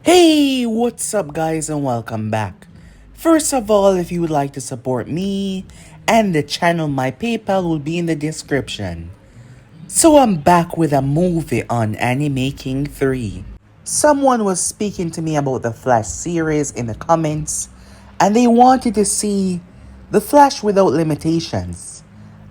Hey, what's up, guys, and welcome back. First of all, if you would like to support me and the channel, my PayPal will be in the description. So, I'm back with a movie on Anime King 3. Someone was speaking to me about the Flash series in the comments, and they wanted to see the Flash without limitations.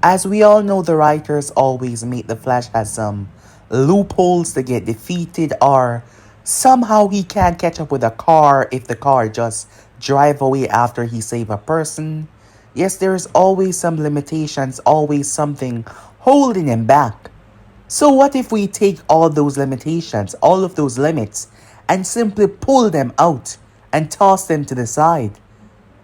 As we all know, the writers always make the Flash has some loopholes to get defeated, or somehow he can't catch up with a car if the car just drive away after he save a person. Yes, there's always some limitations, always something holding him back. So what if we take all those limitations, all of those limits, and simply pull them out and toss them to the side?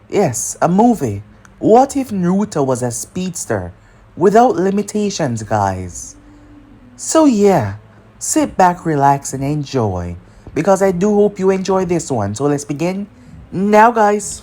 Yes, a movie. What if Naruto was a speedster without limitations, guys? So yeah, sit back, relax, and enjoy. Because I do hope you enjoy this one. So let's begin now, guys.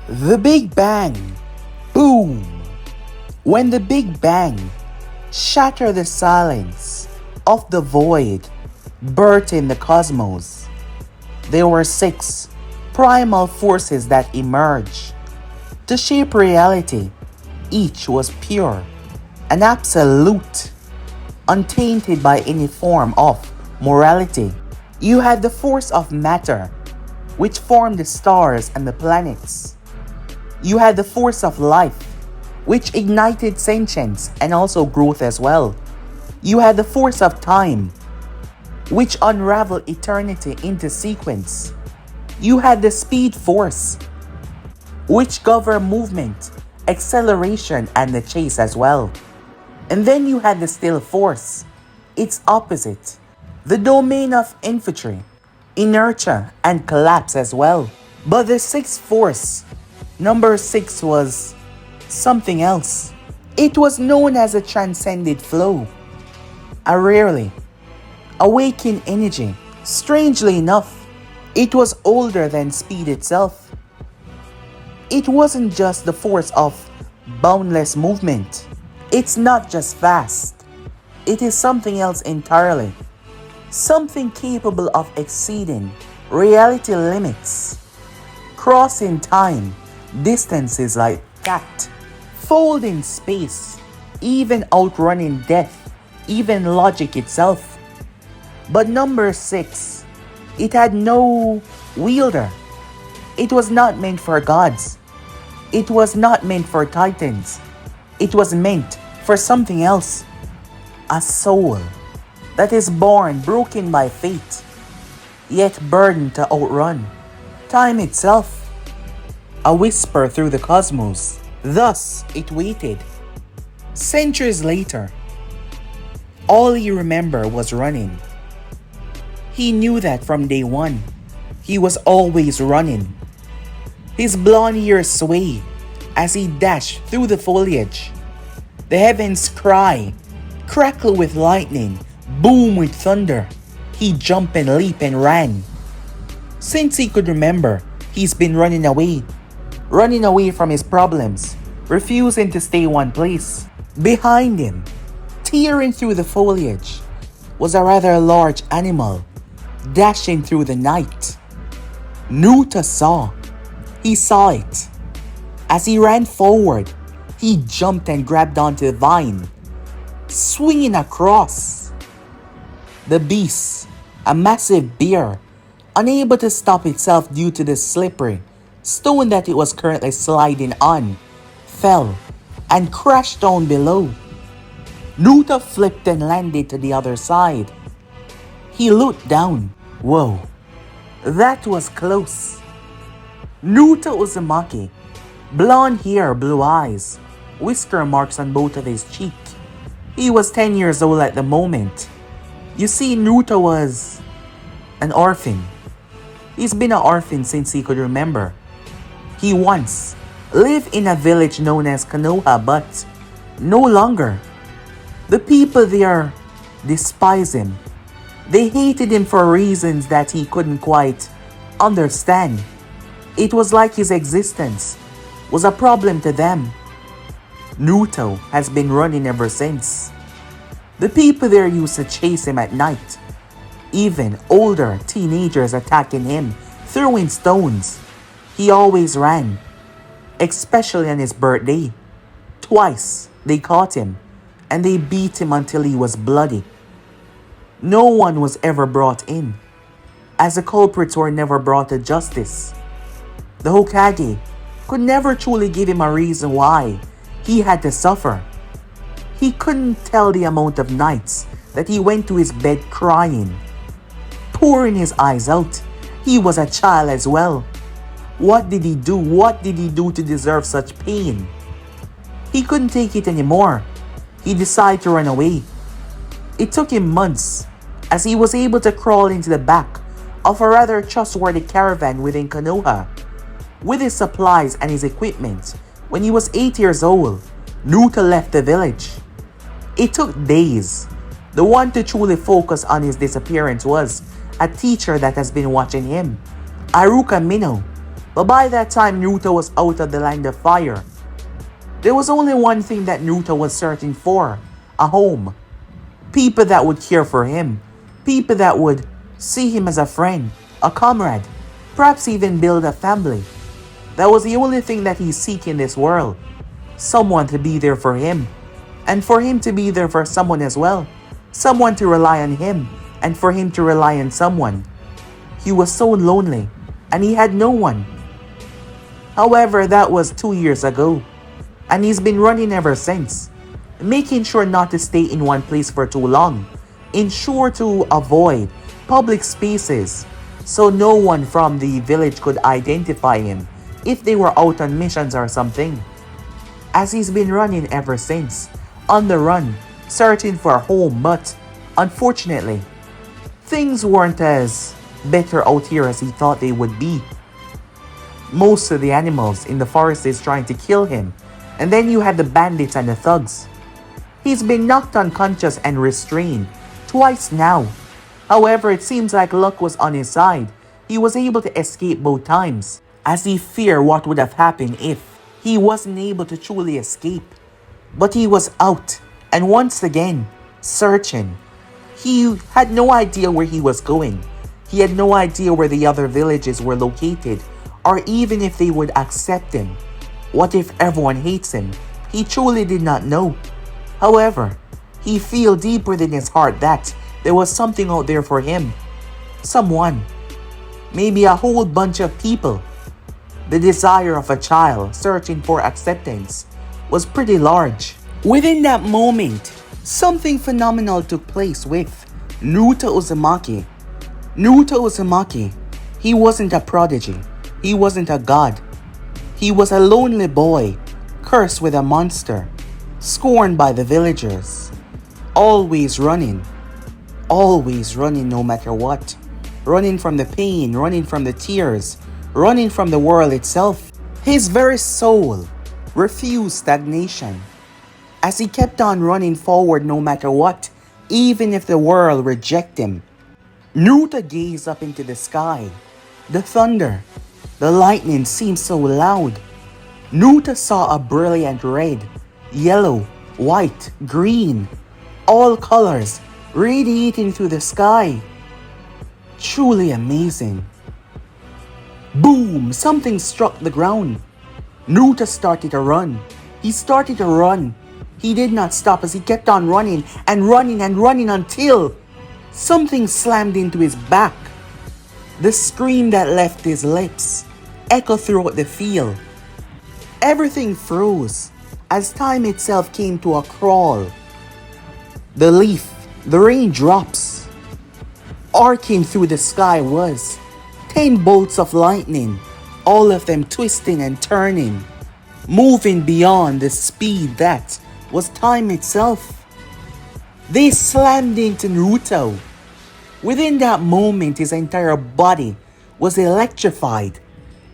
The Big Bang. Boom. When the Big Bang shattered the silence of the void, birthed in the cosmos, there were six primal forces that emerged to shape reality. Each was pure, an absolute, untainted by any form of morality. You had the force of matter, which formed the stars and the planets. You had the force of life, which ignited sentience and also growth as well. You had the force of time, which unraveled eternity into sequence. You had the speed force, which governed movement, acceleration, and the chase as well. And then you had the still force, its opposite, the domain of infantry, inertia, and collapse as well. But the sixth force, number 6, was something else. It was known as a Transcendent Flow, a rarely awakened energy. Strangely enough, it was older than speed itself. It wasn't just the force of boundless movement. It's not just fast. It is something else entirely. Something capable of exceeding reality limits, crossing time, distances like that, folding space, even outrunning death, even logic itself. But number 6, it had no wielder. It was not meant for gods. It was not meant for titans. It was meant for something else. A soul that is born broken by fate, yet burdened to outrun time itself. A whisper through the cosmos. Thus it waited. Centuries later, all he remembered was running. He knew that from day one. He was always running. His blonde hair swayed as he dashed through the foliage. The heavens cry, crackle with lightning, boom with thunder. He jumped and leaped and ran. Since he could remember, he's been running away from his problems, refusing to stay one place. Behind him, tearing through the foliage, was a rather large animal, dashing through the night. Naruto saw. He saw it. As he ran forward, he jumped and grabbed onto the vine, swinging across. The beast, a massive bear, unable to stop itself due to the slippery stone that it was currently sliding on, fell and crashed down below. Naruto flipped and landed to the other side. He looked down. Whoa, that was close. Naruto Uzumaki Blonde hair, blue eyes, whisker marks on both of his cheek. He was 10 years old at the moment. You see, Naruto was an orphan. He's been an orphan since he could remember. He once lived in a village known as Konoha, but no longer. The people there despise him. They hated him for reasons that he couldn't quite understand. It was like his existence was a problem to them. Naruto has been running ever since. The people there used to chase him at night. Even older teenagers attacking him, throwing stones. He always ran, especially on his birthday. Twice they caught him, and they beat him until he was bloody. No one was ever brought in, as the culprits were never brought to justice. The Hokage could never truly give him a reason why he had to suffer. He couldn't tell the amount of nights that he went to his bed crying, pouring his eyes out. He was a child as well. What did he do? What did he do to deserve such pain? He couldn't take it anymore. He decided to run away. It took him months, as he was able to crawl into the back of a rather trustworthy caravan within Konoha. With his supplies and his equipment, when he was 8 years old, Naruto left the village. It took days. The one to truly focus on his disappearance was a teacher that has been watching him, Aruka Mino. But by that time, Naruto was out of the land of fire. There was only one thing that Naruto was searching for: a home. People that would care for him. People that would see him as a friend, a comrade, perhaps even build a family. That was the only thing that he seeked in this world. Someone to be there for him. And for him to be there for someone as well. Someone to rely on him. And for him to rely on someone. He was so lonely. And he had no one. However, that was 2 years ago. And he's been running ever since. Making sure not to stay in one place for too long. Ensure to avoid public spaces. So no one from the village could identify him if they were out on missions or something. As he's been running ever since, on the run, searching for a home, but unfortunately, things weren't as better out here as he thought they would be. Most of the animals in the forest is trying to kill him, and then you had the bandits and the thugs. He's been knocked unconscious and restrained twice now. However, it seems like luck was on his side. He was able to escape both times, as he feared what would have happened if he wasn't able to truly escape. But he was out, and once again, searching. He had no idea where he was going. He had no idea where the other villages were located, or even if they would accept him. What if everyone hates him? He truly did not know. However, he felt deep within his heart that there was something out there for him. Someone. Maybe a whole bunch of people. The desire of a child searching for acceptance was pretty large. Within that moment, something phenomenal took place with Naruto Uzumaki. Naruto Uzumaki, he wasn't a prodigy. He wasn't a god. He was a lonely boy, cursed with a monster, scorned by the villagers, always running no matter what, running from the pain, running from the tears, running from the world itself. His very soul refused stagnation, as he kept on running forward no matter what, even if the world rejected him. Naruto gazed up into the sky. The thunder, the lightning seemed so loud. Naruto saw a brilliant red, yellow, white, green, all colors radiating through the sky. Truly amazing. Boom! Something struck the ground. Naruto started to run. He started to run. He did not stop as he kept on running and running and running until something slammed into his back. The scream that left his lips echoed throughout the field. Everything froze as time itself came to a crawl. The leaf, the raindrops, arcing through the sky was 10 bolts of lightning, all of them twisting and turning. moving beyond the speed that was time itself. They slammed into Naruto. Within that moment, his entire body was electrified.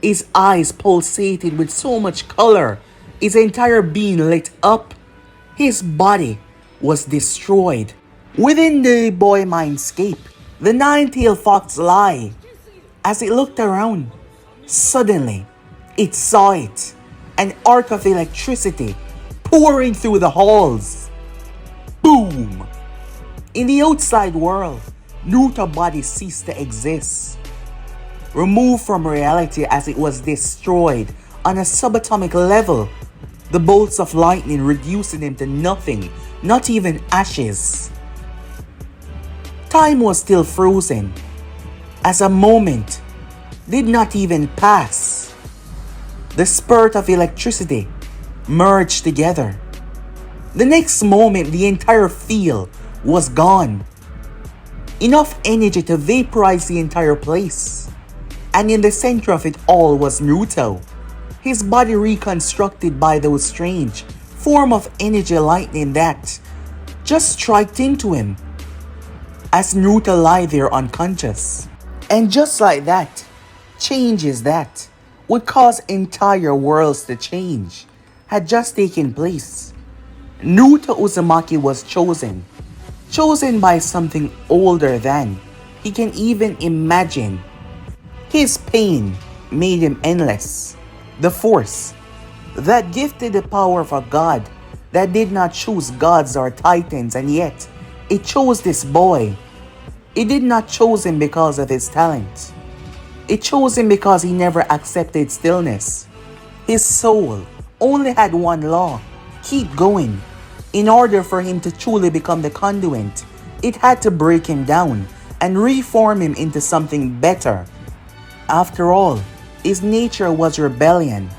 His eyes pulsated with so much color. His entire being lit up. His body was destroyed. Within the boy mindscape, the nine-tailed fox lay. As it looked around, suddenly, it saw it. An arc of electricity pouring through the halls. Boom! In the outside world, Naruto's body ceased to exist. Removed from reality as it was destroyed on a subatomic level. The bolts of lightning reducing him to nothing, not even ashes. Time was still frozen, as a moment did not even pass. The spurt of electricity merged together. The next moment, the entire field was gone. Enough energy to vaporize the entire place. And in the center of it all was Naruto, his body reconstructed by those strange form of energy lightning that just struck into him as Naruto lay there unconscious. And just like that, changes that would cause entire worlds to change had just taken place. Naruto Uzumaki was chosen by something older than he can even imagine. His pain made him endless. The force that gifted the power of a god that did not choose gods or titans, and yet it chose this boy. It did not choose him because of his talent. It chose him because he never accepted stillness. His soul only had one law: keep going. In order for him to truly become the conduit, it had to break him down and reform him into something better. After all, his nature was rebellion.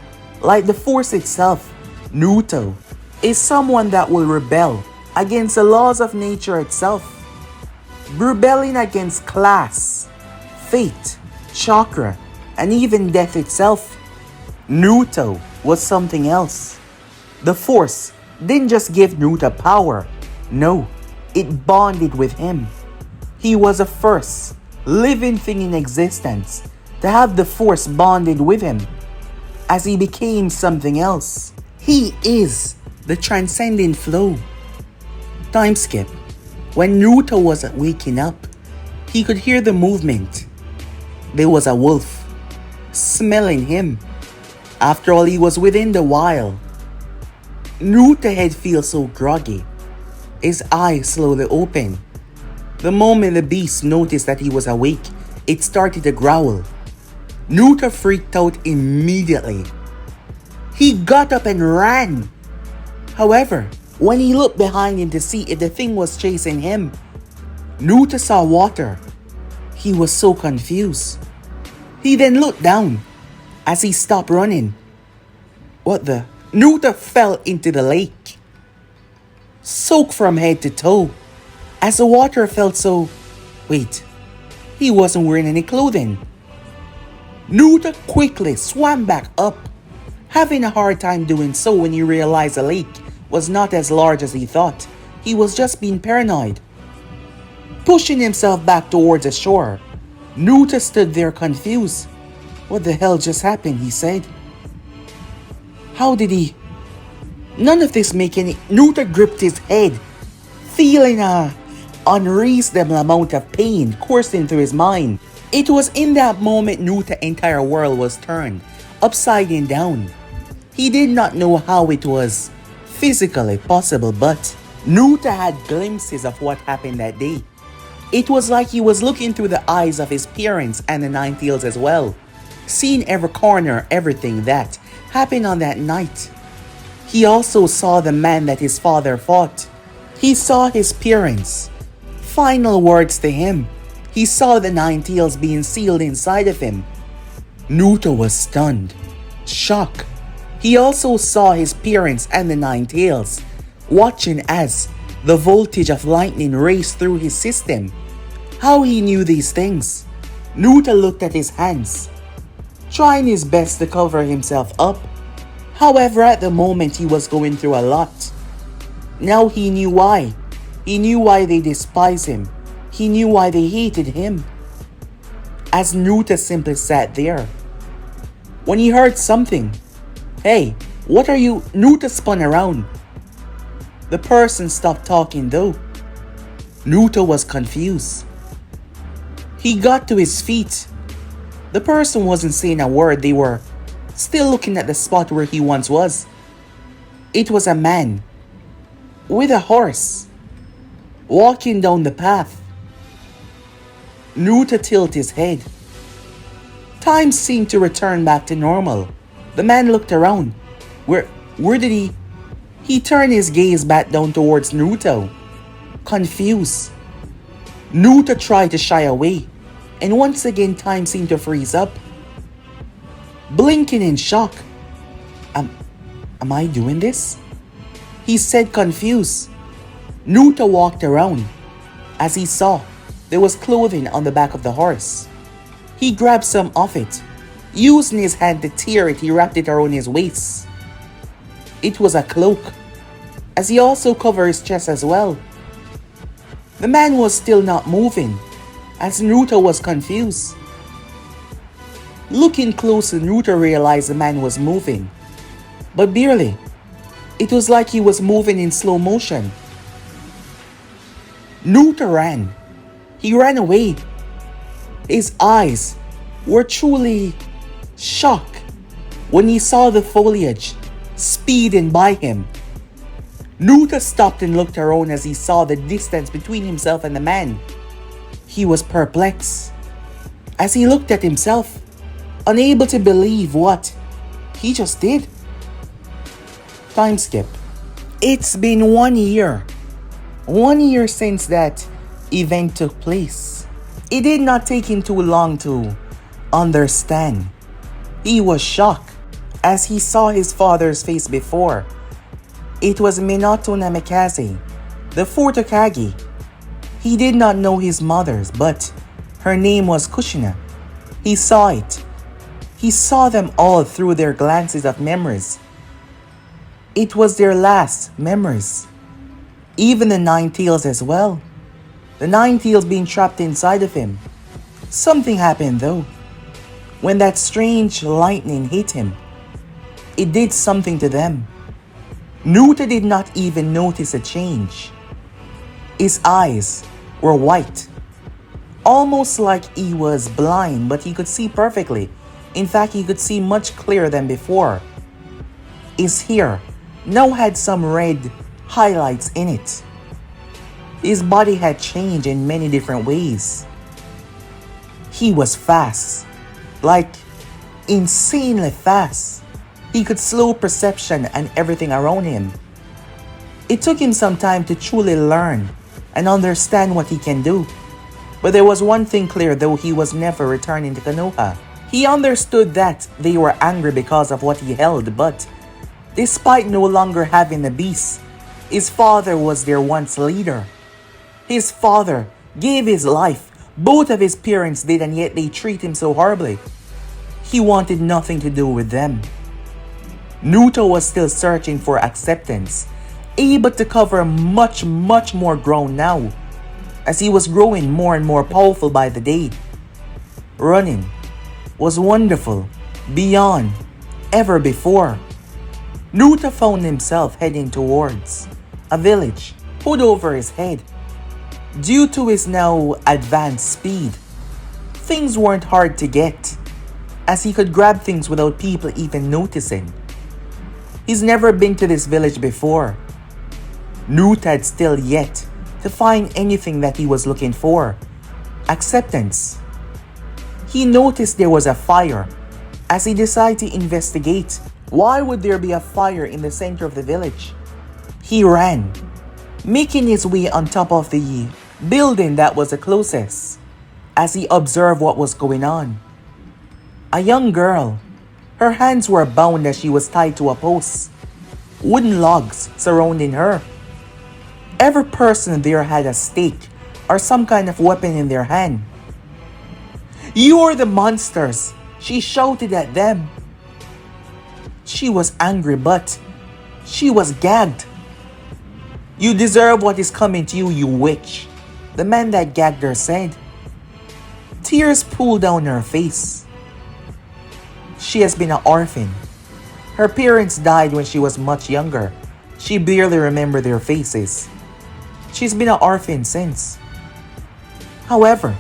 Like the force itself, Naruto is someone that will rebel against the laws of nature itself. Rebelling against class, fate, chakra, and even death itself. Naruto was something else. The force didn't just give Naruto power. No, it bonded with him. He was the first living thing in existence to have the force bonded with him as he became something else. He is the Transcendent Flow. Time skip. When Naruto was waking up, he could hear the movement. There was a wolf smelling him. After all, he was within the wild. Naruto's head feels so groggy. His eyes slowly open. The moment the beast noticed that he was awake, it started to growl. Naruto freaked out immediately. He got up and ran. However, when he looked behind him to see if the thing was chasing him, Naruto saw water. He was so confused. He then looked down as he stopped running. What the? Naruto fell into the lake, soaked from head to toe. As the water felt so... Wait, he wasn't wearing any clothing. Naruto quickly swam back up, having a hard time doing so when he realized the lake was not as large as he thought. He was just being paranoid. Pushing himself back towards the shore, Naruto stood there confused. What the hell just happened, he said. How did he... None of this make any... Naruto gripped his head, feeling a unreasonable amount of pain coursing through his mind. It was in that moment Naruto's entire world was turned upside down. He did not know how it was physically possible, but Naruto had glimpses of what happened that day. It was like he was looking through the eyes of his parents and the Nine Tails as well, seeing every corner, everything that happened on that night. He also saw the man that his father fought. He saw his parents' final words to him. He saw the Nine Tails being sealed inside of him. Naruto was stunned, shocked. He also saw his parents and the Nine Tails, watching as the voltage of lightning raced through his system. How he knew these things? Naruto looked at his hands, trying his best to cover himself up. However, at the moment he was going through a lot. Now he knew why. He knew why they despised him. He knew why they hated him. As Naruto simply sat there. When he heard something. Hey, what are you? Naruto spun around. The person stopped talking though. Naruto was confused. He got to his feet. The person wasn't saying a word. They were still looking at the spot where he once was. It was a man with a horse walking down the path. Naruto tilted his head. Time seemed to return back to normal. The man looked around. Where did he? He turned his gaze back down towards Naruto. Confused. Naruto tried to shy away, and once again time seemed to freeze up. Blinking in shock. Am I doing this? He said, confused. Naruto walked around. As he saw, there was clothing on the back of the horse. He grabbed some of it. Using his hand to tear it, he wrapped it around his waist. It was a cloak, as he also covered his chest as well. The man was still not moving, as Naruto was confused. Looking closer, Naruto realized the man was moving, but barely. It was like he was moving in slow motion. Naruto ran. He ran away. His eyes were truly shocked when he saw the foliage speeding by him. Naruto stopped and looked around as he saw the distance between himself and the man. He was perplexed as he looked at himself, unable to believe what he just did. Time skip. It's been 1 year. 1 year since that event took place. It did not take him too long to understand. He was shocked as he saw his father's face before. It was Minato Namikaze, the fourth Hokage. He did not know his mother's, but her name was Kushina. He saw it. He saw them all through their glances of memories. It was their last memories. Even the Nine Tails as well. The Nine Tails being trapped inside of him. Something happened though. When that strange lightning hit him, it did something to them. Naruto did not even notice a change. His eyes were white. Almost like he was blind, but he could see perfectly. In fact, he could see much clearer than before. His hair now had some red highlights in it. His body had changed in many different ways. He was fast, like insanely fast. He could slow perception and everything around him. It took him some time to truly learn and understand what he can do. But there was one thing clear, though: he was never returning to Konoha. He understood that they were angry because of what he held, but despite no longer having the beast, his father was their once leader. His father gave his life. Both of his parents did, and yet they treat him so horribly. He wanted nothing to do with them. Naruto was still searching for acceptance, able to cover much more ground now, as he was growing more and more powerful by the day. Running was wonderful, beyond ever before. Naruto found himself heading towards a village, hood over his head. Due to his now advanced speed, things weren't hard to get, as he could grab things without people even noticing. He's never been to this village before. Naruto had still yet to find anything that he was looking for. Acceptance. He noticed there was a fire. As he decided to investigate, why would there be a fire in the center of the village? He ran, making his way on top of the building that was the closest, as he observed what was going on. A young girl. Her hands were bound as she was tied to a post. Wooden logs surrounding her. Every person there had a stake or some kind of weapon in their hand. "You are the monsters!" she shouted at them. She was angry, but she was gagged. "You deserve what is coming to you, you witch," the man that gagged her said. Tears pooled down her face. She has been an orphan. Her parents died when she was much younger. She barely remembered their faces. She's been an orphan since. However,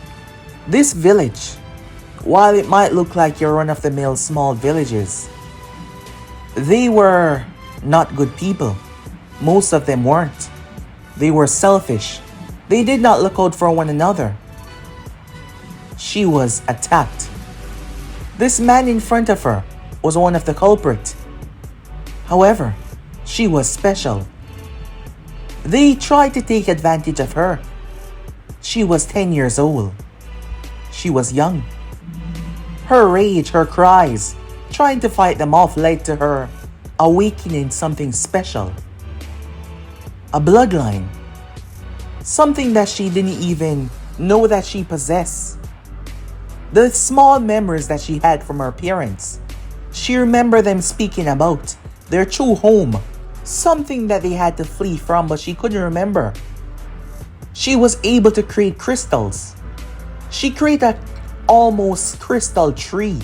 this village, while it might look like your run-of-the-mill small villages, they were not good people. Most of them weren't. They were selfish. They did not look out for one another. She was attacked. This man in front of her was one of the culprits. However, she was special. They tried to take advantage of her. She was 10 years old. She was young. Her rage, her cries, trying to fight them off led to her awakening something special. A bloodline. Something that she didn't even know that she possessed. The small memories that she had from her parents. She remembered them speaking about their true home. Something that they had to flee from, but she couldn't remember. She was able to create crystals. She created an almost crystal tree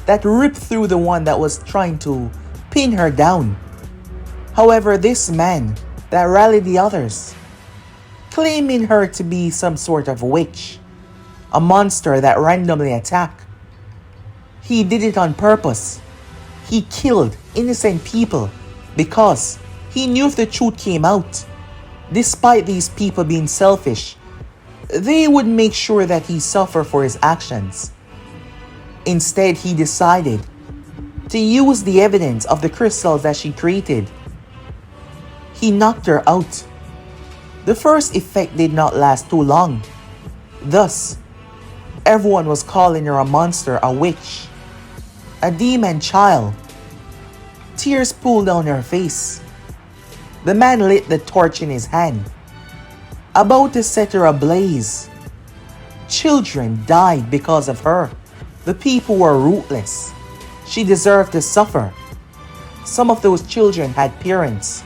that ripped through the one that was trying to pin her down. However, this man that rallied the others, claiming her to be some sort of witch, a monster that randomly attacked. He did it on purpose. He killed innocent people because he knew if the truth came out, despite these people being selfish, they would make sure that he suffered for his actions. Instead, he decided to use the evidence of the crystals that she created. He knocked her out. The first effect did not last too long. Thus, everyone was calling her a monster, a witch, a demon child. Tears pooled down her face. The man lit the torch in his hand, about to set her ablaze. Children died because of her. The people were ruthless. She deserved to suffer. Some of those children had parents.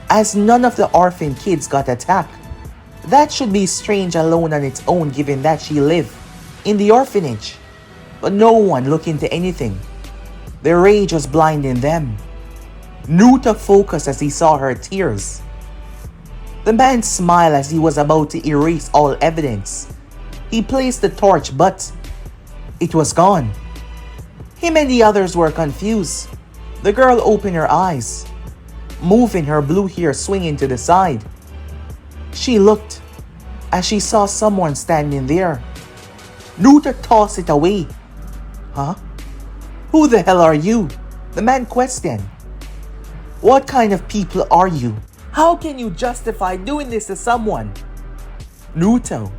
As none of the orphan kids got attacked, that should be strange alone on its own, given that she lived in the orphanage. But no one looked into anything. Their rage was blinding them. Naruto focused as he saw her tears. The man smiled as he was about to erase all evidence. He placed the torch, but it was gone. Him and the others were confused. The girl opened her eyes, moving her blue hair swinging to the side. She looked as she saw someone standing there. Naruto tossed it away. "Huh? Who the hell are you?" the man questioned. "What kind of people are you? How can you justify doing this to someone?" Naruto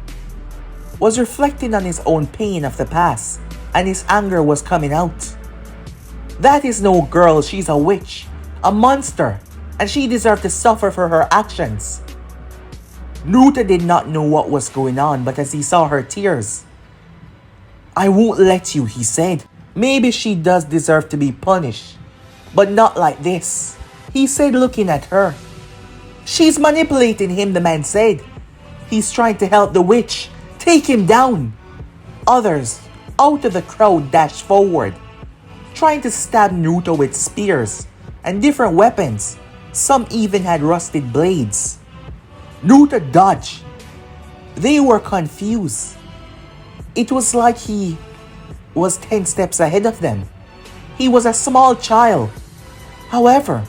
was reflecting on his own pain of the past, and his anger was coming out. That is no girl, she's a witch, a monster, and she deserved to suffer for her actions. Naruto did not know what was going on, but as he saw her tears, "I won't let you," he said. "Maybe she does deserve to be punished, but not like this," he said, looking at her. "She's manipulating him," the man said. "He's trying to help the witch. Take him down." Others out of the crowd dashed forward, trying to stab Naruto with spears and different weapons. Some even had rusted blades. Naruto dodged. They were confused. It was like he was 10 steps ahead of them. He was a small child. However,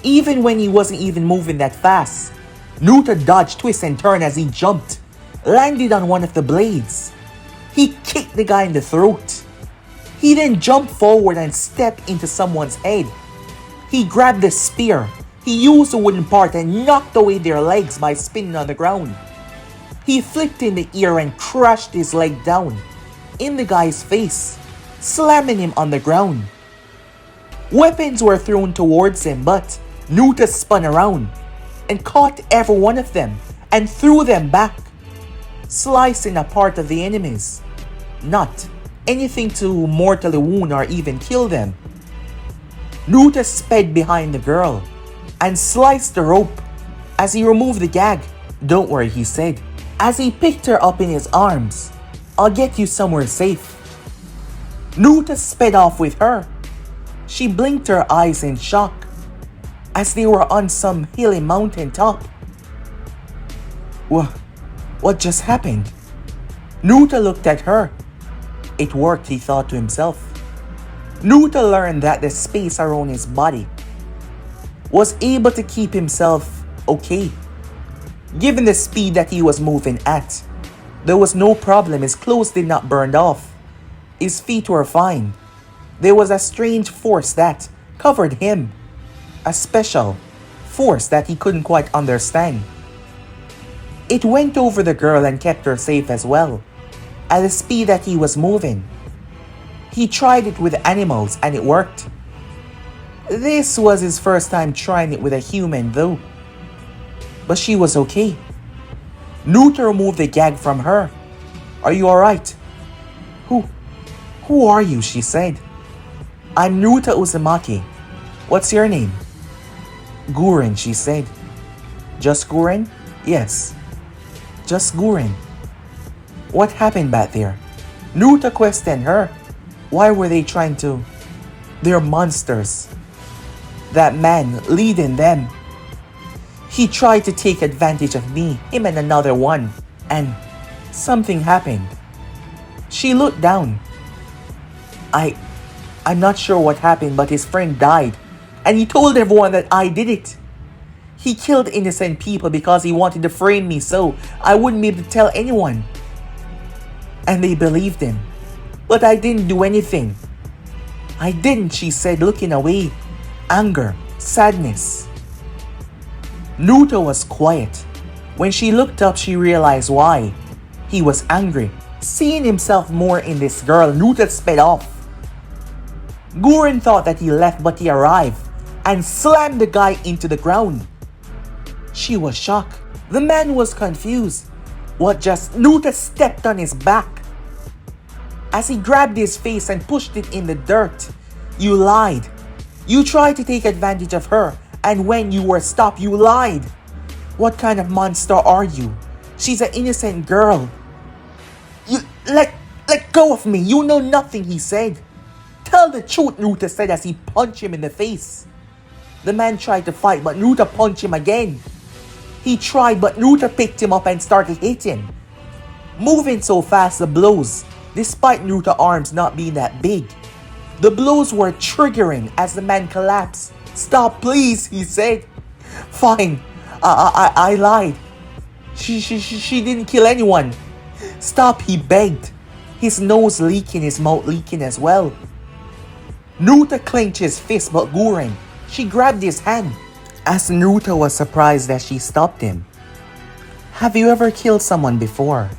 even when he wasn't even moving that fast, Naruto dodged, twists, and turned as he jumped, landed on one of the blades. He kicked the guy in the throat. He then jumped forward and stepped into someone's head. He grabbed the spear. He used the wooden part and knocked away their legs by spinning on the ground. He flicked in the ear and crushed his leg down in the guy's face, slamming him on the ground. Weapons were thrown towards him, but Naruto spun around and caught every one of them and threw them back, slicing a part of the enemies. Not anything to mortally wound or even kill them. Naruto sped behind the girl and sliced the rope as he removed the gag. "Don't worry," he said, as he picked her up in his arms. "I'll get you somewhere safe." Naruto sped off with her. She blinked her eyes in shock as they were on some hilly mountain top. What just happened? Naruto looked at her. It worked, he thought to himself. Naruto learned that the space around his body was able to keep himself okay. Given the speed that he was moving at, there was no problem. His clothes did not burn off. His feet were fine. There was a strange force that covered him. A special force that he couldn't quite understand. It went over the girl and kept her safe as well, at the speed that he was moving. He tried it with animals and it worked. This was his first time trying it with a human though. But she was okay. Naruto removed the gag from her. "Are you alright?" Who are you?" she said. "I'm Naruto Uzumaki. What's your name?" "Guren," she said. "Just Guren?" "Yes. Just Guren." "What happened back there?" Naruto questioned her. Why were they trying to? They're monsters. That man leading them. He tried to take advantage of me, him and another one, and something happened. She looked down. I'm not sure what happened, but his friend died, and he told everyone that I did it. He killed innocent people because he wanted to frame me so I wouldn't be able to tell anyone. And they believed him. But I didn't do anything. I didn't, she said, looking away. Anger, sadness. Naruto was quiet. When she looked up, she realized why. He was angry. Seeing himself more in this girl, Naruto sped off. Guren thought that he left, but he arrived and slammed the guy into the ground. She was shocked. The man was confused. Naruto stepped on his back. As he grabbed his face and pushed it in the dirt. You lied. You tried to take advantage of her, and when you were stopped, you lied. What kind of monster are you? She's an innocent girl. You let go of me. You know nothing, he said. Tell the truth, Naruto said as he punched him in the face. The man tried to fight, but Naruto punched him again. He tried, but Naruto picked him up and started hitting. Moving so fast, the blows, despite Naruto's arms not being that big, the blows were triggering as the man collapsed. Stop, please, he said. Fine, I lied. She didn't kill anyone. Stop, he begged. His nose leaking, his mouth leaking as well. Naruto clenched his fist, but Guren, she grabbed his hand. As Naruto was surprised that she stopped him. Have you ever killed someone before?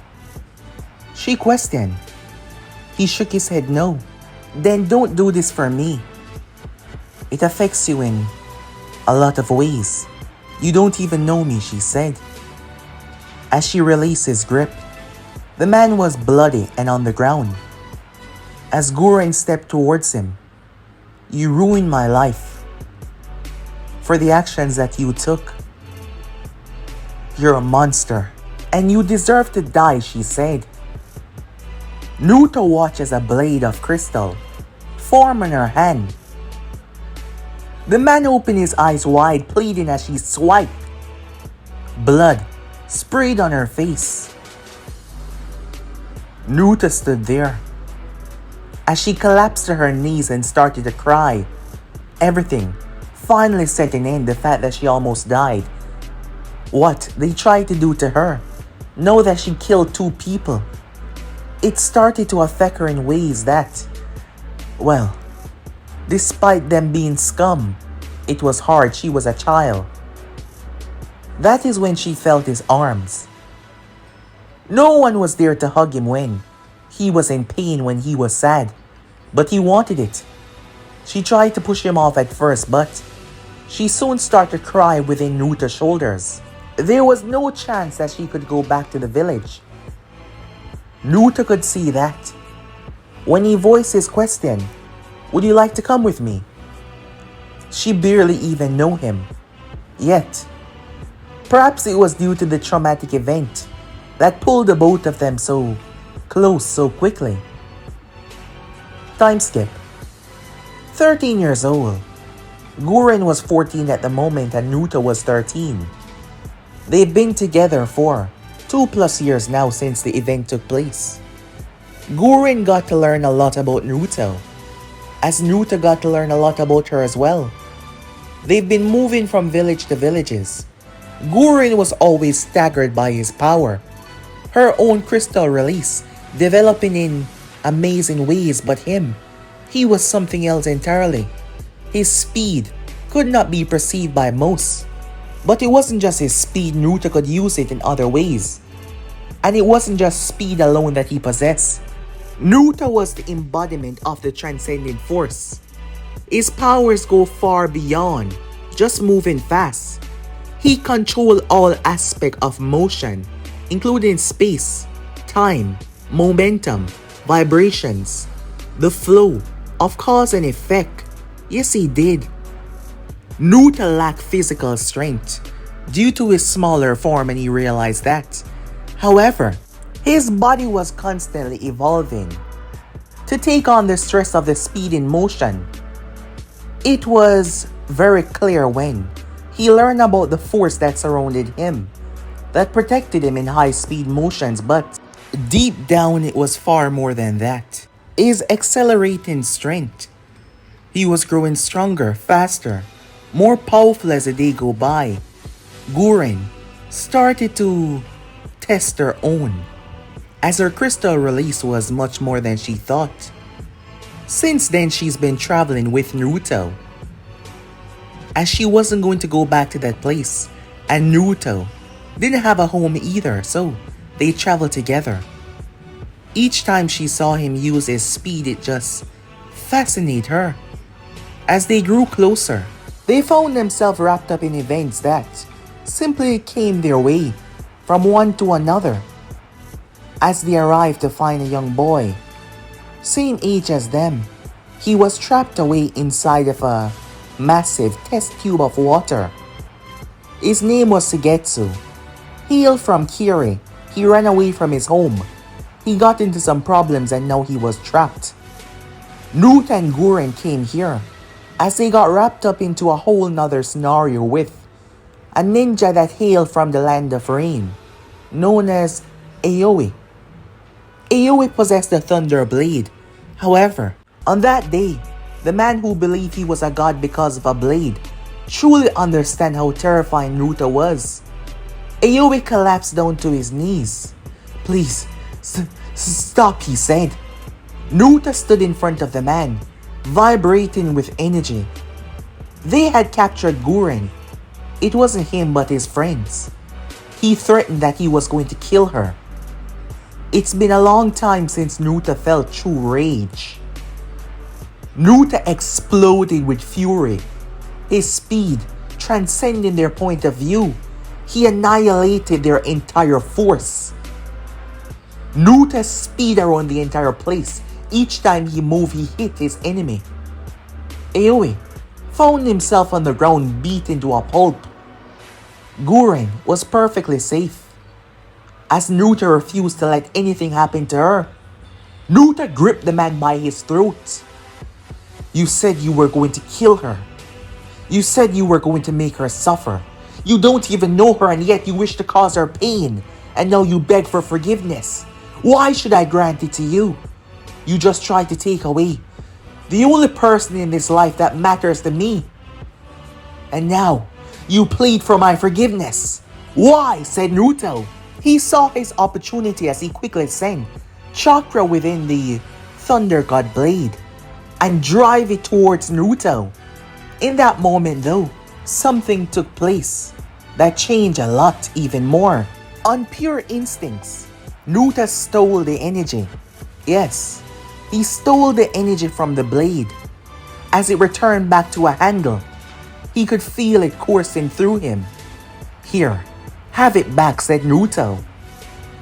She questioned. He shook his head no. Then don't do this for me. It affects you in a lot of ways. You don't even know me, she said. As she released his grip, the man was bloody and on the ground. As Guren stepped towards him, you ruined my life. For the actions that you took. You're a monster, and you deserve to die, she said. Naruto watched as a blade of crystal formed in her hand. The man opened his eyes wide, pleading as she swiped. Blood sprayed on her face. Naruto stood there as she collapsed to her knees and started to cry. Everything finally set an end, the fact that she almost died. What they tried to do to her, know that she killed 2 people. It started to affect her in ways that, well, despite them being scum, it was hard. She was a child. That is when she felt his arms. No one was there to hug him when he was in pain, when he was sad, but he wanted it. She tried to push him off at first, but she soon started to cry within Naruto's shoulders. There was no chance that she could go back to the village. Naruto could see that. When he voiced his question, would you like to come with me? She barely even knew him. Yet, perhaps it was due to the traumatic event that pulled the both of them so close so quickly. Time skip. 13 years old. Guren was 14 at the moment and Naruto was 13. They've been together for 2+ years now since the event took place. Guren got to learn a lot about Naruto, as Naruto got to learn a lot about her as well. They've been moving from village to villages. Guren was always staggered by his power, her own crystal release developing in amazing ways, but he was something else entirely. His speed could not be perceived by most. But it wasn't just his speed, Naruto could use it in other ways. And it wasn't just speed alone that he possessed. Naruto was the embodiment of the transcendent force. His powers go far beyond just moving fast. He controlled all aspects of motion, including space, time, momentum, vibrations, the flow of cause and effect. Yes, he did. Naruto lacked physical strength due to his smaller form, and he realized that. However, his body was constantly evolving to take on the stress of the speed in motion. It was very clear when he learned about the force that surrounded him, that protected him in high-speed motions, but deep down it was far more than that. His accelerating strength. He was growing stronger, faster, more powerful as the day go by. Guren started to test her own, as her crystal release was much more than she thought. Since then, she's been traveling with Naruto, as she wasn't going to go back to that place, and Naruto didn't have a home either, so they traveled together. Each time she saw him use his speed, it just fascinated her. As they grew closer, they found themselves wrapped up in events that simply came their way from one to another. As they arrived to find a young boy, same age as them, he was trapped away inside of a massive test tube of water. His name was Sugetsu. Hailed from Kiri, he ran away from his home. He got into some problems and now he was trapped. Naruto and Guren came here, as they got wrapped up into a whole nother scenario with a ninja that hailed from the land of rain, known as Aoi. Aoi possessed the Thunder Blade. However, on that day, the man who believed he was a god because of a blade truly understand how terrifying Naruto was. Aoi collapsed down to his knees. "Please, stop," he said. Naruto stood in front of the man, vibrating with energy. They had captured Guren. It wasn't him but his friends. He threatened that he was going to kill her. It's been a long time since Naruto felt true rage. Naruto exploded with fury, his speed transcending their point of view. He annihilated their entire force. Naruto's speed around the entire place. Each time he moved, he hit his enemy. Aoi found himself on the ground, beaten to a pulp. Guren was perfectly safe, as Naruto refused to let anything happen to her. Naruto gripped the man by his throat. "You said you were going to kill her. You said you were going to make her suffer. You don't even know her and yet you wish to cause her pain. And now you beg for forgiveness. Why should I grant it to you? You just tried to take away the only person in this life that matters to me. And now, you plead for my forgiveness. Why?" said Naruto. He saw his opportunity as he quickly sent Chakra within the Thunder God Blade and drive it towards Naruto. In that moment though, something took place that changed a lot even more. On pure instincts, Naruto stole the energy. Yes, he stole the energy from the blade. As it returned back to a handle, he could feel it coursing through him. "Here, have it back," said Naruto.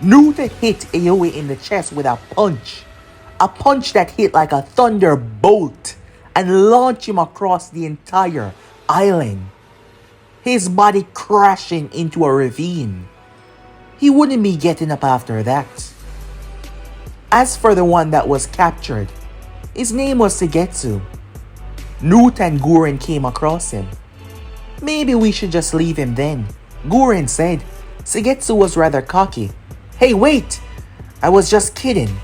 Naruto hit Aoi in the chest with a punch that hit like a thunderbolt and launch him across the entire island, his body crashing into a ravine. He wouldn't be getting up after that. As for the one that was captured, his name was Suigetsu. Naruto and Guren came across him. Maybe we should just leave him then, Guren said. Suigetsu was rather cocky. Hey, wait! I was just kidding.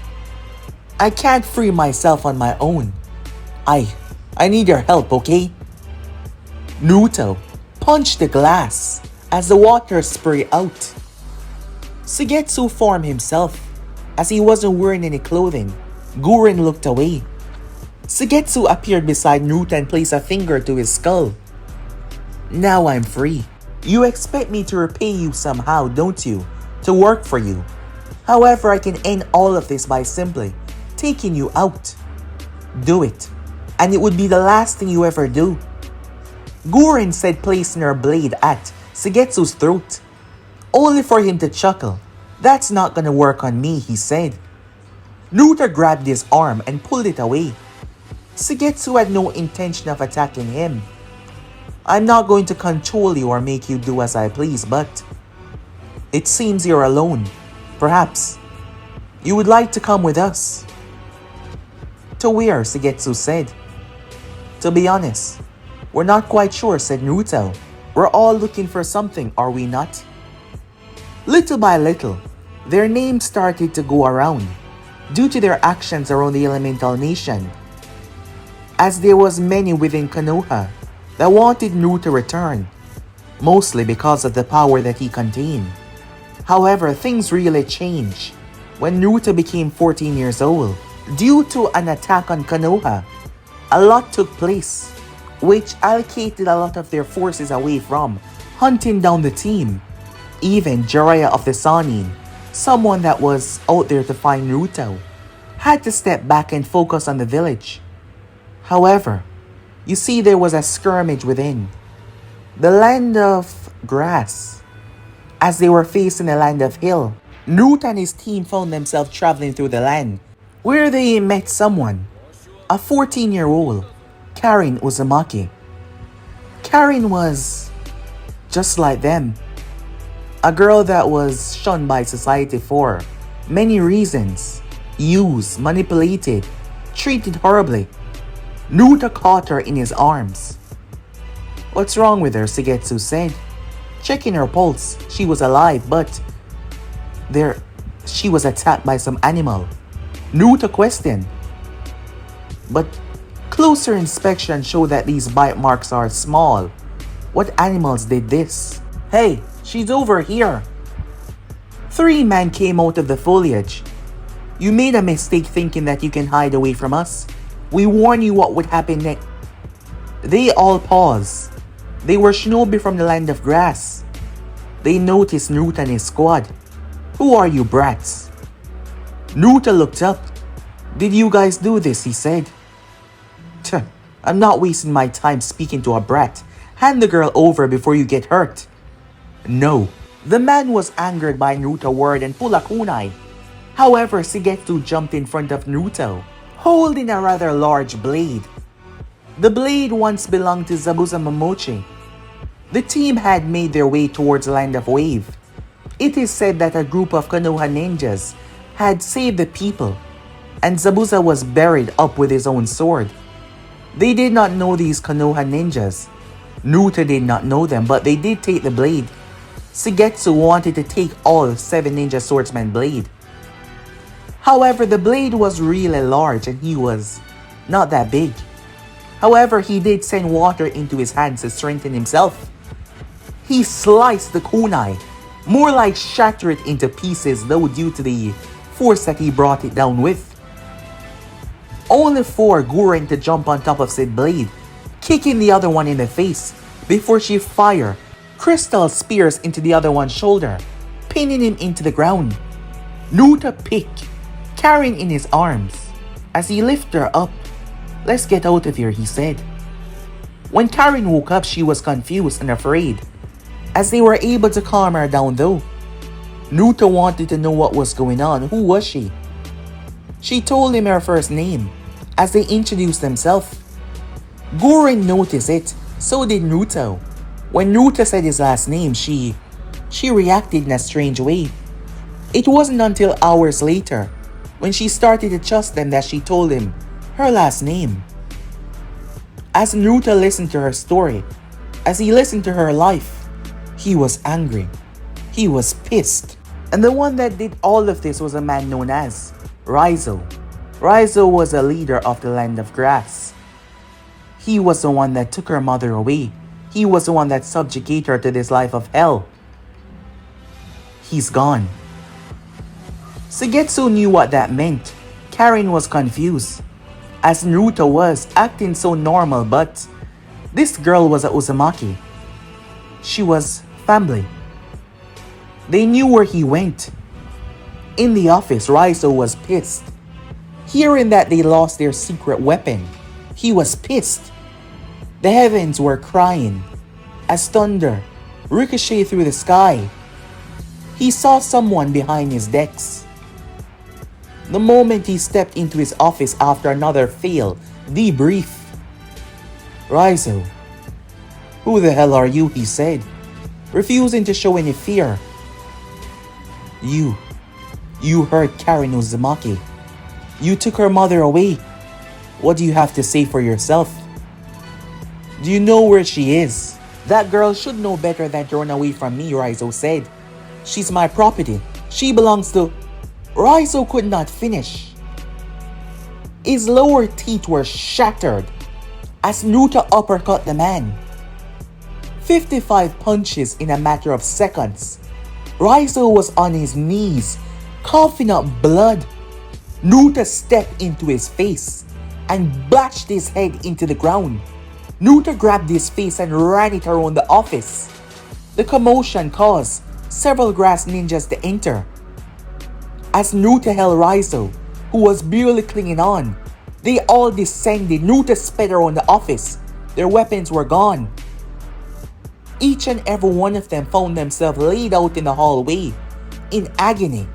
I can't free myself on my own. I need your help, okay? Naruto punched the glass as the water sprayed out. Suigetsu formed himself as he wasn't wearing any clothing. Guren looked away. Suigetsu appeared beside Naruto and placed a finger to his skull. Now I'm free. You expect me to repay you somehow, don't you? To work for you. However, I can end all of this by simply taking you out. Do it, and it would be the last thing you ever do. Guren said, placing her blade at Suigetsu's throat, only for him to chuckle. That's not gonna work on me, he said. Naruto grabbed his arm and pulled it away. Suigetsu had no intention of attacking him. I'm not going to control you or make you do as I please, but it seems you're alone. Perhaps you would like to come with us. To where? Suigetsu said. To be honest, we're not quite sure, said Naruto. We're all looking for something, are we not? Little by little, their names started to go around due to their actions around the elemental nation, as there was many within Konoha that wanted Naruto to return, mostly because of the power that he contained. However, things really changed when Naruto became 14 years old. Due to an attack on Konoha, a lot took place, which allocated a lot of their forces away from hunting down the team. Even Jiraiya of the Sannin, someone that was out there to find Naruto, had to step back and focus on the village. However, you see, there was a skirmish within the land of grass. As they were facing the land of hill, Naruto and his team found themselves traveling through the land, where they met someone, a 14-year-old, Karin Uzumaki. Karin was just like them, a girl that was shunned by society for many reasons, used, manipulated, treated horribly. Naruto caught her in his arms. What's wrong with her? Suigetsu said. Checking her pulse, she was alive, but she was attacked by some animal. Naruto questioned. But closer inspection showed that these bite marks are small. What animals did this? Hey, she's over here. 3 men came out of the foliage. You made a mistake thinking that you can hide away from us. We warned you what would happen next. They all paused. They were shinobi from the land of grass. They noticed Naruto and his squad. Who are you brats? Naruto looked up. Did you guys do this? He said. I'm not wasting my time speaking to a brat. Hand the girl over before you get hurt. No. The man was angered by Naruto's word and pulled a kunai. However, Suigetsu jumped in front of Naruto, holding a rather large blade. The blade once belonged to Zabuza Momochi. The team had made their way towards the land of Wave. It is said that a group of Konoha ninjas had saved the people, and Zabuza was buried up with his own sword. They did not know these Konoha ninjas. Naruto did not know them, but they did take the blade. Suigetsu wanted to take all 7 ninja swordsman blade. However, the blade was really large and he was not that big. However, he did send water into his hands to strengthen himself. He sliced the kunai, more like shatter it into pieces, though due to the force that he brought it down with. Only for Guren to jump on top of said blade, kicking the other one in the face before she fired crystal spears into the other one's shoulder, pinning him into the ground. Naruto picked Karin in his arms as he lifted her up. Let's get out of here, he said. When Karin woke up, she was confused and afraid, as they were able to calm her down though. Naruto wanted to know what was going on. Who was she? She told him her first name as they introduced themselves. Guren noticed it, so did Naruto. When Naruto said his last name, she reacted in a strange way. It wasn't until hours later, when she started to trust them, that she told him her last name. As Naruto listened to her story, as he listened to her life, he was angry. He was pissed. And the one that did all of this was a man known as Raizo. Raizo was a leader of the Land of Grass. He was the one that took her mother away. He was the one that subjugated her to this life of hell. He's gone. Sugetsu knew what that meant. Karin was confused, as Naruto was acting so normal, but this girl was a Uzumaki. She was family. They knew where he went. In the office, Raizo was pissed. Hearing that they lost their secret weapon, he was pissed. The heavens were crying as thunder ricocheted through the sky. He saw someone behind his decks. The moment he stepped into his office after another failed debrief. Raizo, who the hell are you? He said, refusing to show any fear. You hurt Karin Uzumaki. You took her mother away. What do you have to say for yourself? Do you know where she is? That girl should know better than to run away from me, Raizo said. She's my property. She belongs to... Raizo could not finish. His lower teeth were shattered as Naruto uppercut the man. 55 punches in a matter of seconds. Raizo was on his knees, coughing up blood. Naruto stepped into his face and bashed his head into the ground. Naruto grabbed his face and ran it around the office. The commotion caused several grass ninjas to enter. As Naruto held Raizo, who was barely clinging on, they all descended. Naruto sped around the office. Their weapons were gone. Each and every one of them found themselves laid out in the hallway, in agony.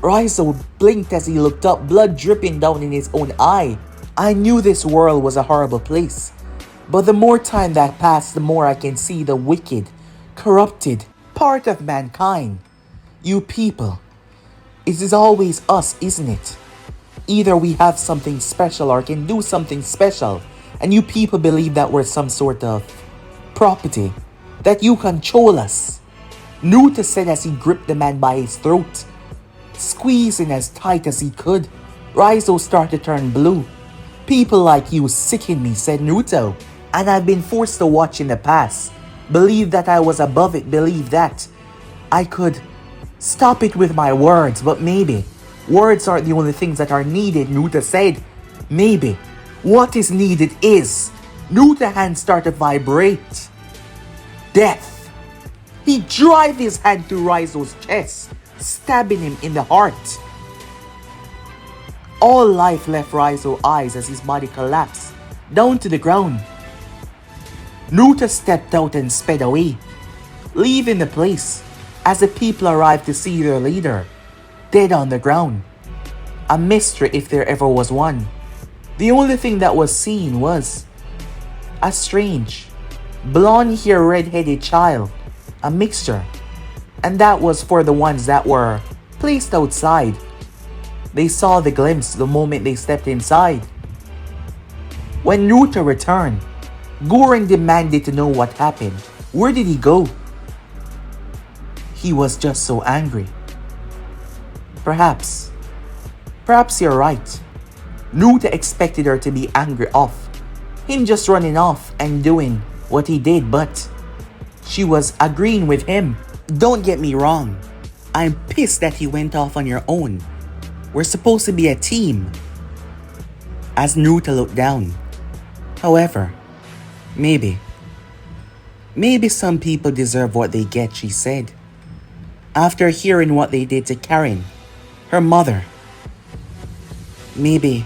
Raizo blinked as he looked up, blood dripping down in his own eye. I knew this world was a horrible place, but the more time that passed, the more I can see the wicked, corrupted part of mankind. You people. It is always us, isn't it? Either we have something special or can do something special, and you people believe that we're some sort of property, that you control us. Naruto said as he gripped the man by his throat, squeezing as tight as he could. Raizo started to turn blue. People like you sicken me, said Naruto, and I've been forced to watch in the past. Believe that I was above it, believe that I could stop it with my words, but maybe words aren't the only things that are needed, Naruto said. Maybe what is needed is... Naruto's hand started to vibrate. Death. He drove his hand through Raizo's chest, stabbing him in the heart. All life left Raizo's eyes as his body collapsed down to the ground. Naruto stepped out and sped away, leaving the place as the people arrived to see their leader dead on the ground. A mystery if there ever was one. The only thing that was seen was a strange, blonde-haired, red-headed child, a mixture, and that was for the ones that were placed outside. They saw the glimpse the moment they stepped inside. When Naruto returned, Guren demanded to know what happened. Where did he go? He was just so angry. Perhaps you're right. Naruto expected her to be angry off him just running off and doing what he did, but she was agreeing with him. Don't get me wrong. I'm pissed that he went off on your own. We're supposed to be a team. As Naruto looked down. However, maybe some people deserve what they get, she said. After hearing what they did to Karin, her mother. Maybe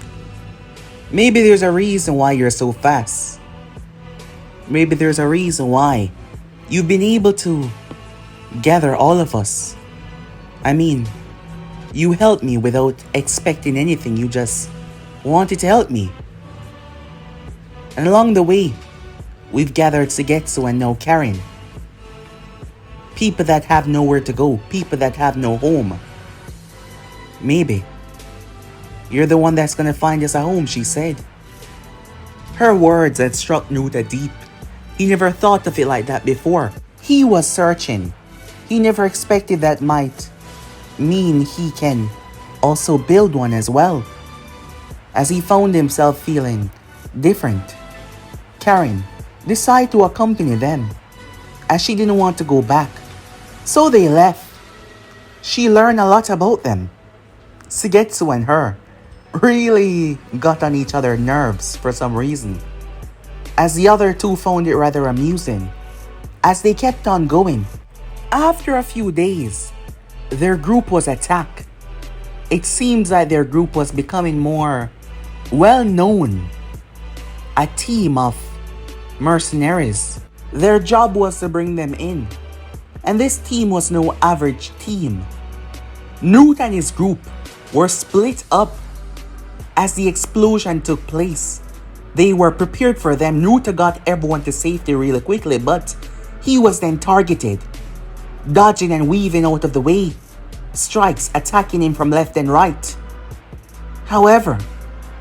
there's a reason why you're so fast. Maybe there's a reason why you've been able to gather all of us. I mean, you helped me without expecting anything. You just wanted to help me. And along the way, we've gathered Sugetsu and now Karin. People that have nowhere to go, people that have no home. Maybe you're the one that's gonna find us a home, she said. Her words had struck Nuta deep. He never thought of it like that before. He was searching. He never expected that might mean he can also build one as well. As he found himself feeling different, Karin decided to accompany them, as she didn't want to go back. So they left. She learned a lot about them. Sugetsu and her really got on each other's nerves for some reason, as the other two found it rather amusing. As they kept on going, after a few days, their group was attacked. It seems that their group was becoming more well known. A team of mercenaries. Their job was to bring them in. And this team was no average team. Newt and his group were split up as the explosion took place. They were prepared for them. Nuta got everyone to safety really quickly, but he was then targeted, dodging and weaving out of the way, strikes attacking him from left and right. However,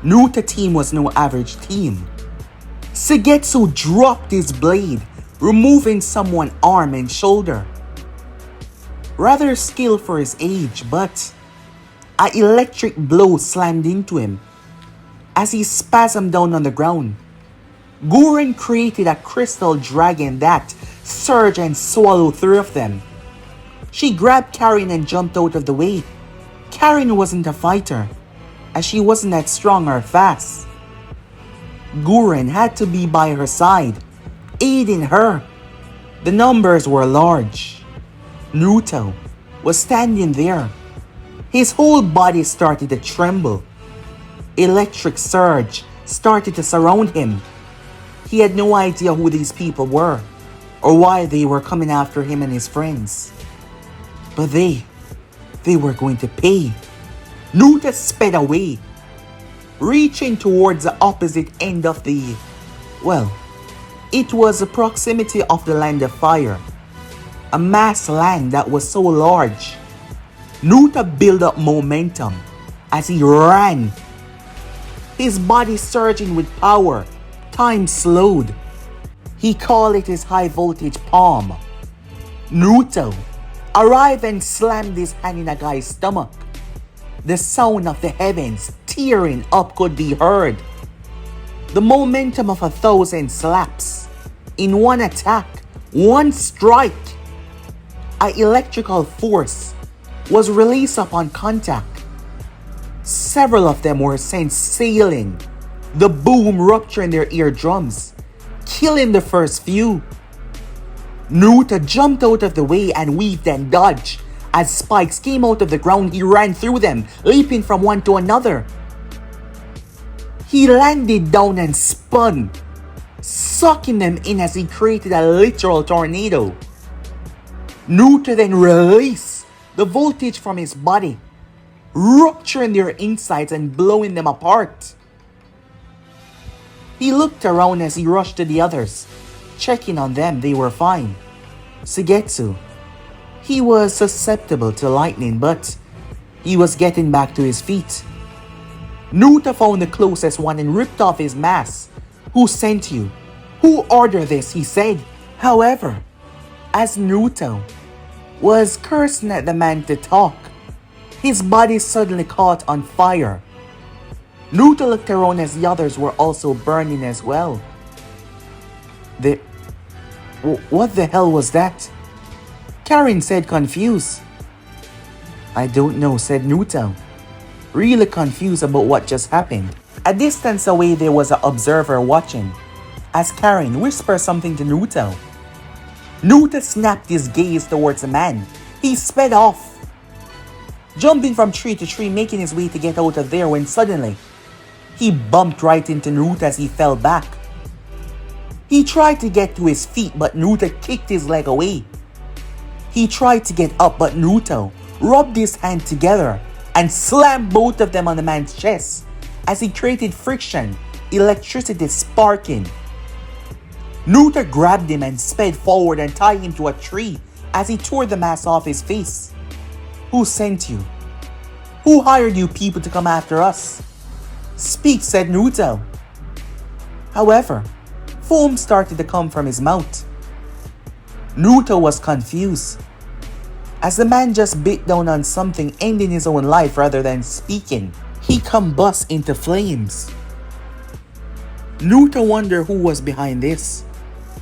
Nuta team was no average team. Sugetsu dropped his blade, removing someone's arm and shoulder. Rather skilled for his age, but an electric blow slammed into him as he spasmed down on the ground. Guren created a crystal dragon that surged and swallowed three of them. She grabbed Karin and jumped out of the way. Karin wasn't a fighter, as she wasn't that strong or fast. Guren had to be by her side, aiding her. The numbers were large. Naruto was standing there. His whole body started to tremble. Electric surge started to surround him. He had no idea who these people were or why they were coming after him and his friends. But they were going to pay. Naruto sped away, reaching towards the opposite end of the, it was the proximity of the land of fire. A mass land that was so large. Naruto built up momentum as he ran, his body surging with power. Time slowed. He called it his high voltage palm. Naruto arrived and slammed his hand in a guy's stomach. The sound of the heavens tearing up could be heard. The momentum of 1,000 slaps in one attack, one strike. An electrical force was released upon contact. Several of them were sent sailing, the boom rupturing their eardrums, killing the first few. Naruto jumped out of the way and weaved and dodged. As spikes came out of the ground, he ran through them, leaping from one to another. He landed down and spun, sucking them in as he created a literal tornado. Naruto then released the voltage from his body, rupturing their insides and blowing them apart. He looked around as he rushed to the others, checking on them. They were fine. Sugetsu, he was susceptible to lightning, but he was getting back to his feet. Naruto found the closest one and ripped off his mask. "Who sent you? Who ordered this?" he said. However, as Naruto was cursing at the man to talk, his body suddenly caught on fire. Naruto looked around as the others were also burning as well. What the hell was that? Karin said, confused. "I don't know," said Naruto, really confused about what just happened. A distance away there was an observer watching, as Karin whispered something to Naruto. Naruto snapped his gaze towards the man. He sped off, jumping from tree to tree, making his way to get out of there, when suddenly he bumped right into Naruto as he fell back. He tried to get to his feet, but Naruto kicked his leg away. He tried to get up, but Naruto rubbed his hands together and slammed both of them on the man's chest as he created friction, electricity sparking. Naruto grabbed him and sped forward and tied him to a tree as he tore the mask off his face. "Who sent you? Who hired you people to come after us? Speak," said Naruto. However, foam started to come from his mouth. Naruto was confused, as the man just bit down on something ending his own life rather than speaking. He combust into flames. Naruto wondered who was behind this.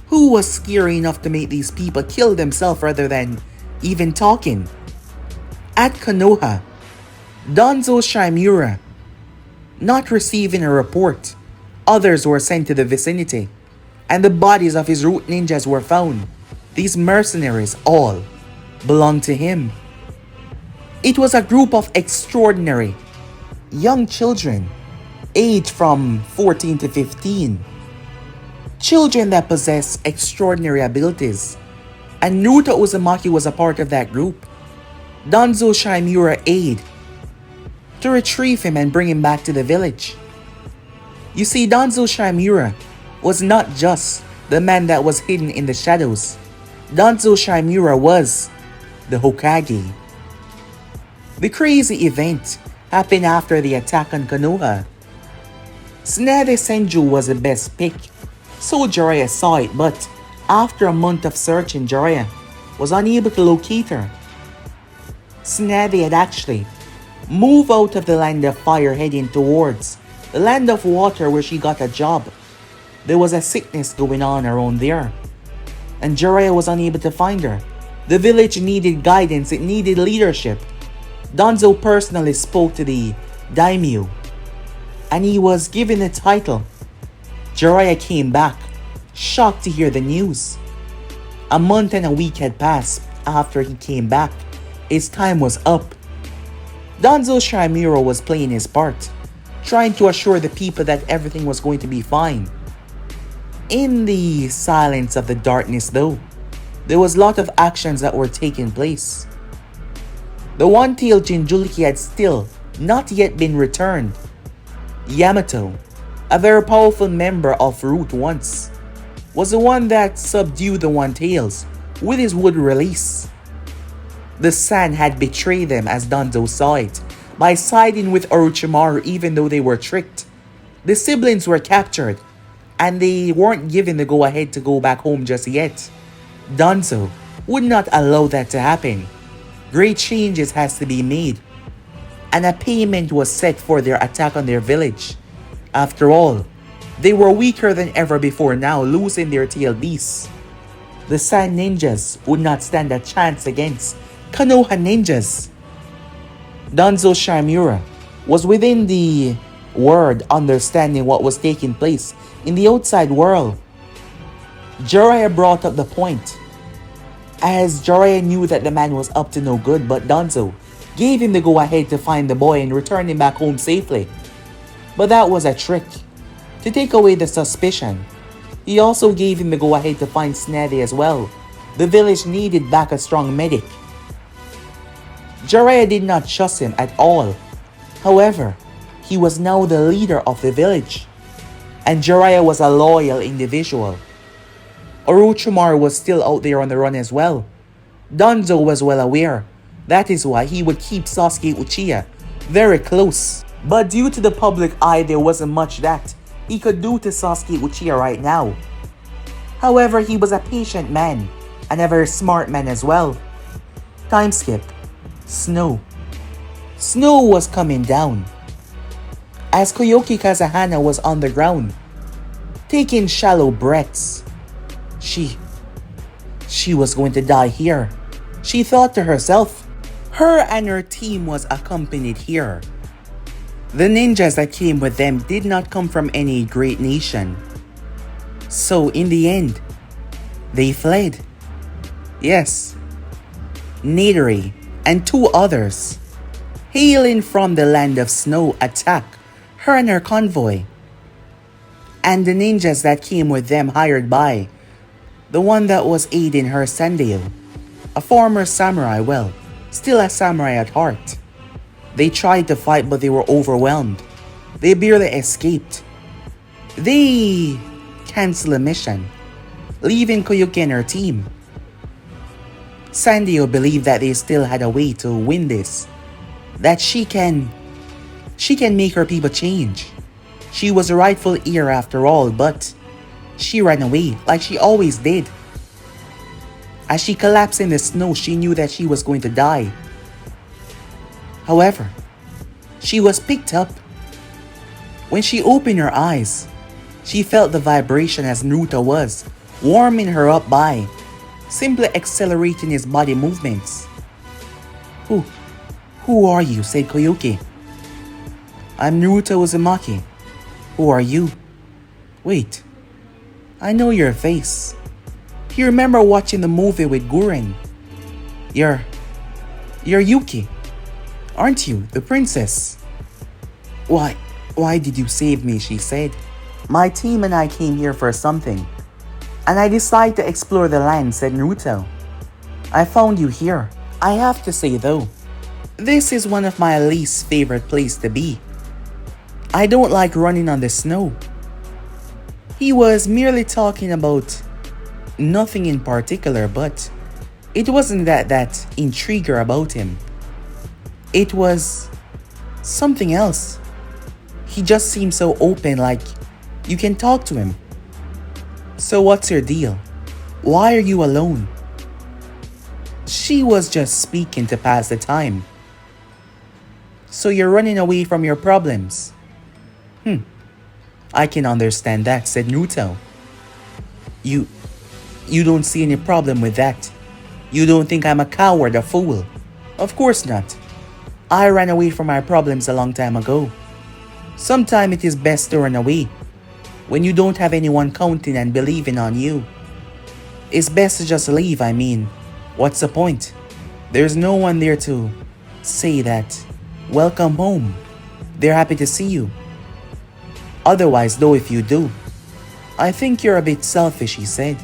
Who was scary enough to make these people kill themselves rather than even talking? At Konoha, Danzo Shimura, not receiving a report, others were sent to the vicinity, and the bodies of his root ninjas were found. These mercenaries all belonged to him. It was a group of extraordinary young children, aged from 14 to 15. Children that possess extraordinary abilities, and Naruto Uzumaki was a part of that group. Danzo Shimura aided to retrieve him and bring him back to the village. You see, Danzo Shimura was not just the man that was hidden in the shadows. Danzo Shimura was the Hokage. The crazy event happened after the attack on Konoha. Tsunade Senju was the best pick, so Jiraiya saw it, but after a month of searching, Jiraiya was unable to locate her. Tsunade had actually moved out of the land of fire heading towards the land of water where she got a job. There was a sickness going on around there, and Jiraiya was unable to find her. The village needed guidance, it needed leadership. Danzo personally spoke to the daimyo, and he was given the title. Jiraiya came back, shocked to hear the news. A month and a week had passed after he came back. His time was up. Danzo Shimura was playing his part, trying to assure the people that everything was going to be fine. In the silence of the darkness though, there was a lot of actions that were taking place. The one-tailed Jinchuriki had still not yet been returned. Yamato, a very powerful member of Root once, was the one that subdued the one-tails with his wood release. The San had betrayed them as Danzo saw it by siding with Orochimaru even though they were tricked. The siblings were captured and they weren't given the go-ahead to go back home just yet. Danzo would not allow that to happen. Great changes has to be made, and a payment was set for their attack on their village. After all, they were weaker than ever before now, losing their tail beasts. The Sand Ninjas would not stand a chance against Konoha Ninjas. Danzo Shimura was within the world understanding what was taking place in the outside world. Jiraiya brought up the point, as Jiraiya knew that the man was up to no good, but Danzo gave him the go-ahead to find the boy and return him back home safely. But that was a trick. To take away the suspicion, he also gave him the go-ahead to find Tsunade as well. The village needed back a strong medic. Jiraiya did not trust him at all. However, he was now the leader of the village, and Jiraiya was a loyal individual. Orochimaru was still out there on the run as well. Danzo was well aware. That is why he would keep Sasuke Uchiha very close. But due to the public eye, there wasn't much that he could do to Sasuke Uchiha right now. However, he was a patient man, and a very smart man as well. Time skip. Snow. Snow was coming down, as Koyoki Kazahana was on the ground, taking shallow breaths. She was going to die here, she thought to herself. Her and her team was accompanied here. The ninjas that came with them did not come from any great nation. So in the end, they fled. Yes, Nidori and two others, hailing from the land of snow, attacked her and her convoy. And the ninjas that came with them hired by the one that was aiding her, Sandayo, a former samurai, well, still a samurai at heart. They tried to fight but they were overwhelmed. They barely escaped. They cancel a mission, leaving Koyuki and her team. Sandio believed that they still had a way to win this, that she can make her people change. She was the rightful heir after all, but she ran away like she always did. As she collapsed in the snow, she knew that she was going to die. However, she was picked up. When she opened her eyes, she felt the vibration as Naruto was warming her up by simply accelerating his body movements. Who are you? Said Koyuki. I'm Naruto Uzumaki. Who are you? Wait, I know your face. You remember watching the movie with Guren? You're Yuki, aren't you, the princess? Why did you save me? She said. My team and I came here for something, and I decided to explore the land, said Naruto. I found you here. I have to say though, this is one of my least favorite places to be. I don't like running on the snow. He was merely talking about nothing in particular, but it wasn't that intriguer about him. It was something else. He just seemed so open, like you can talk to him. So what's your deal? Why are you alone? She was just speaking to pass the time. So you're running away from your problems? I can understand that, said Naruto. You don't see any problem with that. You don't think I'm a coward, a fool? Of course not. I ran away from my problems a long time ago. Sometimes it is best to run away when you don't have anyone counting and believing on you. It's best to just leave. I mean, what's the point? There's no one there to say that, welcome home. They're happy to see you. Otherwise though, if you do, I think you're a bit selfish, he said.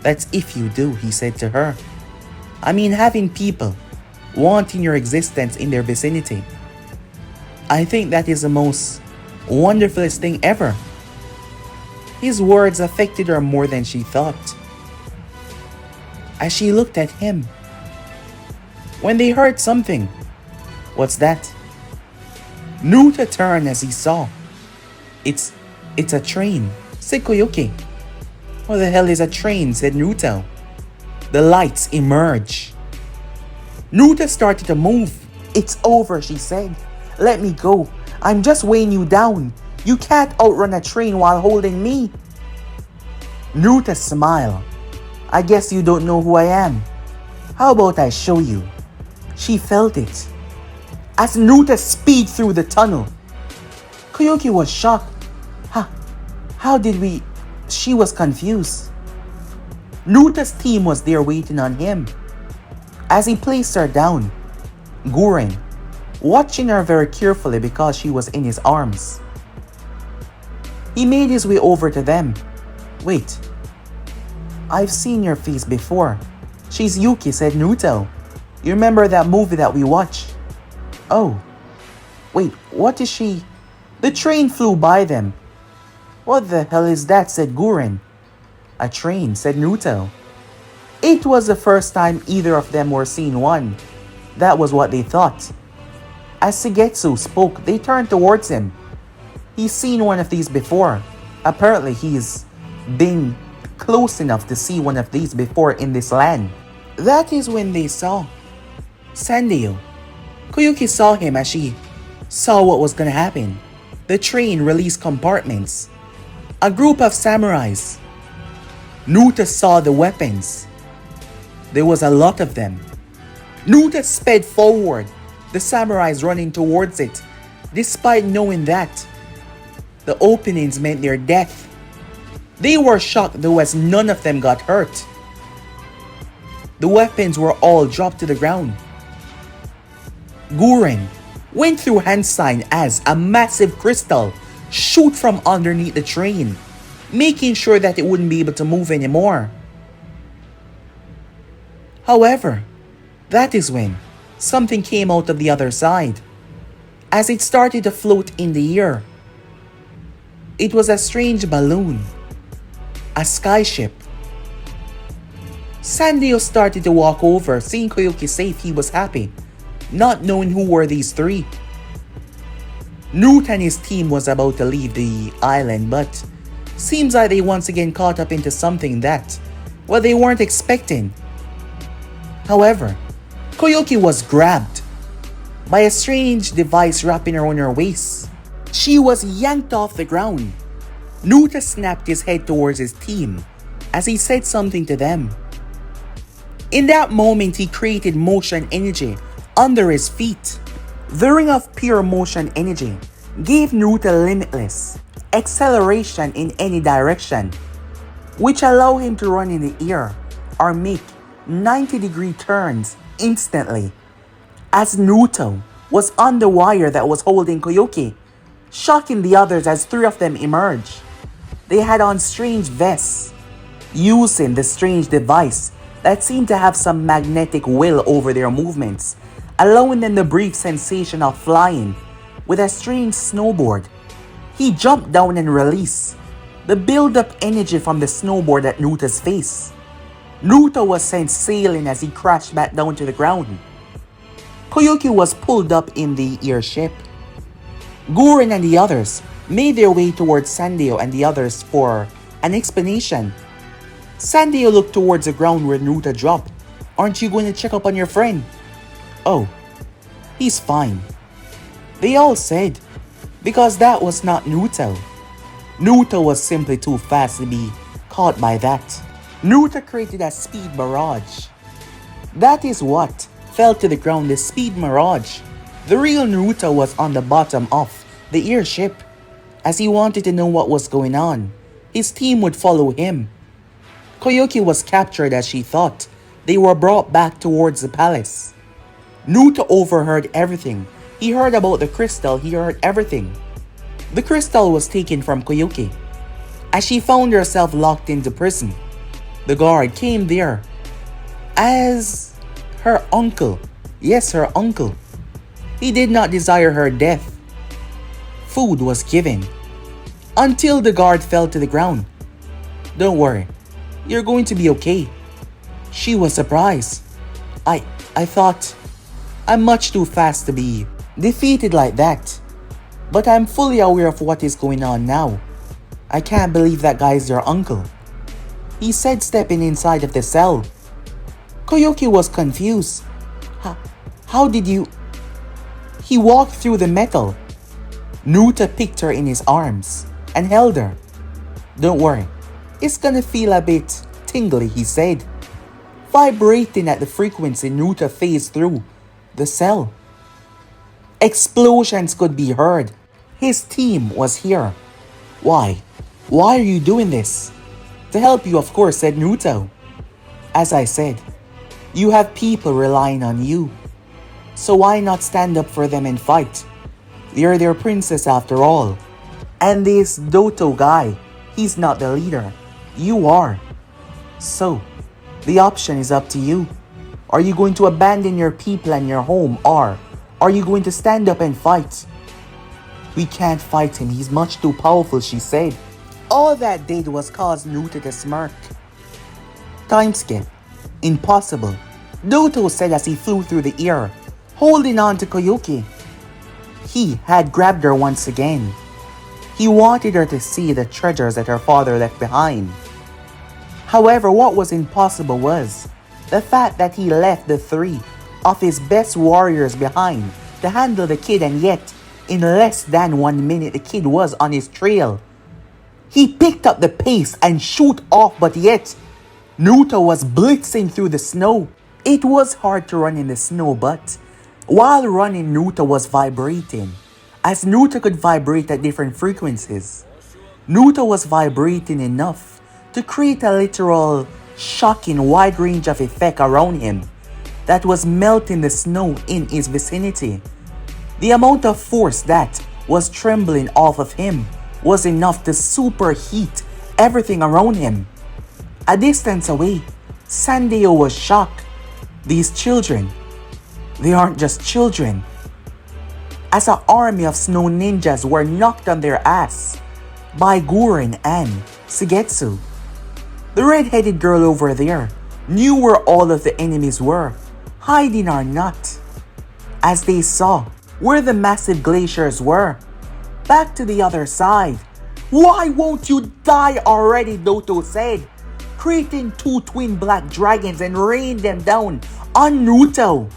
That's if you do, he said to her. I mean, having people wanting your existence in their vicinity. I think that is the most wonderfulest thing ever. His words affected her more than she thought. As she looked at him, when they heard something. What's that? Naruto turned as he saw. It's a train, said Koyuki. What the hell is a train? Said Naruto. The lights emerge. Naruto started to move. It's over, she said. Let me go. I'm just weighing you down. You can't outrun a train while holding me. Naruto smiled. I guess you don't know who I am. How about I show you? She felt it. As Naruto speed through the tunnel, Koyuki was shocked. How did we... She was confused. Naruto's team was there waiting on him. As he placed her down, Guren, watching her very carefully because she was in his arms. He made his way over to them. Wait, I've seen your face before. She's Yuki, said Naruto. You remember that movie that we watched? Oh, wait, what is she? The train flew by them. What the hell is that? Said Guren. A train, said Naruto. It was the first time either of them were seeing one. That was what they thought. As Shigetsu spoke, they turned towards him. He's seen one of these before. Apparently he's been close enough to see one of these before in this land. That is when they saw Sandio. Koyuki saw him as she saw what was gonna happen. The train released compartments. A group of samurais. Naruto saw the weapons. There was a lot of them. Naruto sped forward, the samurais running towards it, despite knowing that the openings meant their death. They were shocked though, as none of them got hurt. The weapons were all dropped to the ground. Guren went through hand sign as a massive crystal shoot from underneath the train, making sure that it wouldn't be able to move anymore. However, that is when something came out of the other side. As it started to float in the air, It was a strange balloon, a skyship. Sandio started to walk over. Seeing Koyuki safe, he was happy, not knowing who were these three. Newt and his team was about to leave the island, but seems like they once again caught up into something that, well, they weren't expecting. However, Koyuki was grabbed by a strange device wrapping around her waist. She was yanked off the ground. Nuta snapped his head towards his team as he said something to them. In that moment, he created motion energy under his feet. The ring of pure motion energy gave Nuta limitless acceleration in any direction, which allowed him to run in the air or make 90-degree turns instantly. As Naruto was on the wire that was holding Koyuki, shocking the others as three of them emerged. They had on strange vests, using the strange device that seemed to have some magnetic will over their movements, allowing them the brief sensation of flying with a strange snowboard. He jumped down and released the build-up energy from the snowboard at Nuta's face. Nuta was sent sailing as he crashed back down to the ground. Koyuki was pulled up in the airship. Guren and the others made their way towards Sandio and the others for an explanation. Sandio looked towards the ground where Nuta dropped. "Aren't you going to check up on your friend?" "Oh, he's fine," they all said, because that was not Nuta. Nuta was simply too fast to be caught by that. Nuta created a speed mirage. That is what fell to the ground, the speed mirage. The real Naruto was on the bottom of the airship. As he wanted to know what was going on, his team would follow him. Koyuki was captured as she thought. They were brought back towards the palace. Naruto overheard everything. He heard about the crystal, he heard everything. The crystal was taken from Koyuki as she found herself locked into prison. The guard came there as her uncle. Yes, her uncle. He did not desire her death. Food was given until the guard fell to the ground. "Don't worry, you're going to be okay." She was surprised. I thought I'm much too fast to be defeated like that. But I'm fully aware of what is going on now. I can't believe that guy is your uncle," he said, stepping inside of the cell. Koyuki was confused. How did you... He walked through the metal. Nuta picked her in his arms and held her. "Don't worry, it's gonna feel a bit tingly," he said. Vibrating at the frequency, Nuta phased through the cell. Explosions could be heard. His team was here. Why are you doing this?" "To help you, of course," said Naruto. "As I said, you have people relying on you. So why not stand up for them and fight? You're their princess after all. And this Doto guy, he's not the leader. You are. So, the option is up to you. Are you going to abandon your people and your home, or are you going to stand up and fight?" "We can't fight him, he's much too powerful," she said. All that did was cause Nuta to smirk. "Time skip. Impossible," Doto said as he flew through the air, holding on to Koyuki. He had grabbed her once again. He wanted her to see the treasures that her father left behind. However, what was impossible was the fact that he left the three of his best warriors behind to handle the kid, and yet, in less than 1 minute, the kid was on his trail. He picked up the pace and shoot off, but yet, Naruto was blitzing through the snow. It was hard to run in the snow, but while running, Naruto was vibrating, as Naruto could vibrate at different frequencies. Naruto was vibrating enough to create a literal shocking wide range of effect around him that was melting the snow in his vicinity. The amount of force that was trembling off of him was enough to superheat everything around him. A distance away, Sandio was shocked. These children, they aren't just children. As an army of snow ninjas were knocked on their ass, by Guren and Sugetsu. The red-headed girl over there knew where all of the enemies were, hiding or not. As they saw where the massive glaciers were, back to the other side. "Why won't you die already?" Naruto said, creating two twin black dragons and rained them down on Naruto.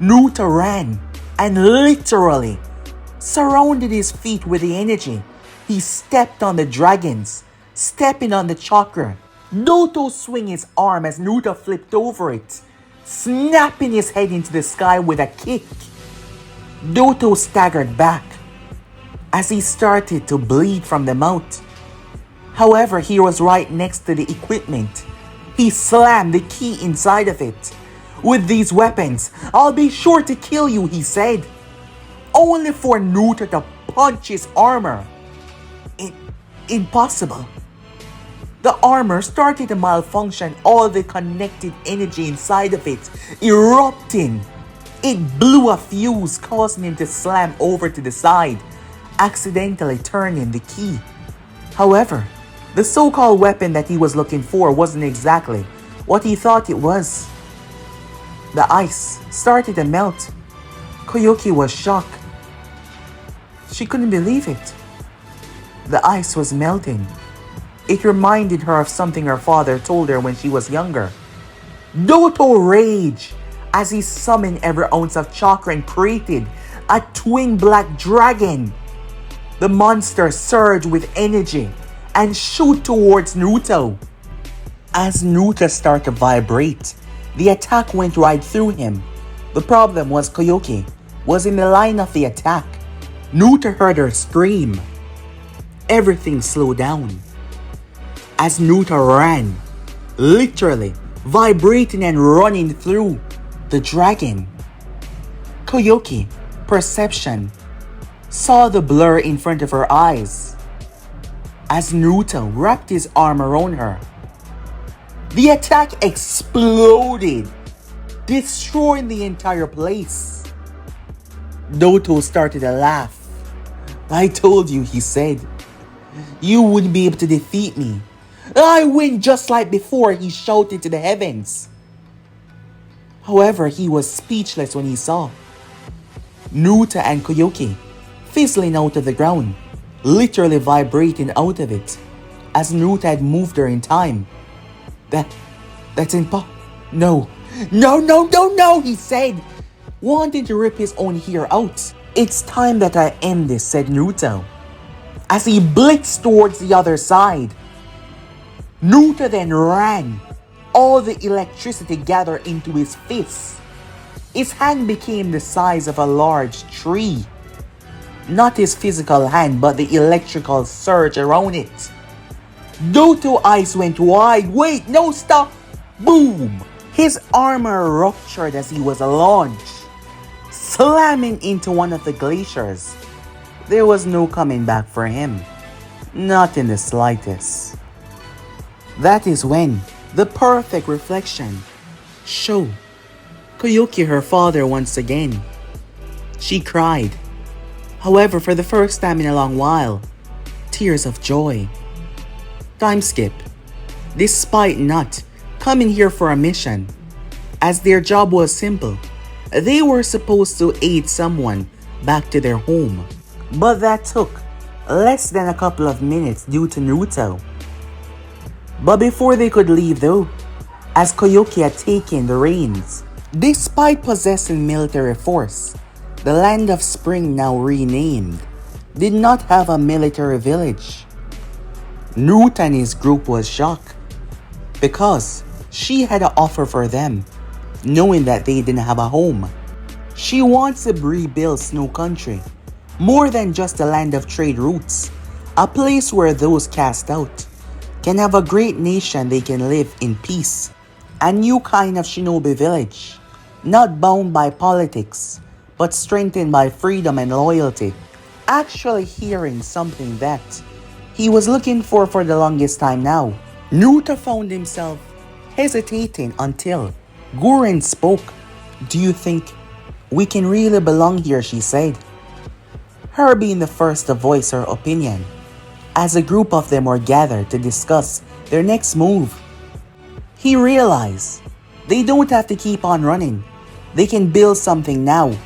Naruto ran and literally surrounded his feet with the energy. He stepped on the dragons, stepping on the chakra. Naruto swung his arm as Naruto flipped over it, snapping his head into the sky with a kick. Naruto staggered back as he started to bleed from the mouth. However, he was right next to the equipment. He slammed the key inside of it. "With these weapons, I'll be sure to kill you," he said, only for Naruto to punch his armor. Impossible. The armor started to malfunction, all the connected energy inside of it erupting. It blew a fuse, causing him to slam over to the side, accidentally turning the key. However, the so-called weapon that he was looking for wasn't exactly what he thought it was. The ice started to melt. Koyuki was shocked. She couldn't believe it. The ice was melting. It reminded her of something her father told her when she was younger. Naruto raged as he summoned every ounce of chakra and created a twin black dragon. The monster surged with energy and shoot towards Naruto. As Naruto started to vibrate, the attack went right through him. The problem was Koyuki was in the line of the attack. Naruto heard her scream. Everything slowed down as Naruto ran, literally vibrating and running through the dragon. Koyuki, perception, saw the blur in front of her eyes as Naruto wrapped his arm around her. The attack exploded, destroying the entire place. Naruto started to laugh. "I told you," he said. "You wouldn't be able to defeat me. I win just like before," he shouted to the heavens. However, he was speechless when he saw Naruto and Koyuki fizzling out of the ground, literally vibrating out of it, as Naruto had moved her in time. No, he said, wanting to rip his own hair out. "It's time that I end this," said Naruto, as he blitzed towards the other side. Naruto then ran. All the electricity gathered into his fist. His hand became the size of a large tree. Not his physical hand, but the electrical surge around it. Naruto's eyes went wide. "Wait, no, stop!" Boom! His armor ruptured as he was launched, slamming into one of the glaciers. There was no coming back for him. Not in the slightest. That is when the perfect reflection showed Koyuki her father once again. She cried. However, for the first time in a long while, tears of joy. Time skip. Despite not coming here for a mission, as their job was simple, they were supposed to aid someone back to their home. But that took less than a couple of minutes due to Naruto. But before they could leave though, as Koyuki had taken the reins, despite possessing military force, the Land of Spring, now renamed, did not have a military village. Naruto and his group was shocked because she had an offer for them, knowing that they didn't have a home. She wants to rebuild Snow Country, more than just a land of trade routes, a place where those cast out can have a great nation they can live in peace. A new kind of shinobi village, not bound by politics, but strengthened by freedom and loyalty. Actually hearing something that he was looking for the longest time now. Naruto found himself hesitating until Guren spoke. "Do you think we can really belong here?" she said, her being the first to voice her opinion. as a group of them were gathered to discuss their next move. He realized they don't have to keep on running. They can build something now.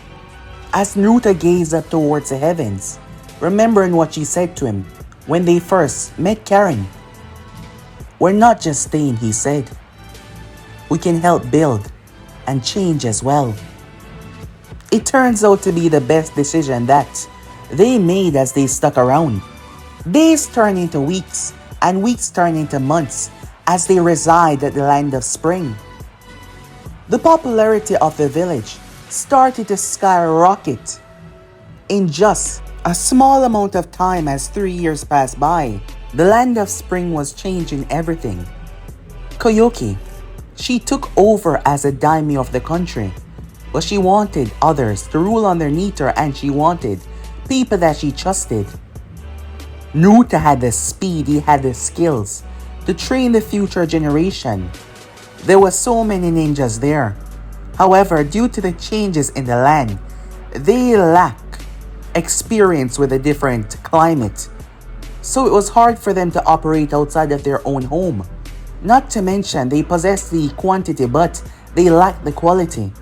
As Naruto gazed up towards the heavens, remembering what she said to him when they first met Karin. "We're not just staying," he said. "We can help build and change as well." It turns out to be the best decision that they made as they stuck around. Days turn into weeks, and weeks turn into months as they reside at the land of spring. The popularity of the village started to skyrocket. In just a small amount of time, as 3 years passed by, the land of spring was changing everything. Koyuki, she took over as a daimyo of the country, but she wanted others to rule underneath her, and she wanted people that she trusted. Naruto had the speed, he had the skills to train the future generation. There were so many ninjas there. However, due to the changes in the land, they lack experience with a different climate. So it was hard for them to operate outside of their own home. Not to mention, they possessed the quantity but they lacked the quality.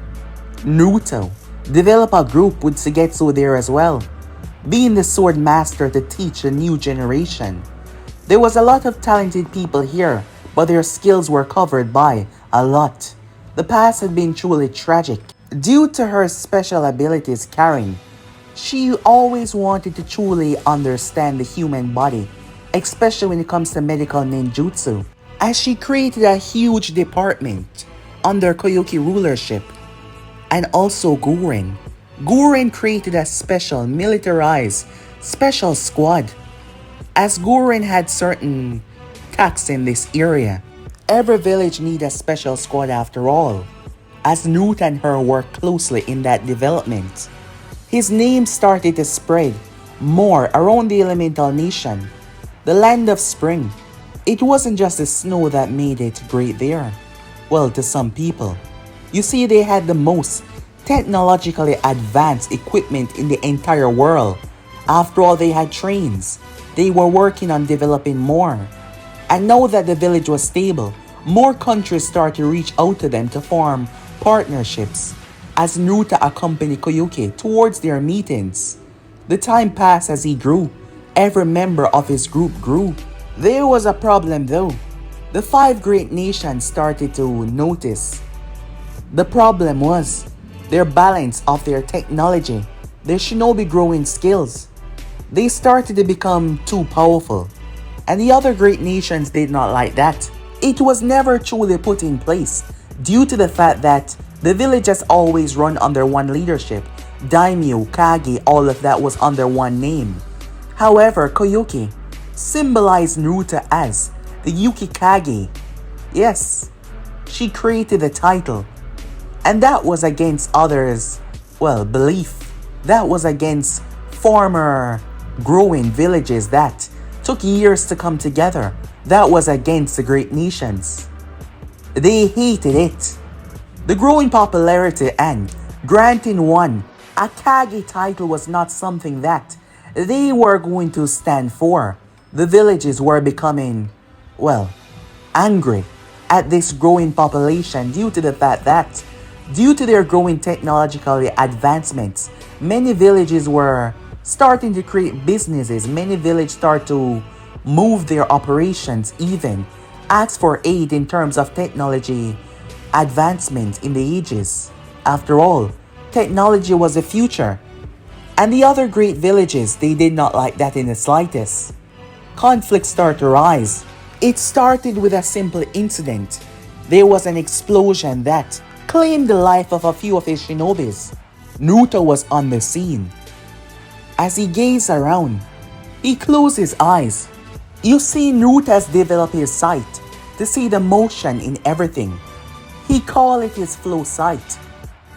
Naruto developed a group with Suigetsu there as well, being the sword master to teach a new generation. There was a lot of talented people here, but their skills were covered by a lot. The past had been truly tragic. Due to her special abilities, Karin, she always wanted to truly understand the human body, especially when it comes to medical ninjutsu, as she created a huge department under Koyuki rulership, and also Guren. Guren created a special militarized special squad, as Guren had certain tasks in this area. Every village needs a special squad after all, as Naruto and her worked closely in that development. His name started to spread more around the elemental nation, the land of spring. It wasn't just the snow that made it great there. Well, to some people. You see, they had the most technologically advanced equipment in the entire world. After all, they had trains. They were working on developing more. And now that the village was stable, more countries started to reach out to them to form partnerships. As Naruto accompanied Koyuki towards their meetings, the time passed as he grew. Every member of his group grew. There was a problem though. The 5 great nations started to notice. The problem was their balance of their technology, their shinobi growing skills. They started to become too powerful, and the other great nations did not like that. It was never truly put in place due to the fact that the village has always run under one leadership. Daimyo, Kage, all of that was under one name. However, Koyuki symbolized Naruto as the Yukikage. Yes, she created the title. And that was against others' belief. That was against former growing villages that took years to come together. That was against the great nations. They hated it. The growing popularity and granting one a Kage title was not something that they were going to stand for. The villages were becoming, angry at this growing population due to the fact that due to their growing technological advancements, many villages were starting to create businesses. Many villages start to move their operations, even ask for aid in terms of technology advancement in the ages. After all, technology was the future. And the other great villages, they did not like that in the slightest. Conflicts started to rise. It started with a simple incident. There was an explosion that claimed the life of a few of his shinobis. Naruto was on the scene. As he gazed around, he closed his eyes. You see, Naruto has developed his sight to see the motion in everything. He called it his flow sight,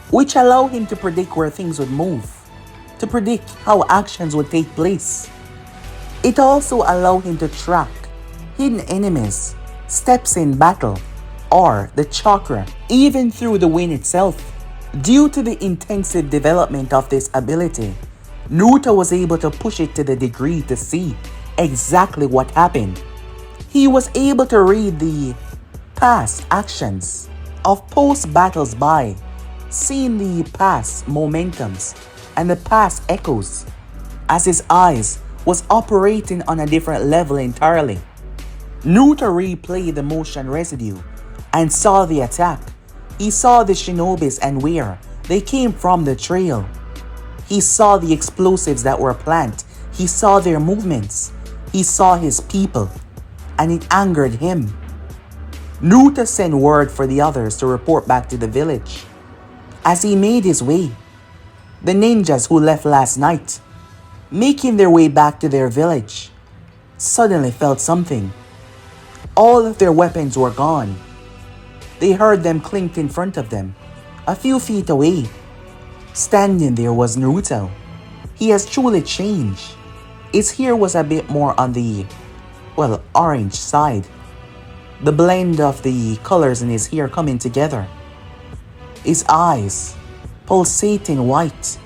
which allowed him to predict where things would move, to predict how actions would take place. It also allowed him to track hidden enemies, steps in battle, or the chakra, even through the wind itself. Due to the intensive development of this ability, Naruto was able to push it to the degree to see exactly what happened. He was able to read the past actions of post-battles by seeing the past momentums and the past echoes, as his eyes was operating on a different level entirely. Naruto replayed the motion residue and saw the attack. He saw the shinobis and where they came from the trail. He saw the explosives that were planted. He saw their movements. He saw his people, and it angered him. Naruto sent word for the others to report back to the village. As he made his way, the ninjas who left last night, making their way back to their village, suddenly felt something. All of their weapons were gone. They heard them clink in front of them, a few feet away. Standing there was Naruto. He has truly changed. His hair was a bit more on the, orange side. The blend of the colors in his hair coming together. His eyes, pulsating white.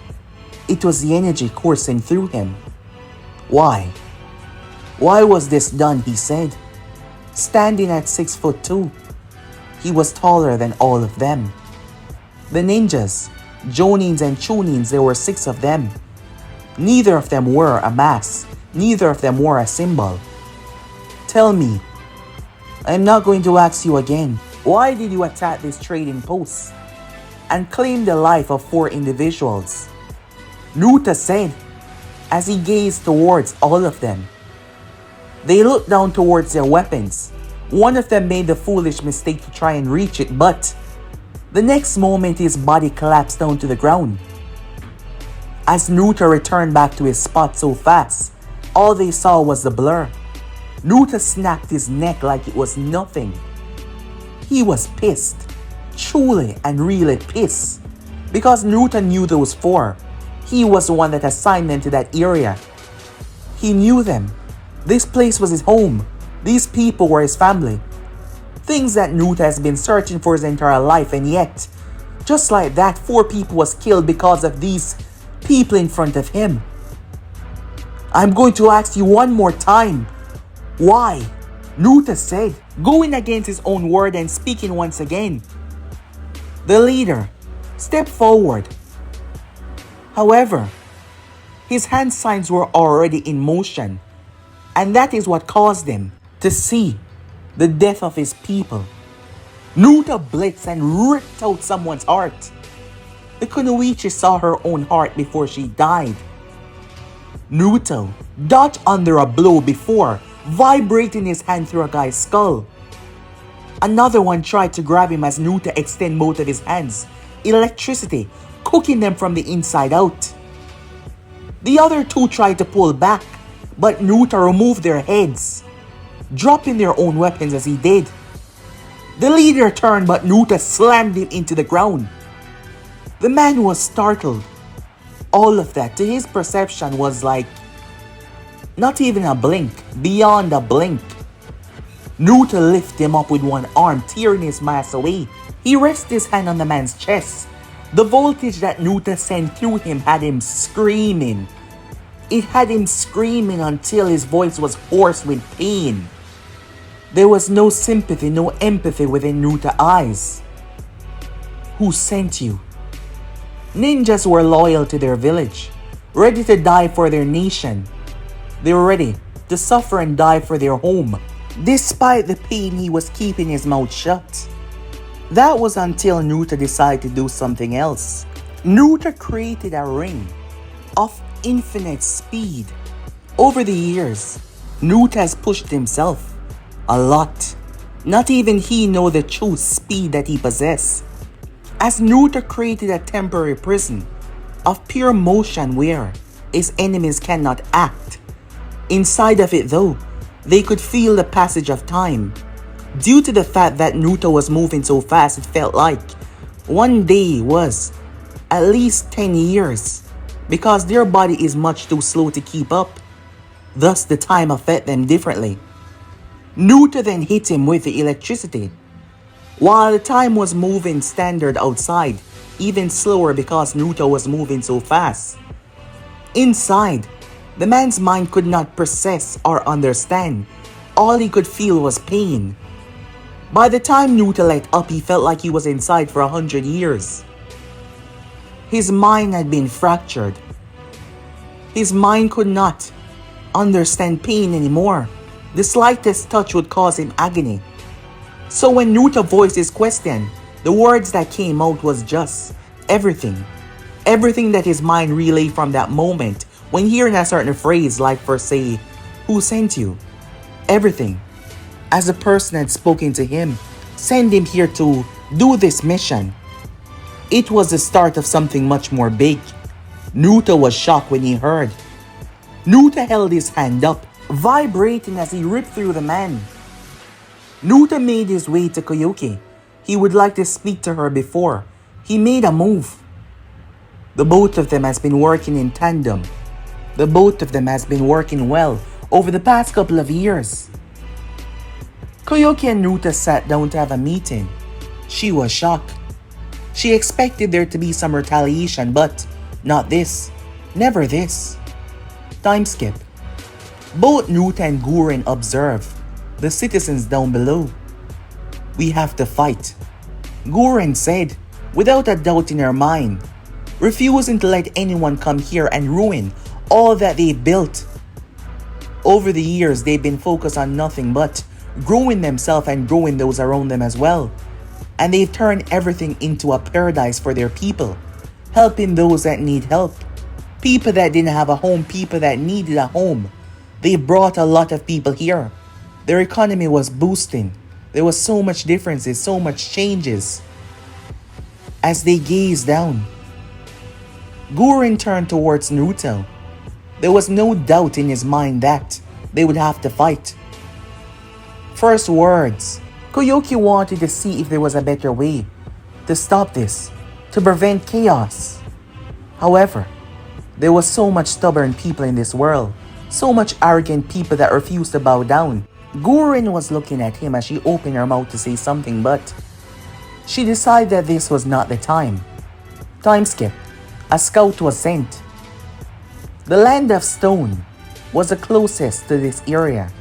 It was the energy coursing through him. Why? Why was this done, he said. Standing at 6'2", he was taller than all of them. The ninjas, jonins and chunins, there were 6 of them. Neither of them wore a mask. Neither of them wore a symbol. Tell me, I'm not going to ask you again, why did you attack this trading post and claim the life of 4 individuals? Naruto said as he gazed towards all of them. They looked down towards their weapons. One of them made the foolish mistake to try and reach it, but the next moment his body collapsed down to the ground. As Naruto returned back to his spot so fast, all they saw was the blur. Naruto snapped his neck like it was nothing. He was pissed, truly and really pissed, because Naruto knew those 4. He was the one that assigned them to that area. He knew them. This place was his home. These people were his family. Things that Naruto has been searching for his entire life, and yet, just like that, 4 people was killed because of these people in front of him. I'm going to ask you one more time. Why? Naruto said, going against his own word and speaking once again. The leader stepped forward. However, his hand signs were already in motion, and that is what caused him to see the death of his people. Naruto blitzed and ripped out someone's heart. The Kunoichi saw her own heart before she died. Naruto dodged under a blow before vibrating his hand through a guy's skull. Another one tried to grab him as Naruto extended both of his hands, electricity cooking them from the inside out. The other 2 tried to pull back, but Naruto removed their heads, dropping their own weapons as he did. The leader turned, but Naruto slammed him into the ground. The man was startled. All of that, to his perception, was like not even a blink, beyond a blink. Naruto lifted him up with one arm, tearing his mask away. He rested his hand on the man's chest. The voltage that Naruto sent through him had him screaming. It had him screaming until his voice was hoarse with pain. There was no sympathy, no empathy within Naruto's eyes. Who sent you? Ninjas were loyal to their village, ready to die for their nation. They were ready to suffer and die for their home. Despite the pain, he was keeping his mouth shut. That was until Naruto decided to do something else. Naruto created a ring of infinite speed. Over the years, Naruto has pushed himself a lot. Not even he know the true speed that he possesses. As Naruto created a temporary prison of pure motion where his enemies cannot act. Inside of it though, they could feel the passage of time. Due to the fact that Naruto was moving so fast, it felt like one day was at least 10 years because their body is much too slow to keep up. Thus the time affected them differently. Naruto then hit him with the electricity. While the time was moving standard outside, even slower because Naruto was moving so fast. Inside, The man's mind could not process or understand. All he could feel was pain. By the time Naruto let up, he felt like he was inside for 100 years. His mind had been fractured. His mind could not understand pain anymore. The slightest touch would cause him agony. So when Naruto voiced his question, the words that came out was just everything. Everything that his mind relayed from that moment when hearing a certain phrase, like for say, who sent you? Everything. As the person had spoken to him, send him here to do this mission. It was the start of something much more big. Naruto was shocked when he heard. Naruto held his hand up, vibrating as he ripped through the man. Naruto made his way to Koyuki. He would like to speak to her before he made a move. The both of them has been working in tandem. The both of them has been working well over the past couple of years. Koyuki and Naruto sat down to have a meeting. She was shocked. She expected there to be some retaliation, but not this. Never this. Time skip. Both Naruto and Guren observed the citizens down below. We have to fight, Guren said, without a doubt in her mind, refusing to let anyone come here and ruin all that they've built. Over the years, they've been focused on nothing but growing themselves and growing those around them as well. And they've turned everything into a paradise for their people, helping those that need help. People that didn't have a home, people that needed a home. They brought a lot of people here. Their economy was boosting. There was so much differences, so much changes. As they gazed down, Guren turned towards Naruto. There was no doubt in his mind that they would have to fight. First words, Koyuki wanted to see if there was a better way to stop this, to prevent chaos. However, there was so much stubborn people in this world, so much arrogant people that refused to bow down. Guren was looking at him as she opened her mouth to say something, but she decided that this was not the time. Time skip. A scout was sent. The land of stone was the closest to this area,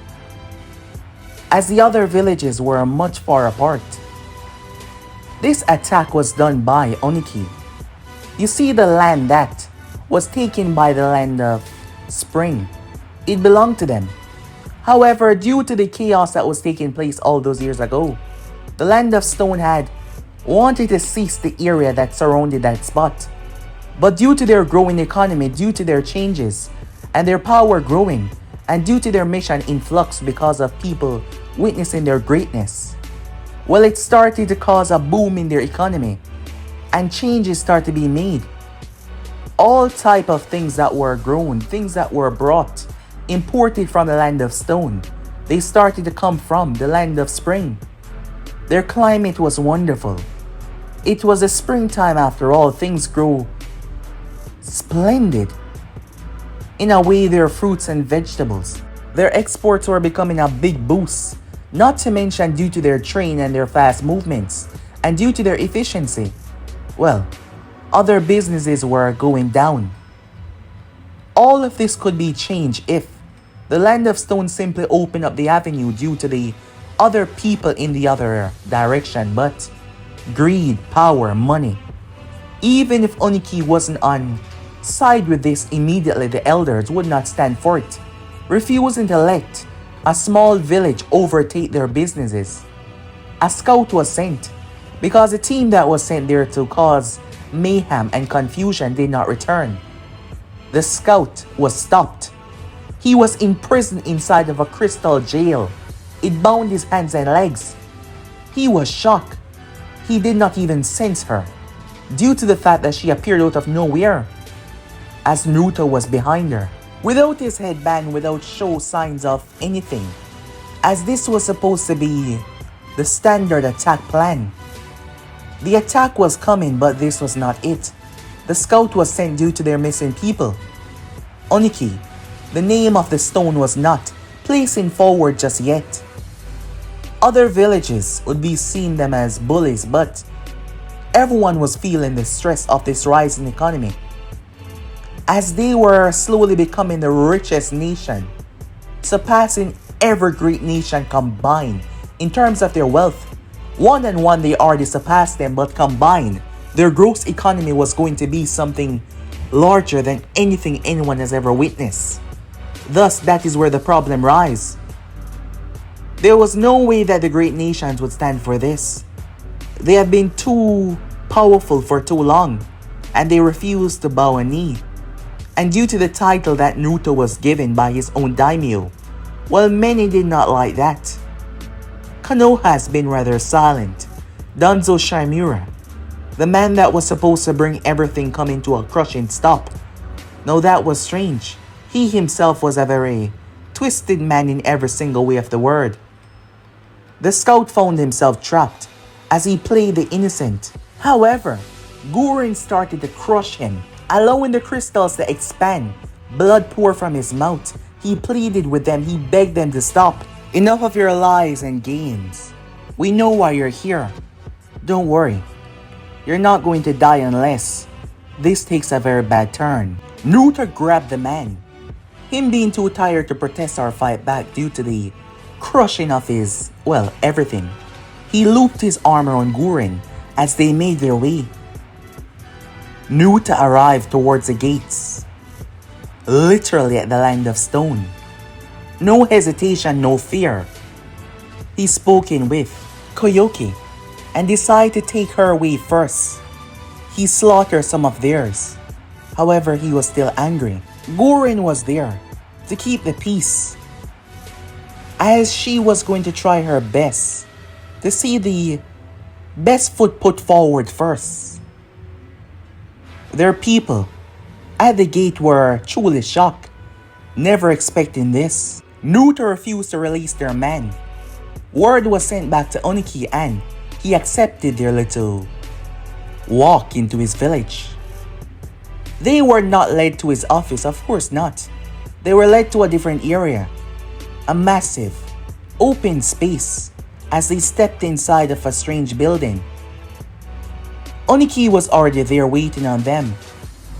as the other villages were much far apart. This attack was done by Oniki. You see the land that was taken by the land of spring. It belonged to them. However, due to the chaos that was taking place all those years ago, the land of stone had wanted to seize the area that surrounded that spot. But due to their growing economy, due to their changes, and their power growing, and due to their mission in flux because of people witnessing their greatness, well, it started to cause a boom in their economy, and changes started to be made. All type of things that were grown, things that were brought, imported from the land of stone, they started to come from the land of spring. Their climate was wonderful. It was a springtime after all. Things grew splendid. In a way, their fruits and vegetables, their exports were becoming a big boost, not to mention due to their train and their fast movements, and due to their efficiency. Well, other businesses were going down. All of this could be changed if the land of stone simply opened up the avenue due to the other people in the other direction, but greed, power, money. Even if Oniki wasn't on side with this immediately, the elders would not stand for it, refusing to let a small village overtake their businesses. A scout was sent because the team that was sent there to cause mayhem and confusion did not return. The scout was stopped. He was imprisoned inside of a crystal jail. It bound his hands and legs. He was shocked. He did not even sense her, due to the fact that she appeared out of nowhere, as Naruto was behind her, without his headband, without show signs of anything, as this was supposed to be the standard attack plan. The attack was coming, but this was not it. The scout was sent due to their missing people. Oniki, the name of the stone, was not placing forward just yet. Other villages would be seeing them as bullies, but everyone was feeling the stress of this rising economy. as they were slowly becoming the richest nation, surpassing every great nation combined in terms of their wealth. One and one they already surpassed them, but combined, their gross economy was going to be something larger than anything anyone has ever witnessed. Thus, that is where the problem lies. There was no way that the great nations would stand for this. They have been too powerful for too long, and they refused to bow a knee. And due to the title that Naruto was given by his own daimyo, well, many did not like that. Konoha has been rather silent. Danzo Shimura, the man that was supposed to bring everything coming to a crushing stop. Now that was strange. He himself was a very twisted man in every single way of the word. The scout found himself trapped as he played the innocent. However, Guren started to crush him, allowing the crystals to expand. Blood poured from his mouth. He pleaded with them. He begged them to stop. Enough of your lies and games. We know why you're here. Don't worry. You're not going to die unless this takes a very bad turn. Naruto grabbed the man. Him being too tired to protest or fight back due to the crushing of his, well, everything. He looped his armor on Guren as they made their way. Naruto arrived towards the gates, literally at the land of stone. No hesitation, no fear. He spoke in with Koyoki and decided to take her away first. He slaughtered some of theirs. However, he was still angry. Guren was there to keep the peace, as she was going to try her best to see the best foot put forward first. Their people at the gate were truly shocked, never expecting this. Naruto refused to release their man. Word was sent back to Oniki and he accepted their little walk into his village. They were not led to his office, of course not. They were led to a different area, a massive, open space, as they stepped inside of a strange building. Oniki was already there waiting on them.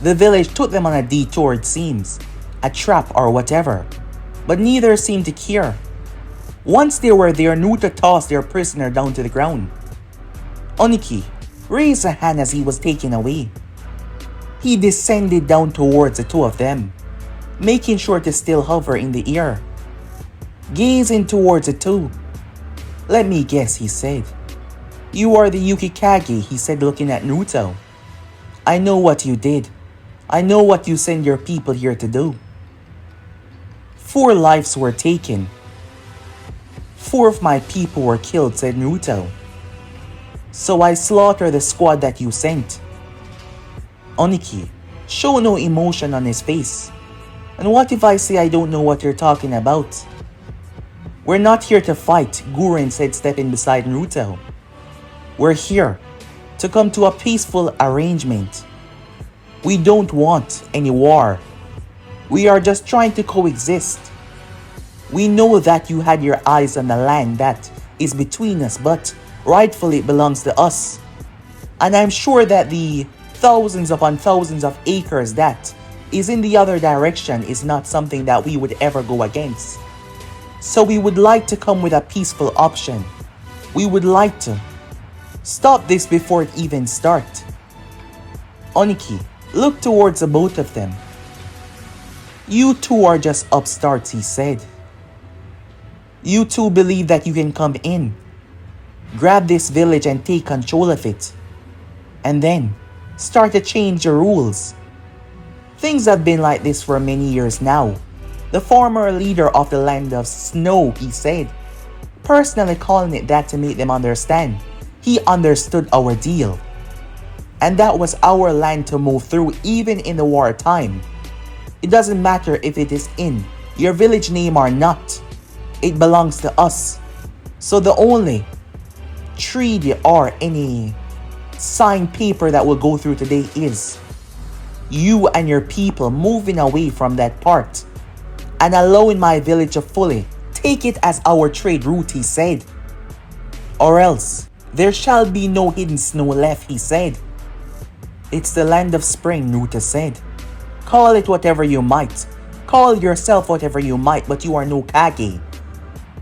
The village took them on a detour, it seems, a trap or whatever, but neither seemed to care. Once they were there, Naruto tossed their prisoner down to the ground. Oniki raised a hand as he was taken away. He descended down towards the two of them, making sure to still hover in the air, gazing towards the two. Let me guess, he said. You are the Yukikage, he said, looking at Naruto. I know what you did. I know what you sent your people here to do. 4 lives were taken. 4 of my people were killed, said Naruto. So I slaughtered the squad that you sent. Oniki showed no emotion on his face. And what if I say I don't know what you're talking about? We're not here to fight, Guren said, stepping beside Naruto. We're here to come to a peaceful arrangement. We don't want any war. We are just trying to coexist. We know that you had your eyes on the land that is between us, but rightfully it belongs to us. And I'm sure that the thousands upon thousands of acres that is in the other direction is not something that we would ever go against. So we would like to come with a peaceful option. We would like to stop this before it even starts. Oniki looked towards the both of them. You two are just upstarts, he said. You two believe that you can come in, grab this village and take control of it, and then start to change the rules. Things have been like this for many years now. The former leader of the land of snow, he said, personally calling it that to make them understand. He understood our deal. And that was our land to move through even in the wartime. It doesn't matter if it is in your village name or not. It belongs to us. So the only treaty or any signed paper that will go through today is you and your people moving away from that part and allowing my village to fully take it as our trade route, he said. Or else there shall be no hidden snow left, he said. It's the land of spring, Naruto said, Call it whatever you might. Call yourself whatever you might, but you are no Kage.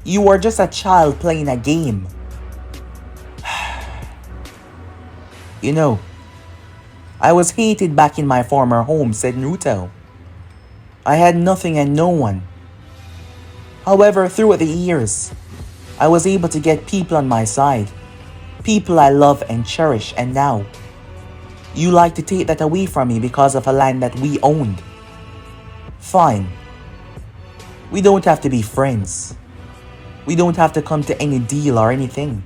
You are just a child playing a game. You know, I was hated back in my former home, said Naruto. I had nothing and no one. However, throughout the years, I was able to get people on my side. People I love and cherish, and now, you like to take that away from me because of a land that we owned. Fine. We don't have to be friends. We don't have to come to any deal or anything.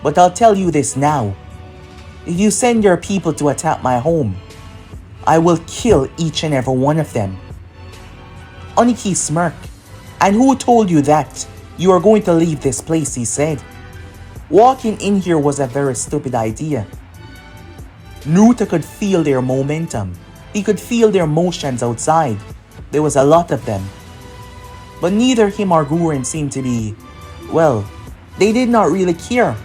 But I'll tell you this now. If you send your people to attack my home, I will kill each and every one of them. Oniki smirked. And who told you that you are going to leave this place, he said. Walking in here was a very stupid idea. Naruto could feel their momentum. He could feel their motions outside. There was a lot of them. But neither him or Guren seemed to be, well, they did not really care,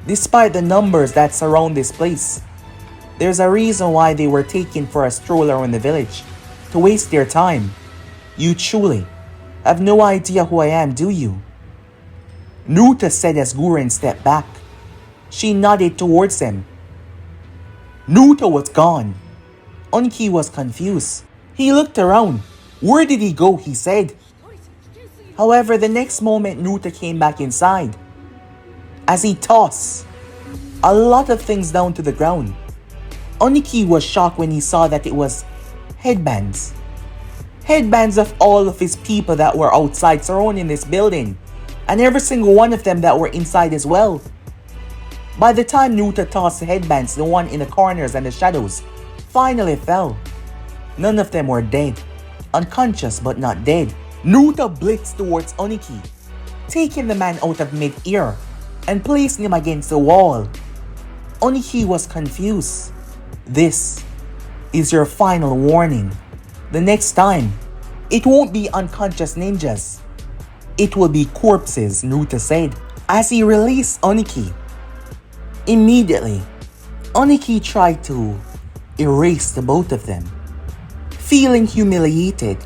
despite the numbers that surround this place. There's a reason why they were taken for a stroll around the village, to waste their time. You truly have no idea who I am, do you? Naruto said as Guren stepped back. She nodded towards him. Naruto was gone. Oniki was confused. He looked around. Where did he go, he said. However, the next moment Naruto came back inside. As he tossed a lot of things down to the ground. Oniki was shocked when he saw that it was headbands. Headbands of all of his people that were outside surrounding this building. And every single one of them that were inside as well. By the time Naruto tossed the headbands, the one in the corners and the shadows finally fell. None of them were dead. Unconscious but not dead. Naruto blitzed towards Oniki, taking the man out of mid-air and placing him against the wall. Oniki was confused. This is your final warning. The next time, it won't be unconscious ninjas. It will be corpses, Naruto said, as he released Oniki. Immediately, Oniki tried to erase the both of them. Feeling humiliated,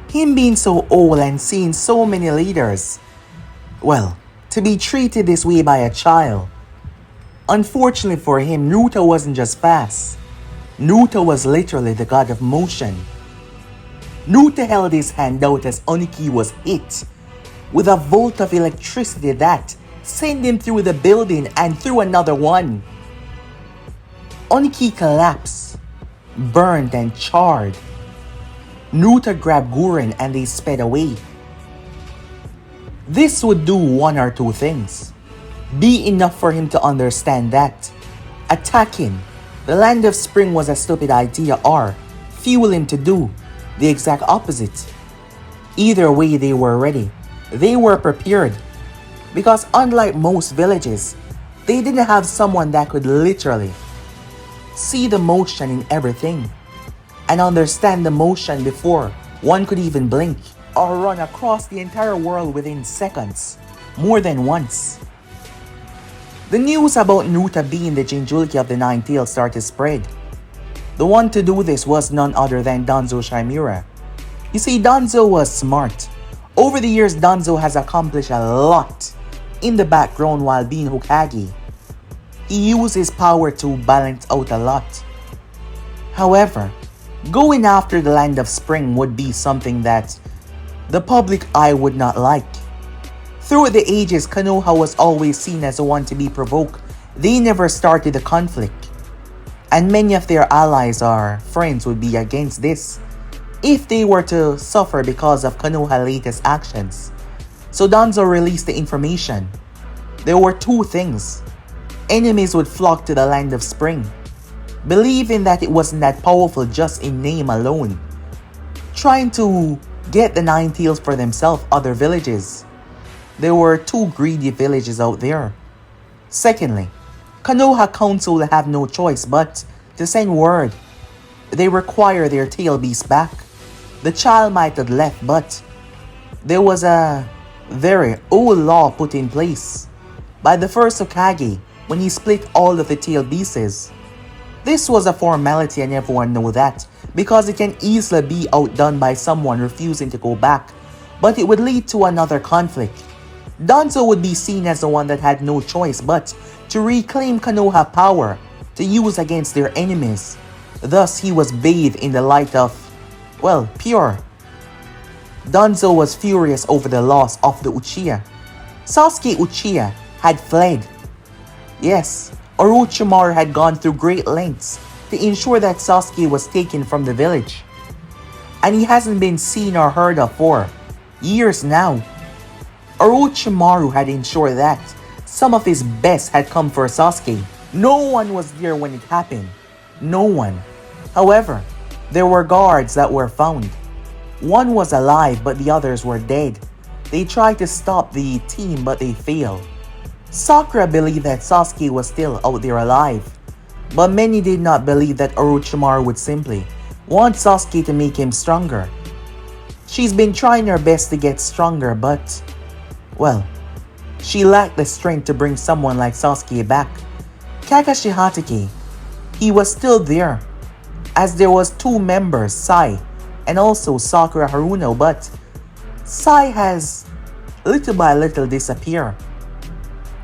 him being so old and seeing so many leaders, well, to be treated this way by a child. Unfortunately for him, Naruto wasn't just fast. Naruto was literally the god of motion. Naruto held his hand out as Oniki was hit with a volt of electricity that sent him through the building and through another one. Oniki collapsed, burned and charred. Naruto grabbed Guren and they sped away. This would do one or two things. Be enough for him to understand that attacking the land of spring was a stupid idea, or fuel him to do the exact opposite. Either way, they were ready. They were prepared. Because unlike most villages, they didn't have someone that could literally see the motion in everything and understand the motion before one could even blink, or run across the entire world within seconds, more than once. The news about Naruto being the Jinchuriki of the Nine Tails started to spread. The one to do this was none other than Danzo Shimura. You see, Danzo was smart. Over the years, Danzo has accomplished a lot in the background while being Hokage. He used his power to balance out a lot. However, going after the land of spring would be something that the public eye would not like. Throughout the ages, Konoha was always seen as the one to be provoked. They never started the conflict. And many of their allies or friends would be against this if they were to suffer because of Konoha's latest actions. So Danzo released the information. There were two things. Enemies would flock to the land of spring, believing that it wasn't that powerful just in name alone, trying to get the Nine Tails for themselves, other villages. There were two greedy villages out there. Secondly, Konoha Council will have no choice but to send word. They require their tail beast back. The child might have left, but there was a very old law put in place by the first Hokage when he split all of the tail beasts. This was a formality and everyone knew that, because it can easily be outdone by someone refusing to go back, but it would lead to another conflict. Danzo would be seen as the one that had no choice but to reclaim Konoha power to use against their enemies. Thus he was bathed in the light of, well, pure. Danzo was furious over the loss of the Uchiha. Sasuke Uchiha had fled. Yes, Orochimaru had gone through great lengths to ensure that Sasuke was taken from the village. And he hasn't been seen or heard of for years now. Orochimaru had ensured that some of his best had come for Sasuke. No one was there when it happened. No one. However, there were guards that were found. One was alive but the others were dead. They tried to stop the team but they failed. Sakura believed that Sasuke was still out there alive. But many did not believe that Orochimaru would simply want Sasuke to make him stronger. She's been trying her best to get stronger but, well, she lacked the strength to bring someone like Sasuke back. Kakashi Hatake, he was still there, as there was two members, Sai and also Sakura Haruno, but Sai has little by little disappeared.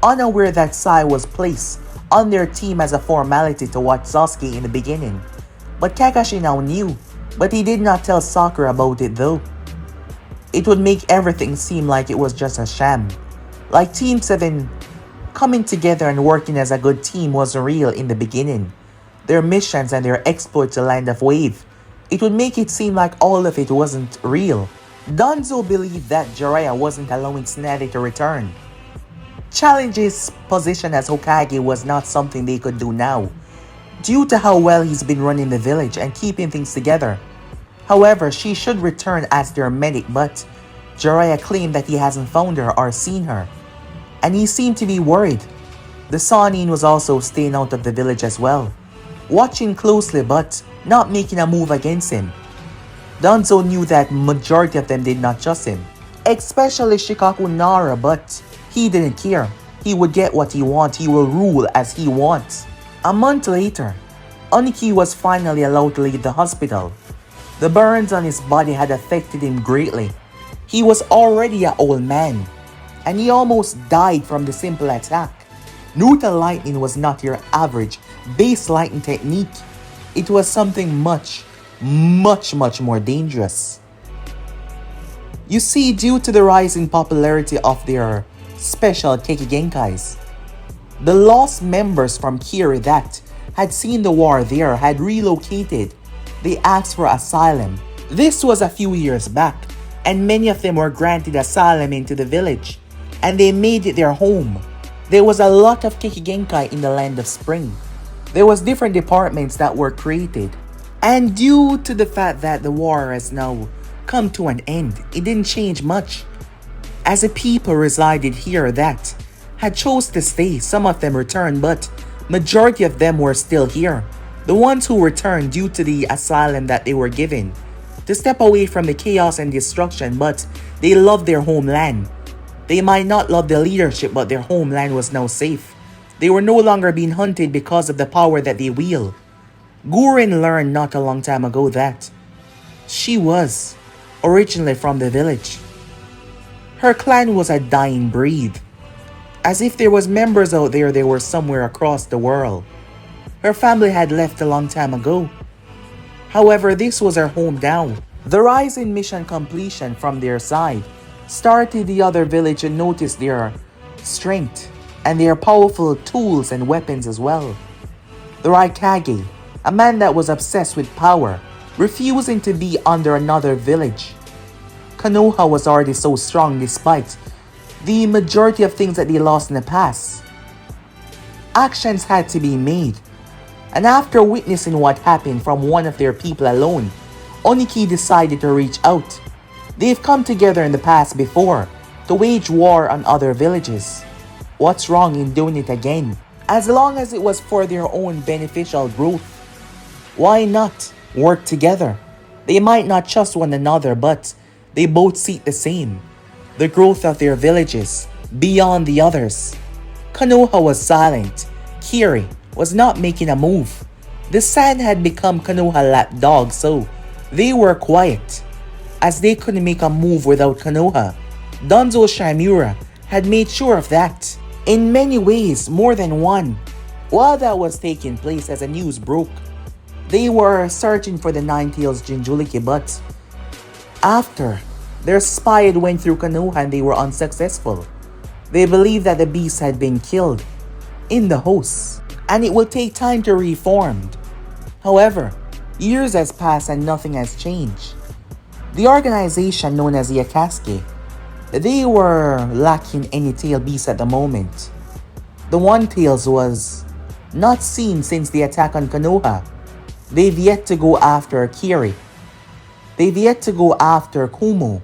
Unaware that Sai was placed on their team as a formality to watch Sasuke in the beginning. But Kakashi now knew, but he did not tell Sakura about it though. It would make everything seem like it was just a sham. Like Team 7 coming together and working as a good team was real in the beginning. Their missions and their exploits to Land of Wave. It would make it seem like all of it wasn't real. Danzo believed that Jiraiya wasn't allowing Tsunade to return. Challenge's position as Hokage was not something they could do now, due to how well he's been running the village and keeping things together. However, she should return as their medic, but Jiraiya claimed that he hasn't found her or seen her, and he seemed to be worried. The Sannin was also staying out of the village as well, watching closely but not making a move against him. Danzo knew that majority of them did not trust him, especially Shikaku Nara, but he didn't care. He would get what he wants, he will rule as he wants. A month later, Oniki was finally allowed to leave the hospital. The burns on his body had affected him greatly. He was already an old man, and he almost died from the simple attack. Naruto lightning was not your average base lightning technique. It was something much more dangerous. You see, due to the rising popularity of their special Kekigenkais, the lost members from Kiri that had seen the war there had relocated. They asked for asylum. This was a few years back, and many of them were granted asylum into the village, and they made it their home. There was a lot of Kekigenkai in the Land of Spring. There was different departments that were created, and due to the fact that the war has now come to an end, it didn't change much. As the people resided here that had chose to stay, some of them returned, but majority of them were still here. The ones who returned due to the asylum that they were given, to step away from the chaos and destruction, but they loved their homeland. They might not love the leadership, but their homeland was now safe. They were no longer being hunted because of the power that they wield. Guren learned not a long time ago that she was originally from the village. Her clan was a dying breed. As if there was members out there, they were somewhere across the world. Her family had left a long time ago. However, this was her home now. The rise in mission completion from their side started the other village to notice their strength and their powerful tools and weapons as well. The Raikage, a man that was obsessed with power, refusing to be under another village. Konoha was already so strong despite the majority of things that they lost in the past. Actions had to be made, and after witnessing what happened from one of their people alone, Oniki decided to reach out. They've come together in the past before to wage war on other villages. What's wrong in doing it again? As long as it was for their own beneficial growth, why not work together? They might not trust one another, but they both seek the same: the growth of their villages beyond the others. Konoha was silent. Kiri was not making a move. The sand had become Konoha lapdogs, so they were quiet, as they couldn't make a move without Konoha. Danzo Shimura had made sure of that, in many ways, more than one. While that was taking place as the news broke, they were searching for the Nine-Tails Jinchuriki, but after their spy had went through Konoha and they were unsuccessful, they believed that the beast had been killed in the host, and it will take time to reform. However, years has passed and nothing has changed. The organization known as the Akatsuki, they were lacking any tail beast at the moment. The One-Tails was not seen since the attack on Konoha. They've yet to go after Kiri. They've yet to go after Kumo.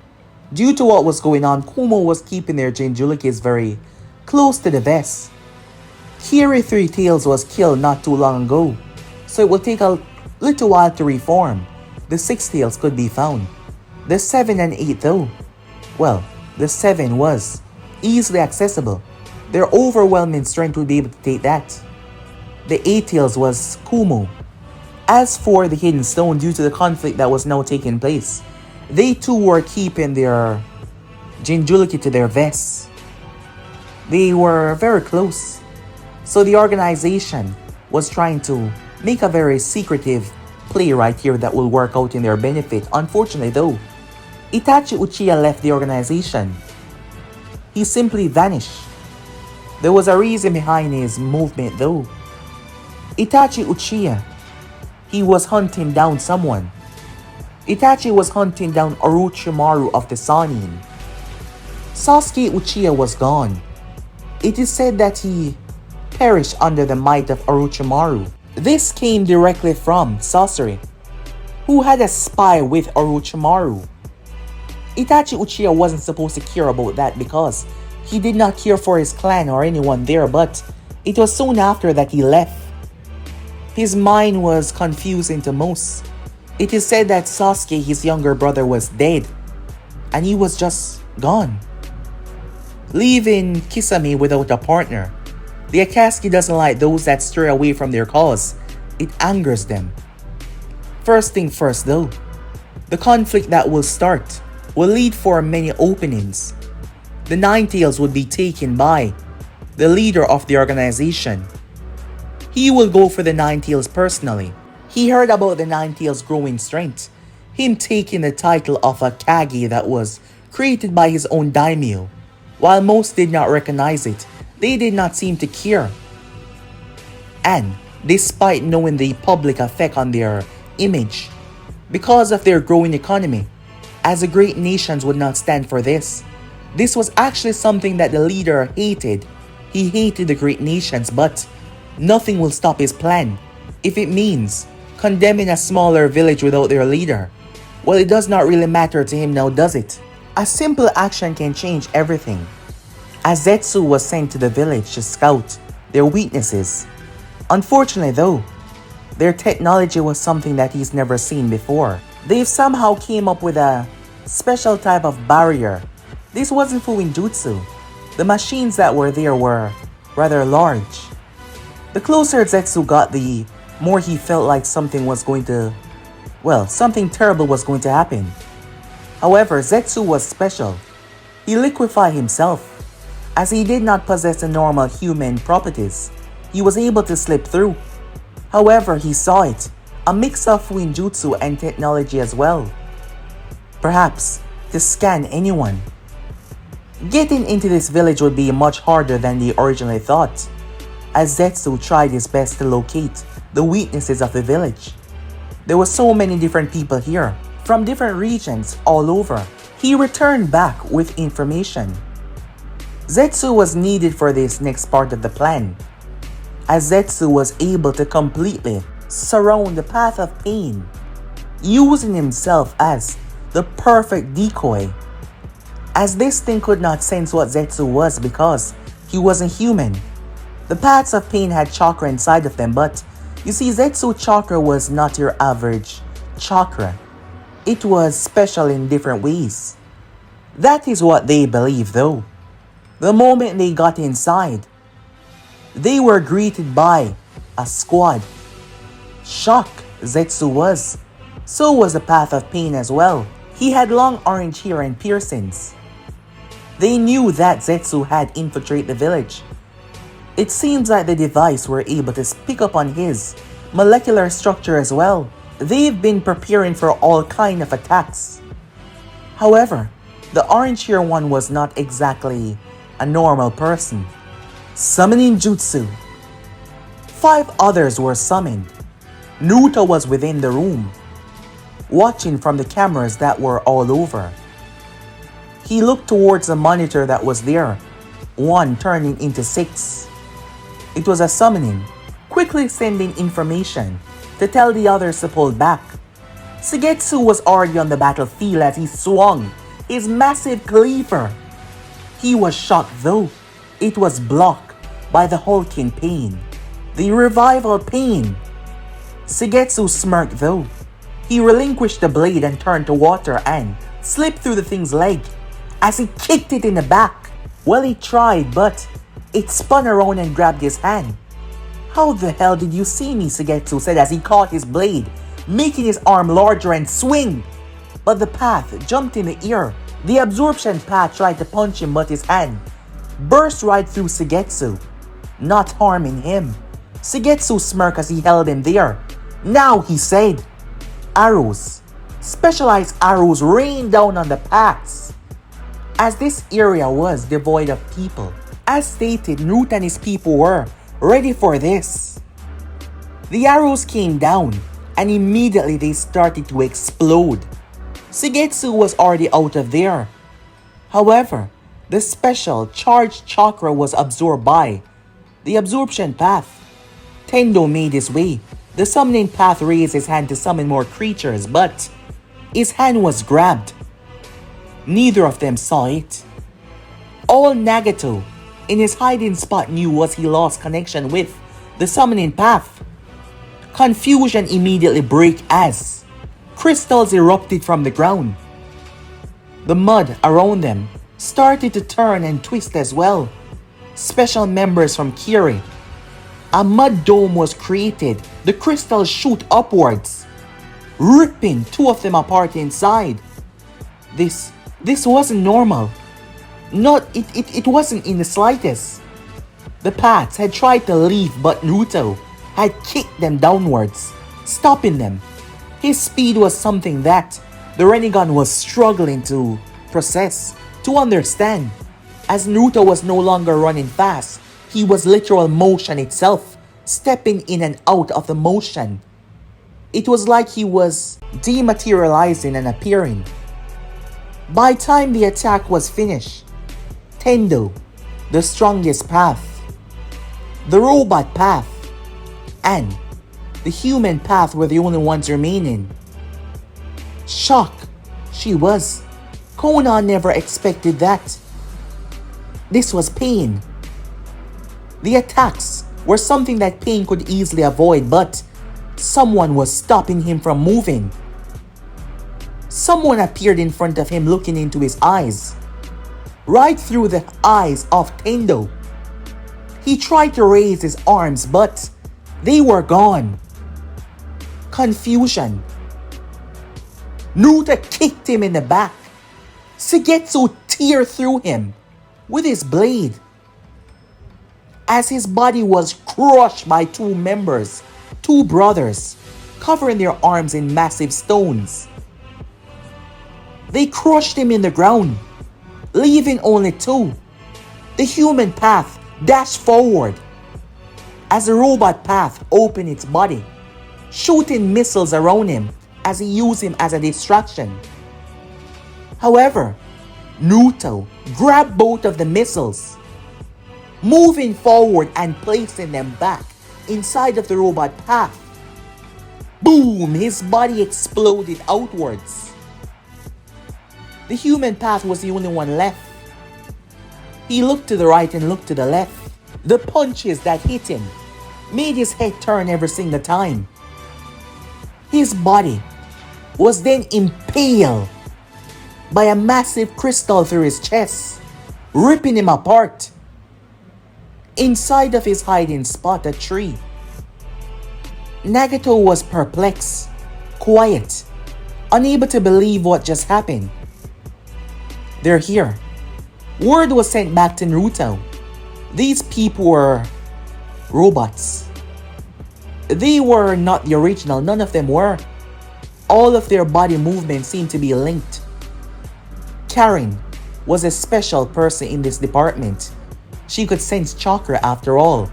Due to what was going on, Kumo was keeping their Jinchurikis very close to the vest. Kiri Three Tails was killed not too long ago, so it will take a little while to reform. The Six Tails could be found. The 7 and 8 though, well, the 7 was easily accessible. Their overwhelming strength would be able to take that. The 8 Tails was Kumo. As for the Hidden Stone, due to the conflict that was now taking place, they too were keeping their Jinchuriki to their vests. They were very close, so the organization was trying to make a very secretive play right here that will work out in their benefit. Unfortunately though, Itachi Uchiha left the organization. He simply vanished. There was a reason behind his movement though. Itachi Uchiha, he was hunting down someone. Itachi was hunting down Orochimaru of the Sannin. Sasuke Uchiha was gone. It is said that he perished under the might of Orochimaru. This came directly from Sasori, who had a spy with Orochimaru. Itachi Uchiha wasn't supposed to care about that because he did not care for his clan or anyone there, but it was soon after that he left. His mind was confusing to most. It is said that Sasuke, his younger brother, was dead, and he was just gone, leaving Kisame without a partner. The Akatsuki doesn't like those that stray away from their cause. It angers them. First thing first though, the conflict that will start will lead for many openings. The Nine-Tails would be taken by the leader of the organization. He will go for the Nine-Tails personally. He heard about the Nine-Tails' growing strength, him taking the title of a Kage that was created by his own daimyo. While most did not recognize it, they did not seem to care. And despite knowing the public effect on their image, because of their growing economy, as the great nations would not stand for this. This was actually something that the leader hated. He hated the great nations, but nothing will stop his plan. If it means condemning a smaller village without their leader, well, it does not really matter to him now, does it? A simple action can change everything. As Zetsu was sent to the village to scout their weaknesses. Unfortunately though, their technology was something that he's never seen before. They've somehow came up with a special type of barrier. This wasn't Fuinjutsu. The machines that were there were rather large. The closer Zetsu got, the more he felt like something terrible was going to happen. However, Zetsu was special. He liquefied himself. As he did not possess the normal human properties, he was able to slip through. However, he saw it, a mix of Fuinjutsu and technology as well. Perhaps to scan anyone. Getting into this village would be much harder than they originally thought, as Zetsu tried his best to locate the weaknesses of the village. There were so many different people here, from different regions all over. He returned back with information. Zetsu was needed for this next part of the plan, as Zetsu was able to completely surround the path of pain, using himself as the perfect decoy. As this thing could not sense what Zetsu was because he wasn't human. The paths of pain had chakra inside of them, but you see, Zetsu chakra was not your average chakra. It was special in different ways. That is what they believed though. The moment they got inside, they were greeted by a squad Shock, Zetsu was. So was the path of pain as well. He had long orange hair and piercings. They knew that Zetsu had infiltrated the village. It seems like the device were able to pick up on his molecular structure as well. They've been preparing for all kind of attacks. However, the orange hair one was not exactly a normal person. Summoning jutsu. 5 others were summoned. Naruto was within the room, watching from the cameras that were all over. He looked towards the monitor that was there, 1 turning into 6. It was a summoning, quickly sending information to tell the others to pull back. Suigetsu was already on the battlefield as he swung his massive cleaver. He was shocked though. It was blocked by the hulking pain. The revival pain. Suigetsu smirked though. He relinquished the blade and turned to water and slipped through the thing's leg as he kicked it in the back. Well, he tried, but it spun around and grabbed his hand. How the hell did you see me? Suigetsu said as he caught his blade, making his arm larger and swing. But the path jumped in the air. The absorption path tried to punch him, but his hand burst right through Suigetsu, not harming him. Suigetsu smirked as he held him there. Now, he said, arrows. Specialized arrows rained down on the paths. As this area was devoid of people, as stated, Naruto and his people were ready for this. The arrows came down and immediately they started to explode. Suigetsu was already out of there. However, the special charged chakra was absorbed by the absorption path. Tendo made his way. The summoning path raised his hand to summon more creatures, but his hand was grabbed. Neither of them saw it. All Nagato in his hiding spot knew was he lost connection with the summoning path. Confusion immediately broke as crystals erupted from the ground. The mud around them started to turn and twist as well. Special members from Karin. A mud dome was created. The crystals shoot upwards, ripping 2 of them apart inside. This wasn't normal. It wasn't in the slightest. The paths had tried to leave, but Naruto had kicked them downwards, stopping them. His speed was something that the Rinnegan was struggling to process, to understand. As Naruto was no longer running fast, he was literal motion itself, stepping in and out of the motion. It was like he was dematerializing and appearing. By the time the attack was finished, Tendo, the strongest path, the robot path, and the human path were the only ones remaining. Shocked, she was. Konan never expected that. This was pain. The attacks were something that Pain could easily avoid, but someone was stopping him from moving. Someone appeared in front of him, looking into his eyes. Right through the eyes of Tendo. He tried to raise his arms, but they were gone. Confusion. Naruto kicked him in the back. Suigetsu tear through him with his blade. As his body was crushed by 2 members, 2 brothers, covering their arms in massive stones. They crushed him in the ground, leaving only 2. The human path dashed forward as the robot path opened its body, shooting missiles around him as he used him as a distraction. However, Naruto grabbed both of the missiles, moving forward and placing them back inside of the robot path. Boom! His body exploded outwards. The human path was the only one left. He looked to the right and looked to the left. The punches that hit him made his head turn every single time. His body was then impaled by a massive crystal through his chest, ripping him apart. Inside of his hiding spot, a tree. Nagato was perplexed, quiet, unable to believe what just happened. They're here. Word was sent back to Naruto. These people were robots. They were not the original, none of them were. All of their body movements seemed to be linked. Karin was a special person in this department. She could sense chakra after all.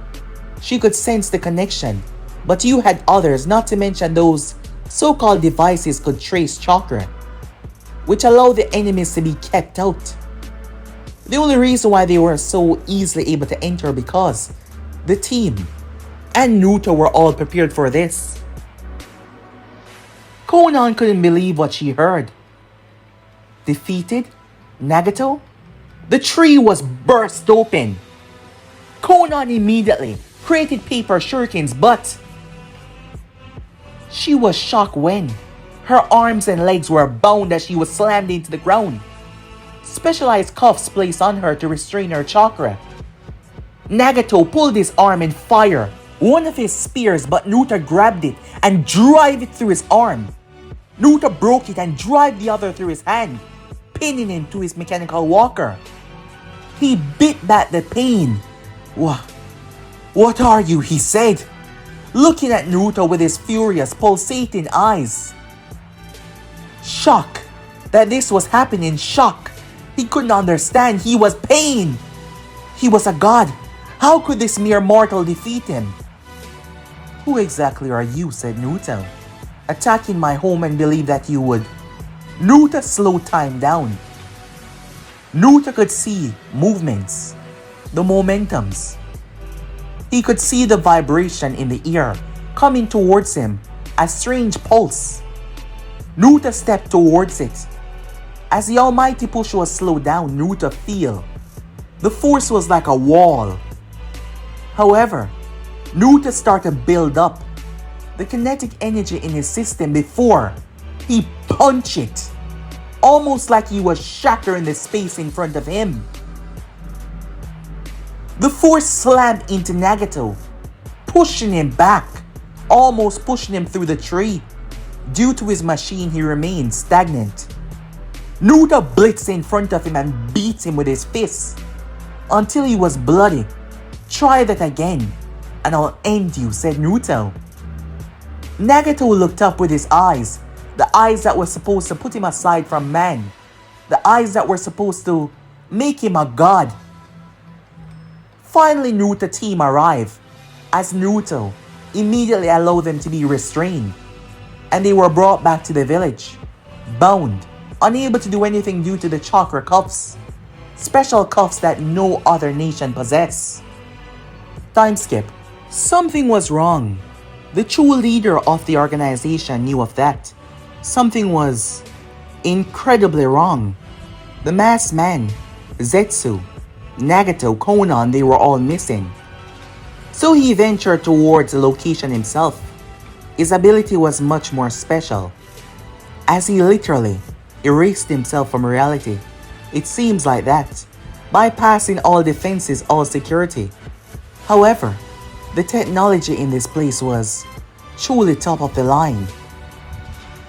She could sense the connection. But you had others, not to mention those so-called devices could trace chakra, which allowed the enemies to be kept out. The only reason why they were so easily able to enter because the team and Naruto were all prepared for this. Konan couldn't believe what she heard. Defeated? Nagato? The tree was burst open. Konan immediately created paper shurikens, but she was shocked when her arms and legs were bound as she was slammed into the ground. Specialized cuffs placed on her to restrain her chakra. Nagato pulled his arm and fired one of his spears, but Naruto grabbed it and drove it through his arm. Naruto broke it and drove the other through his hand, pinning him to his mechanical walker. He bit back the pain. What are you? He said, looking at Naruto with his furious, pulsating eyes. Shock that this was happening. Shock. He couldn't understand. He was pain. He was a god. How could this mere mortal defeat him? Who exactly are you? Said Naruto. Attacking my home and believe that you would. Naruto slowed time down. Naruto could see movements, the momentums. He could see the vibration in the air coming towards him, a strange pulse. Naruto stepped towards it. As the almighty push was slowed down, Naruto feel the force was like a wall. However, Naruto started to build up the kinetic energy in his system before he punched it, almost like he was shattering the space in front of him. The force slammed into Nagato, pushing him back, almost pushing him through the tree. Due to his machine, he remained stagnant. Naruto blitzed in front of him and beat him with his fists until he was bloody. Try that again, and I'll end you, said Naruto. Nagato looked up with his eyes, the eyes that were supposed to put him aside from man, the eyes that were supposed to make him a god. Finally, Naruto's team arrived, as Naruto immediately allowed them to be restrained, and they were brought back to the village, bound, unable to do anything due to the chakra cuffs, special cuffs that no other nation possess. Time skip. Something was wrong. The true leader of the organization knew of that. Something was incredibly wrong. The masked man, Zetsu, Nagato, Konan, they were all missing. So he ventured towards the location himself. His ability was much more special, as he literally erased himself from reality. It seems like that, bypassing all defenses, all security. However, the technology in this place was truly top of the line.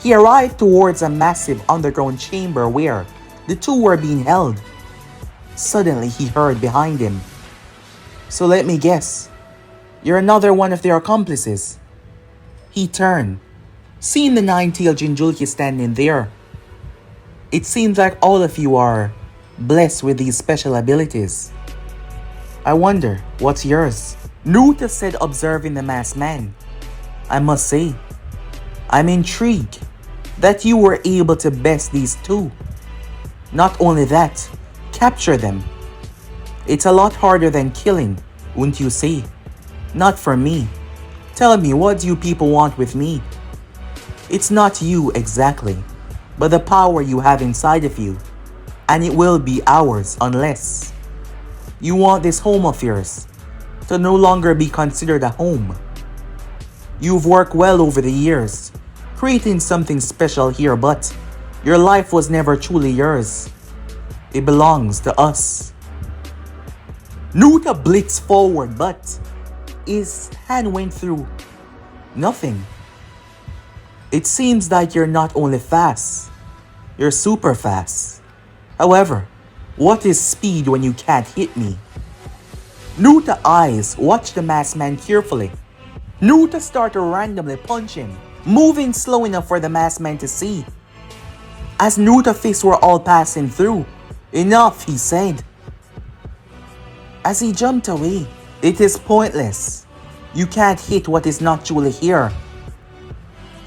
He arrived towards a massive underground chamber where the two were being held. Suddenly, he heard behind him. So let me guess, you're another one of their accomplices. He turned, seeing the nine-tailed Jinchuriki standing there. It seems like all of you are blessed with these special abilities. I wonder, what's yours? Naruto said, observing the masked man. I must say, I'm intrigued that you were able to best these two. Not only that, capture them. It's a lot harder than killing, wouldn't you say? Not for me. Tell me, what do you people want with me? It's not you exactly, but the power you have inside of you. And it will be ours unless you want this home of yours to no longer be considered a home. You've worked well over the years, creating something special here, but your life was never truly yours. It belongs to us. Naruto blitzed forward, but his hand went through Nothing. It seems that you're not only fast, you're super fast. However, what is speed when you can't hit me? Naruto's eyes watched the masked man carefully. Naruto started to randomly punch him, moving slow enough for the masked man to see. As Naruto's fists were all passing through, enough, he said. As he jumped away, it is pointless. You can't hit what is not truly here,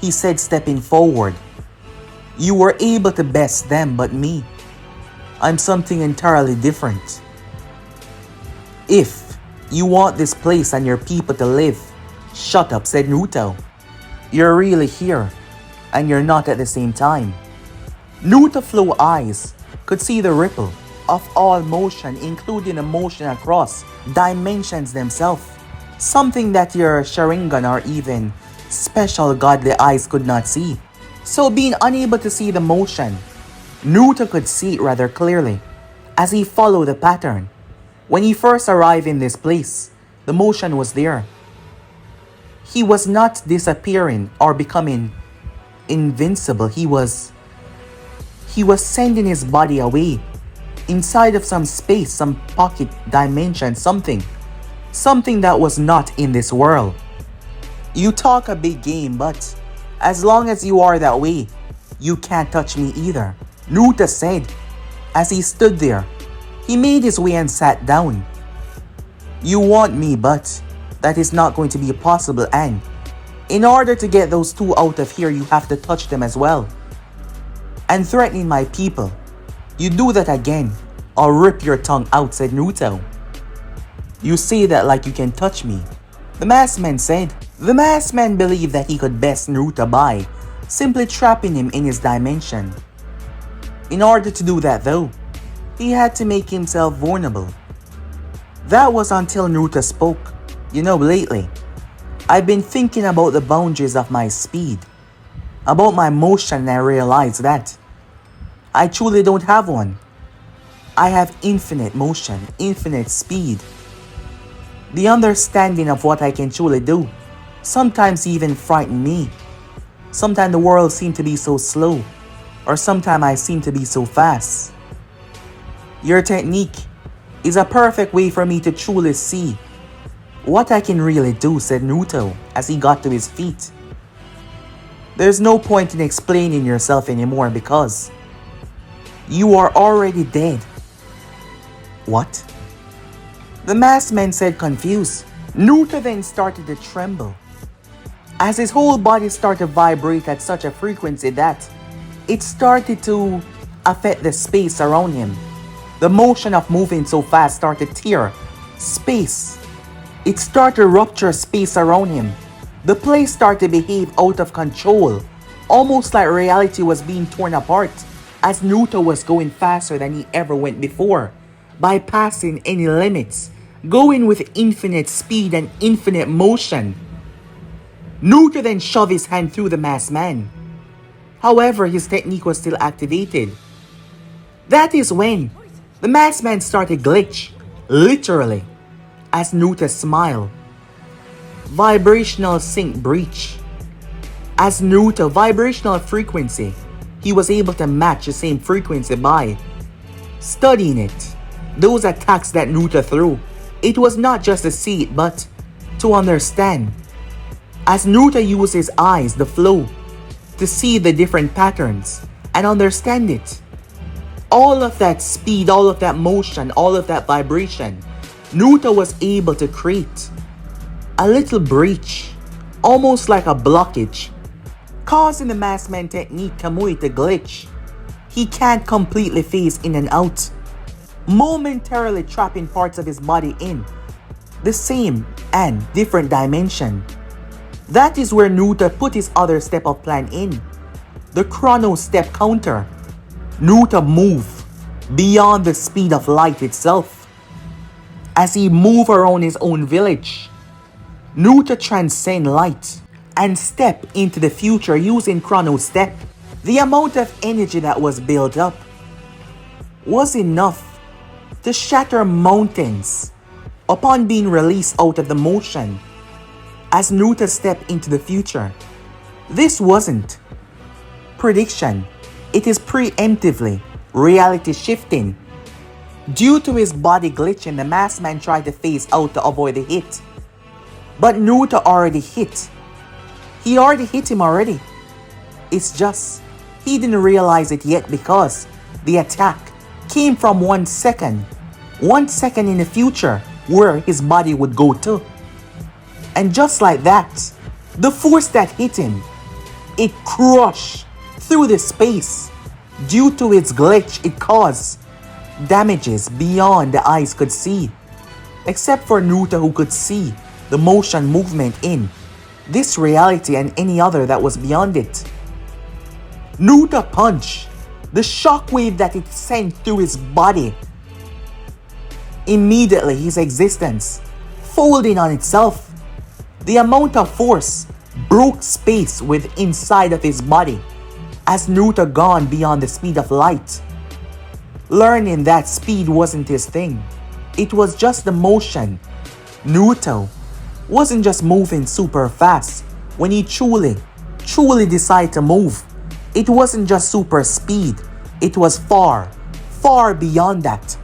he said, stepping forward. You were able to best them, but me, I'm something entirely different. If you want this place and your people to live, shut up, said Naruto. You're really here, and you're not at the same time. Naruto's Flow eyes could see the ripple of all motion, including the motion across dimensions themselves. Something that your Sharingan or even special godly eyes could not see. So being unable to see the motion, Naruto could see it rather clearly as he followed the pattern. When he first arrived in this place, the motion was there. He was not disappearing or becoming invincible. He was sending his body away inside of some space, some pocket dimension, something that was not in this world. You talk a big game, but as long as you are that way, you can't touch me either, Naruto said. As he stood there, he made his way and sat down. You want me, but that is not going to be possible, and in order to get those two out of here, you have to touch them as well. And threatening my people. You do that again, I'll rip your tongue out, said Naruto. You say that like you can touch me, the masked man said. The masked man believed that he could best Naruto by simply trapping him in his dimension. In order to do that though, he had to make himself vulnerable. That was until Naruto spoke. You know, lately, I've been thinking about the boundaries of my speed, about my motion, and I realized that I truly don't have one. I have infinite motion, infinite speed. The understanding of what I can truly do sometimes even frighten me. Sometimes the world seems to be so slow, or sometimes I seem to be so fast. Your technique is a perfect way for me to truly see what I can really do, said Naruto as he got to his feet. There's no point in explaining yourself anymore because you are already dead. What? The masked man said, confused. Naruto then started to tremble as his whole body started to vibrate at such a frequency that it started to affect the space around him. The motion of moving so fast started to tear space. It started to rupture space around him. The place started to behave out of control, almost like reality was being torn apart as Naruto was going faster than he ever went before, bypassing any limits, going with infinite speed and infinite motion. Naruto then shoved his hand through the masked man. However, his technique was still activated. That is when the masked man started to glitch, literally, as Naruto smiled. Vibrational sync breach. As Naruto vibrational frequency, he was able to match the same frequency by studying it. Those attacks that Naruto threw, it was not just to see it but to understand. As Naruto used his eyes, the flow, to see the different patterns and understand it. All of that speed, all of that motion, all of that vibration, Naruto was able to create a little breach, almost like a blockage, causing the masked man technique Kamui to glitch. He can't completely phase in and out, momentarily trapping parts of his body in the same and different dimension. That is where Naruto put his other step of plan in, the chrono step counter. Naruto moved beyond the speed of light itself. As he moved around his own village, Naruto transcend light and step into the future using chrono step. The amount of energy that was built up was enough to shatter mountains upon being released out of the motion. as Naruto stepped into the future. This wasn't prediction, it is preemptively reality shifting. Due to his body glitching, the masked man tried to phase out to avoid the hit. But Naruto already hit. He already hit him already. It's just, he didn't realize it yet because the attack came from 1 second. 1 second in the future where his body would go to. And just like that, the force that hit him, it crushed through the space. Due to its glitch, it caused damages beyond the eyes could see. Except for Naruto, who could see the motion movement in this reality and any other that was beyond it. Naruto punch, the shockwave that it sent through his body. Immediately his existence folding on itself. The amount of force broke space with inside of his body as Naruto gone beyond the speed of light. Learning that speed wasn't his thing. It was just the motion. Naruto wasn't just moving super fast when he truly decided to move. It wasn't just super speed. It was far beyond that.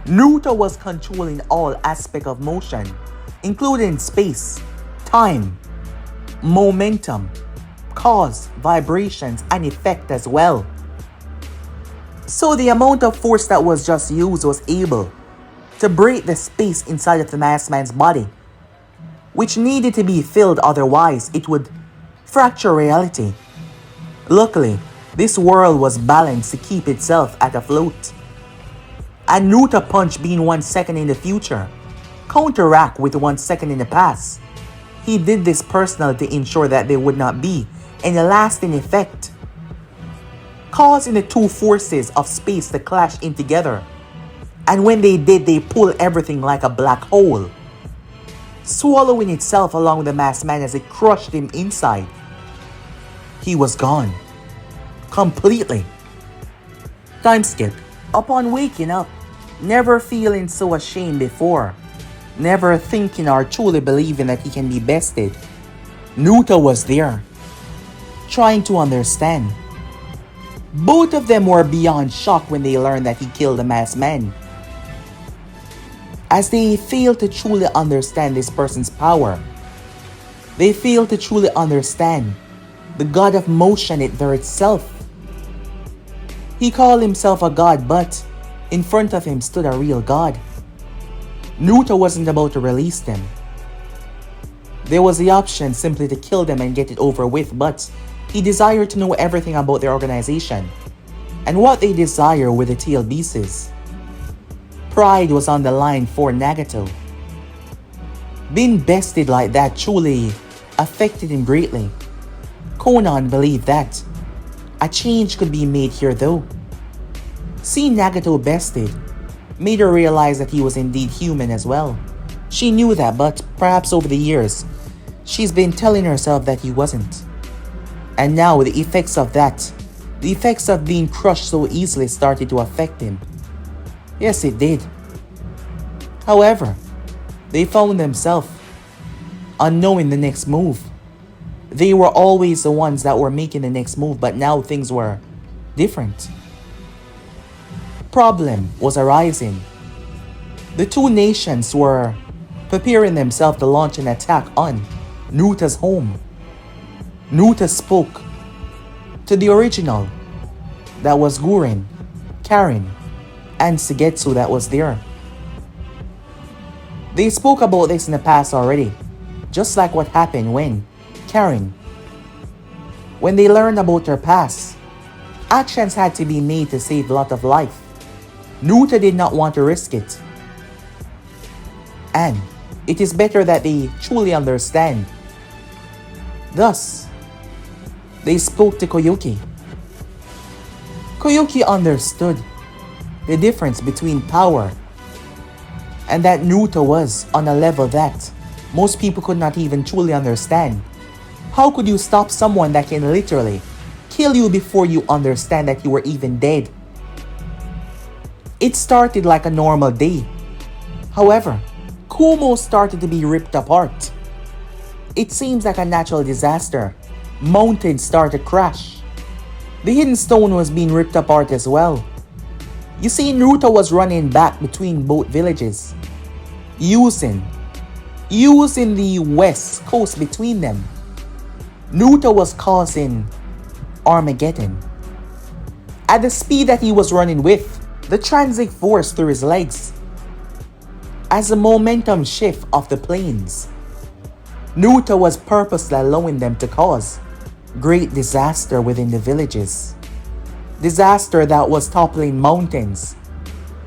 Naruto was controlling all aspects of motion, including space, time, momentum, cause, vibrations, and effect as well. So the amount of force that was just used was able to break the space inside of the masked man's body, which needed to be filled, otherwise it would fracture reality. Luckily, this world was balanced to keep itself at a float. And Naruto punch being 1 second in the future, counteract with 1 second in the past. He did this personally to ensure that there would not be any lasting effect, causing the two forces of space to clash in together. And when they did, they pulled everything like a black hole, swallowing itself along with the masked man as it crushed him inside. He was gone. Completely. Time skip. Upon waking up, never feeling so ashamed before, never thinking or truly believing that he can be bested, Naruto was there, trying to understand. Both of them were beyond shock when they learned that he killed the masked man, as they failed to truly understand this person's power. They failed to truly understand the god of motion itself. He called himself a god, but in front of him stood a real god. Naruto wasn't about to release them. There was the option simply to kill them and get it over with, but he desired to know everything about their organization and what they desire with the tail beasts. Pride was on the line for Nagato. Being bested like that truly affected him greatly. Konan believed that a change could be made here though. Seeing Nagato bested made her realize that he was indeed human as well. She knew that, but perhaps over the years, she's been telling herself that he wasn't. And now the effects of that, the effects of being crushed so easily started to affect him. Yes, it did. However, they found themselves unknowing the next move. They were always the ones that were making the next move, but now things were different. Problem was arising. The two nations were preparing themselves to launch an attack on Naruto's home. Naruto spoke to the original, that was Guren, Karin, and Suigetsu that was there. They spoke about this in the past already, just like what happened when Karin, when they learned about her past, actions had to be made to save a lot of life. Naruto did not want to risk it. And it is better that they truly understand. Thus, they spoke to Koyuki. Koyuki understood the difference between power and that Naruto was on a level that most people could not even truly understand. How could you stop someone that can literally kill you before you understand that you were even dead? It started like a normal day. However, Kumo started to be ripped apart. It seems like a natural disaster. Mountains start to crash. The hidden stone was being ripped apart as well. You see, Naruto was running back between both villages, using the west coast between them. Naruto was causing Armageddon. At the speed that he was running with, the transit force through his legs, as the momentum shift of the planes, Naruto was purposely allowing them to cause great disaster within the villages. Disaster that was toppling mountains,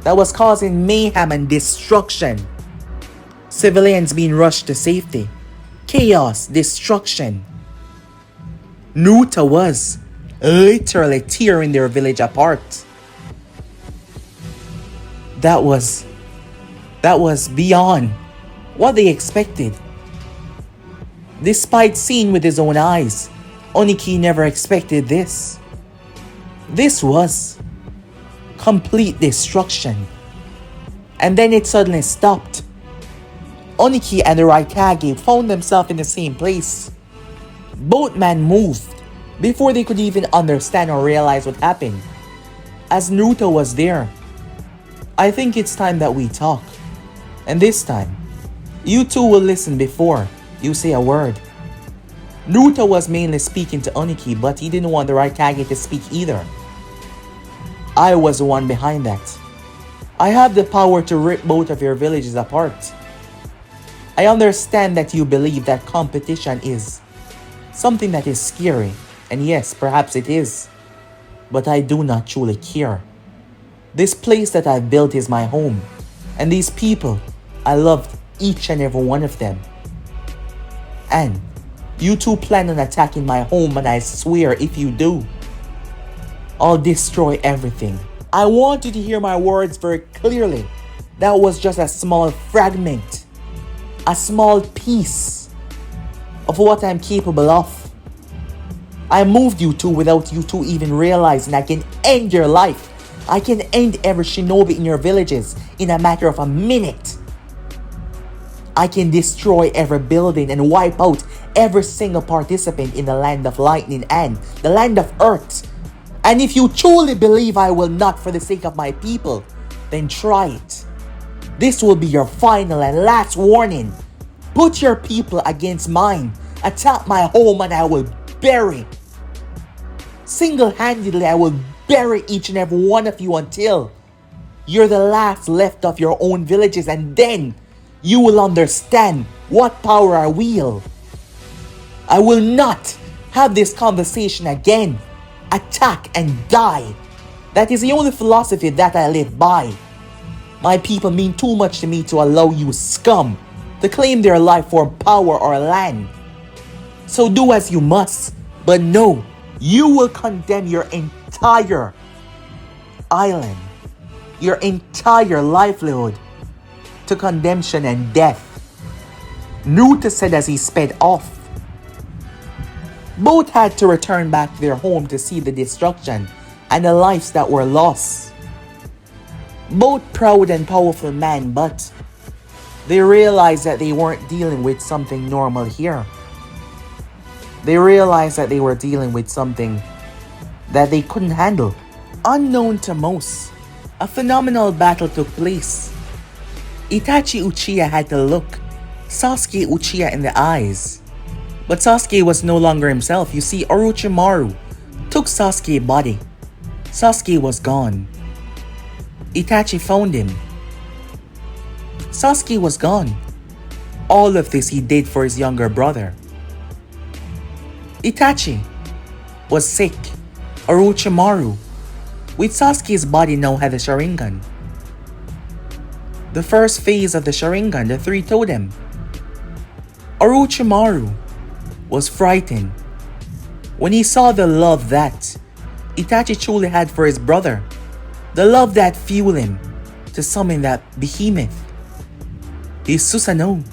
that was causing mayhem and destruction. Civilians being rushed to safety. Chaos, destruction. Naruto was literally tearing their village apart. That was beyond what they expected. Despite seeing with his own eyes, Oniki never expected this. This was complete destruction. And then it suddenly stopped. Oniki and the Raikage found themselves in the same place. Both men moved before they could even understand or realize what happened. As Naruto was there, I think it's time that we talk. And this time, you two will listen before you say a word. Naruto was mainly speaking to Oniki, but he didn't want the Raikage to speak either. I was the one behind that. I have the power to rip both of your villages apart. I understand that you believe that competition is something that is scary, and yes, perhaps it is. But I do not truly care. This place that I've built is my home, and these people, I love each and every one of them. And you two plan on attacking my home, and I swear if you do, I'll destroy everything. I want you to hear my words very clearly. That was just a small fragment, a small piece of what I'm capable of. I moved you two without you two even realizing I can end your life. I can end every shinobi in your villages in a matter of a minute. I can destroy every building and wipe out every single participant in the land of lightning and the land of earth. And if you truly believe I will not for the sake of my people, then try it. This will be your final and last warning. Put your people against mine. Attack my home and I will bury. Single-handedly, I will bury each and every one of you until you're the last left of your own villages, and then you will understand what power I wield. I will not have this conversation again. Attack and die. That is the only philosophy that I live by. My people mean too much to me to allow you scum to claim their life for power or land. So do as you must, but no, you will condemn your entire island, your entire livelihood to condemnation and death. Naruto said as he sped off. Both had to return back to their home to see the destruction and the lives that were lost. Both proud and powerful men, but they realized that they weren't dealing with something normal here. They realized that they were dealing with something that they couldn't handle. Unknown to most, a phenomenal battle took place. Itachi Uchiha had to look Sasuke Uchiha in the eyes. But Sasuke was no longer himself. You see, Orochimaru took Sasuke's body. Sasuke was gone. Itachi found him. Sasuke was gone. All of this he did for his younger brother. Itachi was sick. Orochimaru, with Sasuke's body, now had a Sharingan. The first phase of the Sharingan, the three totem. Orochimaru was frightened when he saw the love that Itachi truly had for his brother. The love that fueled him to summon that behemoth, his Susanoo.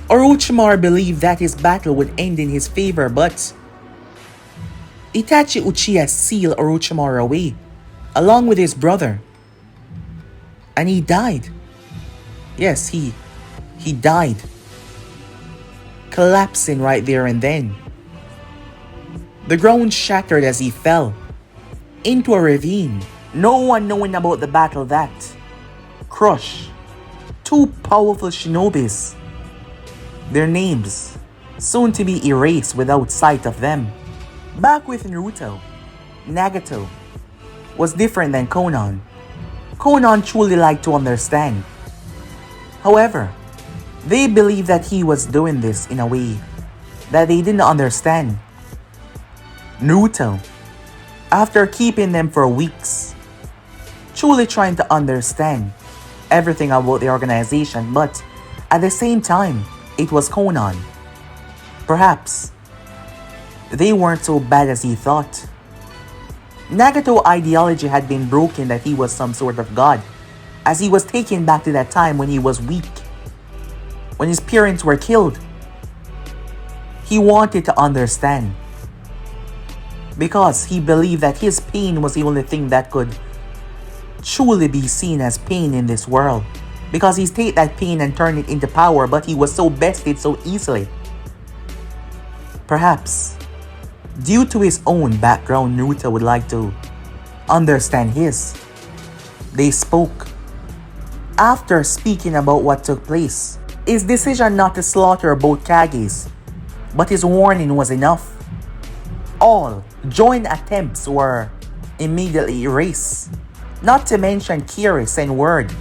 Orochimaru believed that his battle would end in his favor, but Itachi Uchiha sealed Orochimaru away, along with his brother. And he died. Yes, he died. collapsing right there and then. The ground shattered as he fell into a ravine. No one knowing about the battle that crushed two powerful shinobis. Their names soon to be erased without sight of them. Back with Naruto, Nagato was different than Konan. Konan truly liked to understand. However, they believed that he was doing this in a way that they didn't understand. Naruto, after keeping them for weeks, truly trying to understand everything about the organization, but at the same time, it was Konan. Perhaps they weren't so bad as he thought. Nagato's ideology had been broken that he was some sort of god, as he was taken back to that time when he was weak, when his parents were killed. He wanted to understand, because he believed that his pain was the only thing that could truly be seen as pain in this world, because he's take that pain and turn it into power, but he was so bested so easily. Perhaps, due to his own background, Naruto would like to understand his. They spoke. After speaking about what took place, his decision not to slaughter both Kages, but his warning was enough. All joint attempts were immediately erased, not to mention Kiri's and word.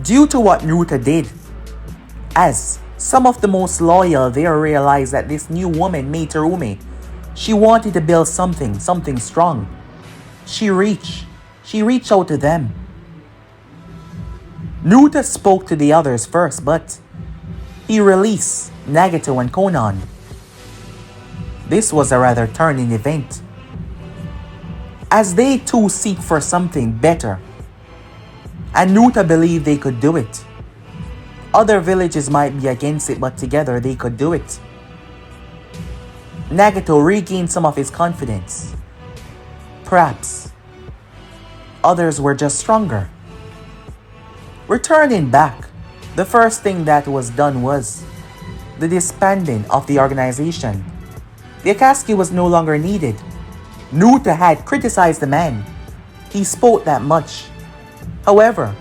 Due to what Naruto did, as some of the most loyal there realized that this new woman, Meiterumi, she wanted to build something strong. She reached out to them. Naruto spoke to the others first, but he released Nagato and Konan. This was a rather turning event, as they too seek for something better, and Naruto believed they could do it. Other villages might be against it, but together they could do it. Nagato regained some of his confidence. Perhaps others were just stronger. Returning back, the first thing that was done was the disbanding of the organization. The Akatsuki was no longer needed. Naruto had criticized the man. He spoke that much. However,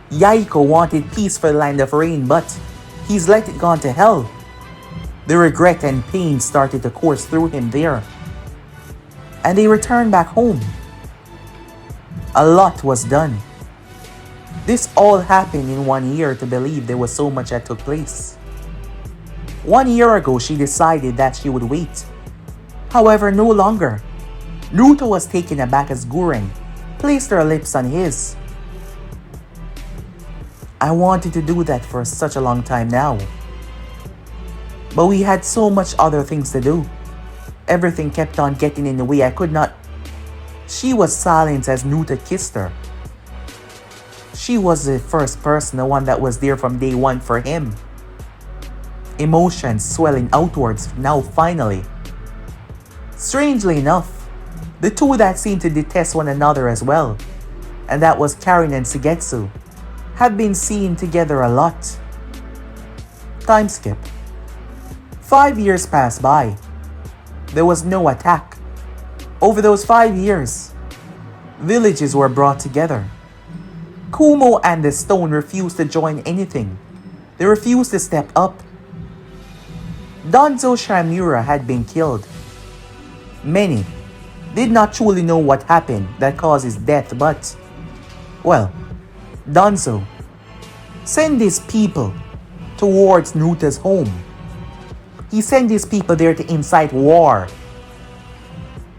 Yaiko wanted peace for the land of rain, but he's let it gone to hell. The regret and pain started to course through him there, and they returned back home. A lot was done. This all happened in 1 year to believe there was so much that took place. 1 year ago, she decided that she would wait. However, no longer. Naruto was taken aback as Guren placed her lips on his. I wanted to do that for such a long time now, but we had so much other things to do. Everything kept on getting in the way. I could not. She was silent as Naruto kissed her. She was the first person, the one that was there from day one for him. Emotions swelling outwards now finally. Strangely enough, the two that seemed to detest one another as well, and that was Karin and Suigetsu, had been seen together a lot. Time skip. 5 years passed by. There was no attack. Over those 5 years, villages were brought together. Kumo and the Stone refused to join anything. They refused to step up. Danzo Shamura had been killed. Many did not truly know what happened that caused his death, but, well, Danzo sent his people towards Naruto's home. He sent his people there to incite war,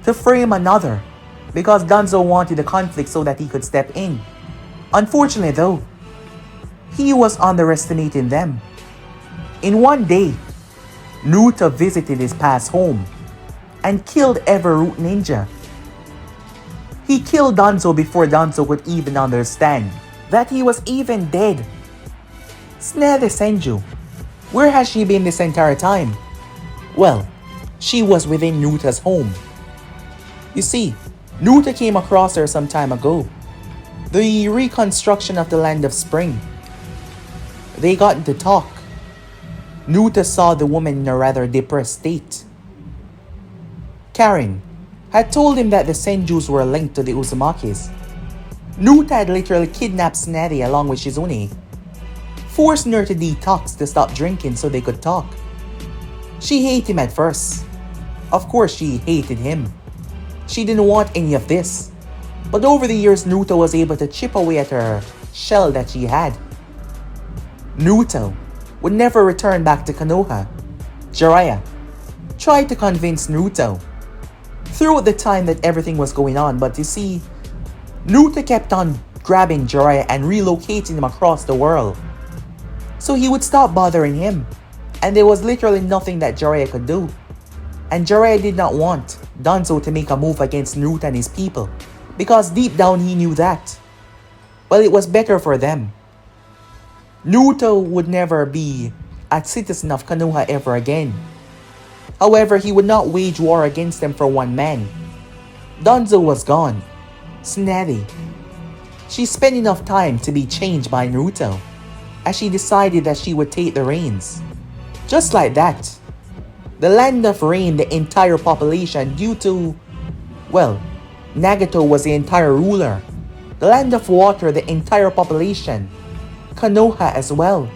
to frame another, because Danzo wanted the conflict so that he could step in. Unfortunately though, he was underestimating them. In one day, Naruto visited his past home and killed every root ninja. He killed Danzo before Danzo could even understand that he was even dead. Snare the Senju. Where has she been this entire time? Well, she was within Naruto's home. You see, Naruto came across her some time ago. The reconstruction of the Land of Spring. They got to talk. Naruto saw the woman in a rather depressed state. Karin had told him that the Senjus were linked to the Uzumakis. Naruto had literally kidnapped Tsunade along with Shizune, forcing her to detox to stop drinking so they could talk. She hated him at first. Of course she hated him. She didn't want any of this. But over the years, Naruto was able to chip away at her shell that she had. Naruto would never return back to Konoha. Jiraiya tried to convince Naruto throughout the time that everything was going on, but you see, Naruto kept on grabbing Jiraiya and relocating him across the world. So he would stop bothering him, and there was literally nothing that Jiraiya could do. And Jiraiya did not want Danzo to make a move against Naruto and his people, because deep down he knew that, well, it was better for them. Naruto would never be a citizen of Konoha ever again. However, he would not wage war against them for one man. Danzo was gone. Tsunade. She spent enough time to be changed by Naruto, as she decided that she would take the reins. Just like that, the land of rain, the entire population due to, well, Nagato was the entire ruler. The land of water, the entire population. Konoha as well.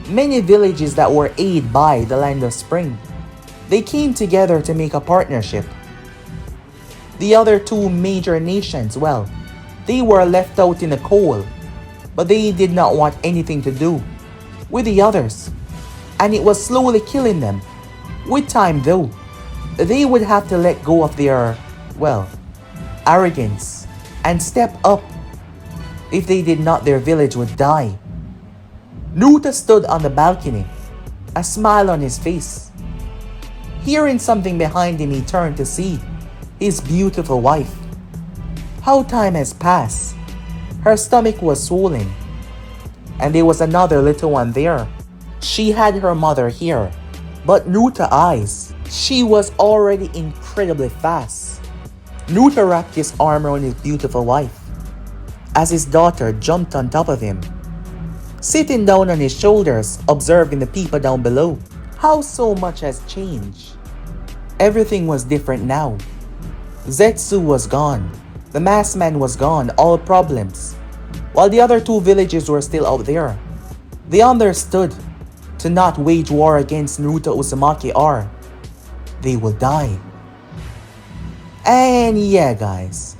Many villages that were aided by the land of spring. They came together to make a partnership. The other two major nations, well, they were left out in the cold, but they did not want anything to do with the others, and it was slowly killing them. With time though, they would have to let go of their, well, arrogance and step up. If they did not, their village would die. Naruto stood on the balcony, a smile on his face. Hearing something behind him, he turned to see his beautiful wife. How time has passed. Her stomach was swollen, and there was another little one there. She had her mother here, but Naruto's eyes, she was already incredibly fast. Naruto wrapped his arm around his beautiful wife, as his daughter jumped on top of him, sitting down on his shoulders, observing the people down below. How so much has changed. Everything was different now. Zetsu was gone. The masked man was gone, all problems. While the other two villages were still out there. They understood to not wage war against Naruto Uzumaki or they will die. And yeah guys,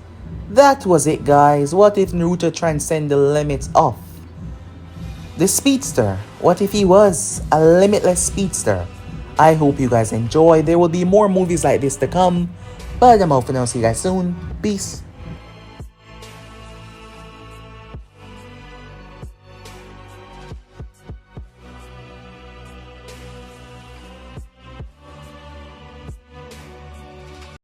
that was it guys. What if Naruto transcended the limits of the Speedster? What if he was a limitless Speedster? I hope you guys enjoy. There will be more movies like this to come. But I'm out for now. See you guys soon. Peace.